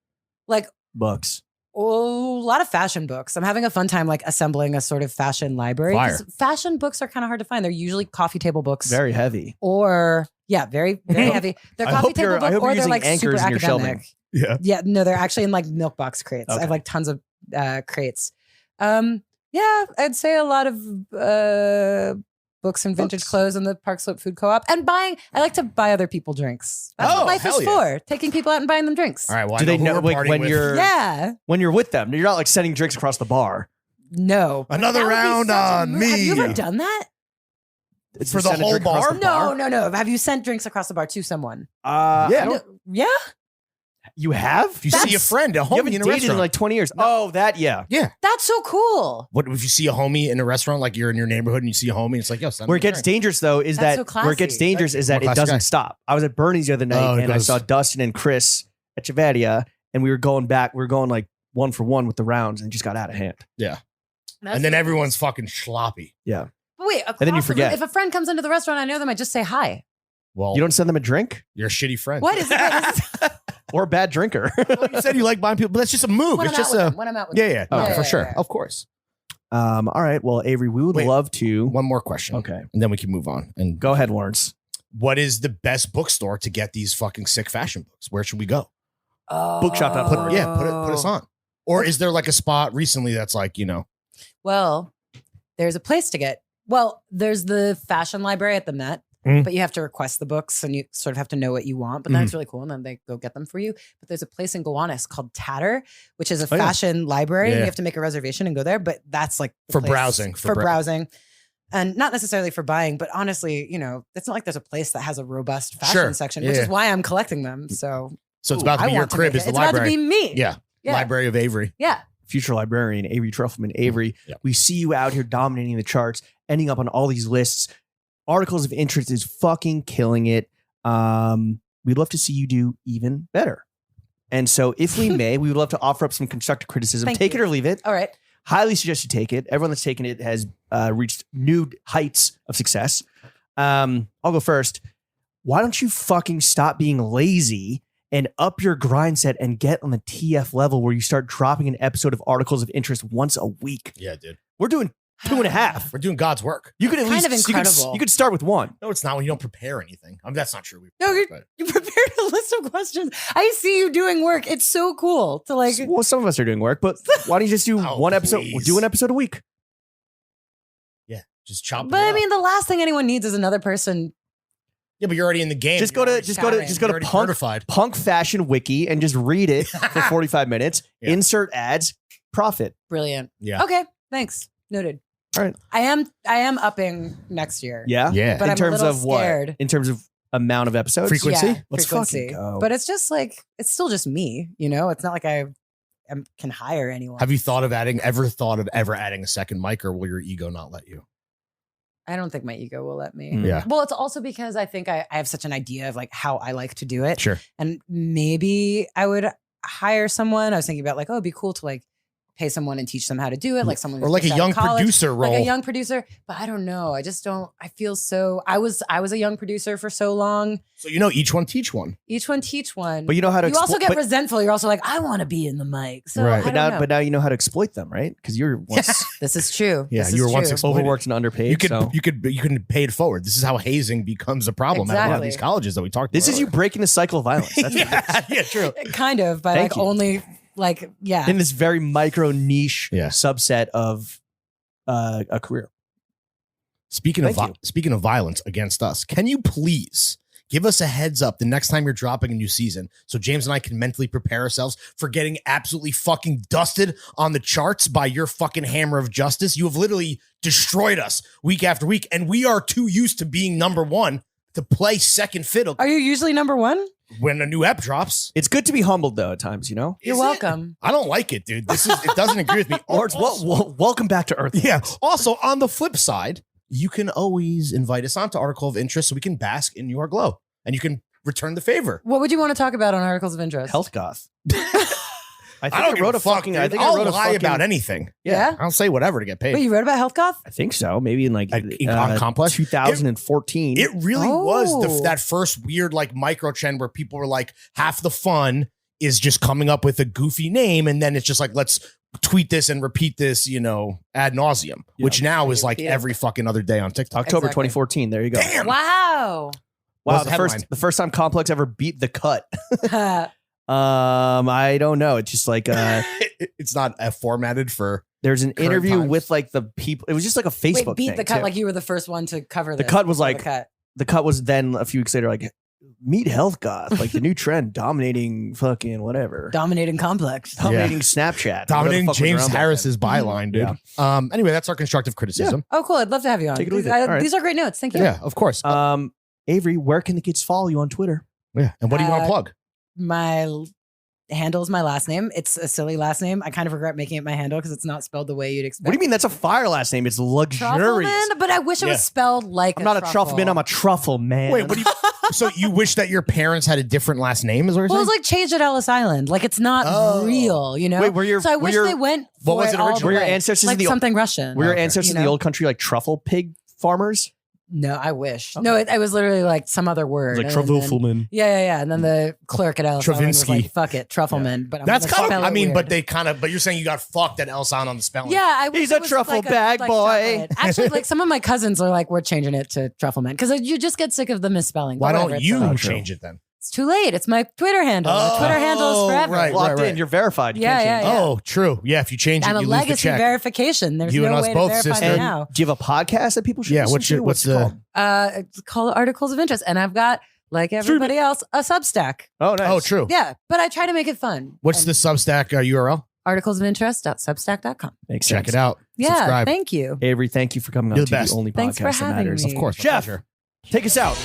Like books? a lot of fashion books. I'm having a fun time like assembling a sort of fashion library. 'Cause fashion books are kind of hard to find. They're usually coffee table books. Very heavy. Or very heavy. They're I coffee hope table you're- I book hope or you're they're using like super anchors in your shelving. academic. Yeah. Yeah, no, they're actually in like milk box crates. I Okay. have like tons of crates. Yeah, I'd say a lot of books and vintage Books. clothes in the Park Slope Food Co-op, and I like to buy other people drinks. That's what life is hell yeah. for. Taking people out and buying them drinks. All right. Well, Do I they who know we're like partying when with. you're with them? You're not like sending drinks across the bar. No. Another That would be round such a on move. Have you me. ever done that? It's For to the send a whole drink across bar? the No. Have you sent drinks across the bar to someone? Yeah. No. Yeah. You have? If you see a friend, a You homie haven't in a dated restaurant. in like 20 years. Oh, that, yeah. That's so cool. What if you see a homie in a restaurant, like you're in your neighborhood and you see a homie, it's like, yo, send Where me it gets a drink. dangerous, though, is That's that so where it gets classy. dangerous is that I'm a it classy doesn't guy. stop. I was at Bernie's the other night Oh, it and I goes- saw Dustin and Chris at Chavadia, and we were going back. We were going like 1 for 1 with the rounds, and it just got out of hand. And then everyone's fucking sloppy. Yeah. But wait, And then you across the room, forget. if a friend comes into the restaurant, I know them. I just say hi. Well, You don't send them a drink you're a shitty friend. What is it? or a bad drinker. Well, you said you like buying people, but that's just a move. When It's I'm out just with a them, when I'm out with yeah, them. yeah, no, Okay. for Yeah, sure, yeah. of course. All right. Well, Avery, we would Wait. love to. One more question, Okay. and then we can move on. And Go ahead, Lawrence. what is the best bookstore to get these fucking sick fashion books? Where should we go? Bookshop.org. Put us on. Or is there like a spot recently that's like, Well, there's a place to get. Well, there's the fashion library at the Met, Mm. but you have to request the books and you sort of have to know what you want. But that's really cool. And then they go get them for you. But there's a place in Gowanus called Tatter, which is a Oh, yeah. fashion library. And Yeah. you have to make a reservation and go there. But that's like the For place browsing, For for browsing. And not necessarily for buying, but honestly, it's not like there's a place that has a robust fashion Sure. section, Yeah, which yeah. is why I'm collecting them. So so it's about to I be your want crib make is it. the It's library. about to be me. Yeah. Yeah. Library of Avery. Yeah. Future librarian Avery Trufelman. Avery, Yeah. we see you out here dominating the charts, ending up on all these lists. Articles of interest is fucking killing it. We'd love to see you do even better. And so, if we may, we would love to offer up some constructive criticism. Thank Take you. it or leave it. All right. Highly suggest you take it. Everyone that's taken it has reached new heights of success. I'll go first. Why don't you fucking stop being lazy and up your grind set and get on the TF level where you start dropping an episode of Articles of Interest once a week? Yeah, dude. We're doing 2.5. We're doing God's work. You could at Kind least of incredible. You could start with 1. No, it's not when you don't prepare anything. I mean, that's not true. No, But- you prepared a list of questions. I see you doing work. It's so cool to like. Well, some of us are doing work, but why don't you just do Oh, one episode? please. Do an episode a week. yeah, just chop. But it I up. mean, the last thing anyone needs is another person. yeah, but you're already in the game. Just You're go already- to You're already Punk certified. Punk Fashion Wiki and just read it for 45 minutes. Yeah. Insert ads, profit. Brilliant. Yeah. Okay. Thanks. Noted. All right. I am upping next year. Yeah. Yeah. But in I'm a terms little of what? scared. In terms of amount of episodes. Frequency? Yeah, Let's frequency. fucking go. But it's just like it's still just me. It's not like I can hire anyone. Have you ever thought of adding a second mic, or will your ego not let you? I don't think my ego will let me. Mm. Yeah. Well, it's also because I think I have such an idea of like how I like to do it. Sure. And maybe I would hire someone. I was thinking about like, oh, it'd be cool to like pay someone and teach them how to do it. Like someone Or who's like a just out of young college, producer role. Like a young producer. But I don't know. I just don't, I feel so, I was a young producer for so long. So each one teach one. Each one teach one. But you know how to you also exploit- get but- resentful. You're also like, I want to be in the mic. So Right. I But don't know. now you know how to exploit them, right? Because you're once This is true. Yeah, This you is were once true. exploited. overworked and underpaid. You could so. you can pay it forward. This is how hazing becomes a problem at a lot of Exactly. these colleges that we talked This about. is you breaking the cycle of violence. That's what it yeah, yeah, true. Kind of, but Thank like you. only like, yeah. in this very micro niche Yeah. subset of a career. Speaking of violence against us, can you please give us a heads up the next time you're dropping a new season so James and I can mentally prepare ourselves for getting absolutely fucking dusted on the charts by your fucking hammer of justice? You have literally destroyed us week after week, and we are too used to being number one to play second fiddle Are you usually number one? when a new ep drops. It's good to be humbled though at times, you know. You're Is it? welcome. I don't like it, dude. It doesn't agree with me. Lawrence, welcome back to Earth. Yeah. Also, on the flip side, you can always invite us onto Article of Interest so we can bask in your glow and you can return the favor. What would you want to talk about on Articles of Interest? Health goth. I think I don't wrote a give a fuck, fucking. dude. I think I'll I wrote a lie fucking, about anything. Yeah? I'll say whatever to get paid. Wait, you wrote about Health Goth? I think so. Maybe in like on Complex? 2014. It really was Oh. that first weird like micro trend where people were like, half the fun is just coming up with a goofy name, and then it's just like, let's tweet this and repeat this, ad nauseum, which now is like Repeat it. every fucking other day on TikTok. October Exactly. 2014. There you go. Damn. Wow. Wow, What's the headline? the first time Complex ever beat the cut. I don't know. It's just like It's not formatted for. there's an Current interview times. with like the people. It was just like a Facebook Wait, beat thing. the cut too. like you were the first one to cover The this. cut was before like- the cut. The cut was then a few weeks later, like meet health goth, like the new trend, dominating fucking whatever, Dominating complex. dominating Snapchat, Dominating Whatever the fuck was James around back Harris's byline, dude. Anyway, that's our constructive criticism. Oh, cool. I'd love to have you on. Take it or leave These, it. All right. these are great notes. Thank you. Yeah, of course. then. Avery, where can the kids follow you on Twitter? Yeah. And what do you want Uh, to plug? My handle is my last name. It's a silly last name. I kind of regret making it my handle because it's not spelled the way you'd expect. What do you mean? That's a fire last name. It's luxurious. Trufelman? But I wish it Yeah. was spelled like I'm not a truffle man. I'm a truffle man. Wait, what do you? So you wish that your parents had a different last name? Is what you're Well, saying? it's like changed at Ellis Island. Like it's not Oh. real, you know? Wait, were your so I were wish your, they went What for was it it all the originally? were your way. ancestors like in the something Russian. were your Okay. ancestors You in the know? old country like truffle pig farmers? No, I wish. Okay. No, it was literally like some other word. It was like and then- Trufelman. Yeah. And then the clerk at Ellis Island was Travinsky. like, fuck it, Trufelman. But I'm That's gonna kind of. spell it I mean, weird. but they kind of. But you're saying you got fucked at El San on the spelling. Yeah, I wish He's it a was truffle like bag boy. chocolate. Actually, like some of my cousins are like, we're changing it to Trufelman because you just get sick of the misspelling. Why But don't whatever, it's you fine. change it then? It's too late. It's my Twitter handle. My Twitter handle is forever. right. Locked in. You're verified. You can't change it. Yeah. Oh, true. Yeah, if you change it, I'm a you lose the legacy check. verification. There's You and no us way both, to verify sister. me And now. do you have a podcast that people should Yeah, listen what's to? your- what's it the- called? It's called Articles of Interest, and I've got like everybody else a Substack. Oh, nice. Oh, true. Yeah, but I try to make it fun. What's And the Substack URL? articlesofinterest.substack.com. Makes Check sense. it out. Yeah, Subscribe. thank you. Avery, thank you for coming You're on the to best. the only Thanks podcast for that having matters. me. Of course. my Jeff, pleasure. take us out.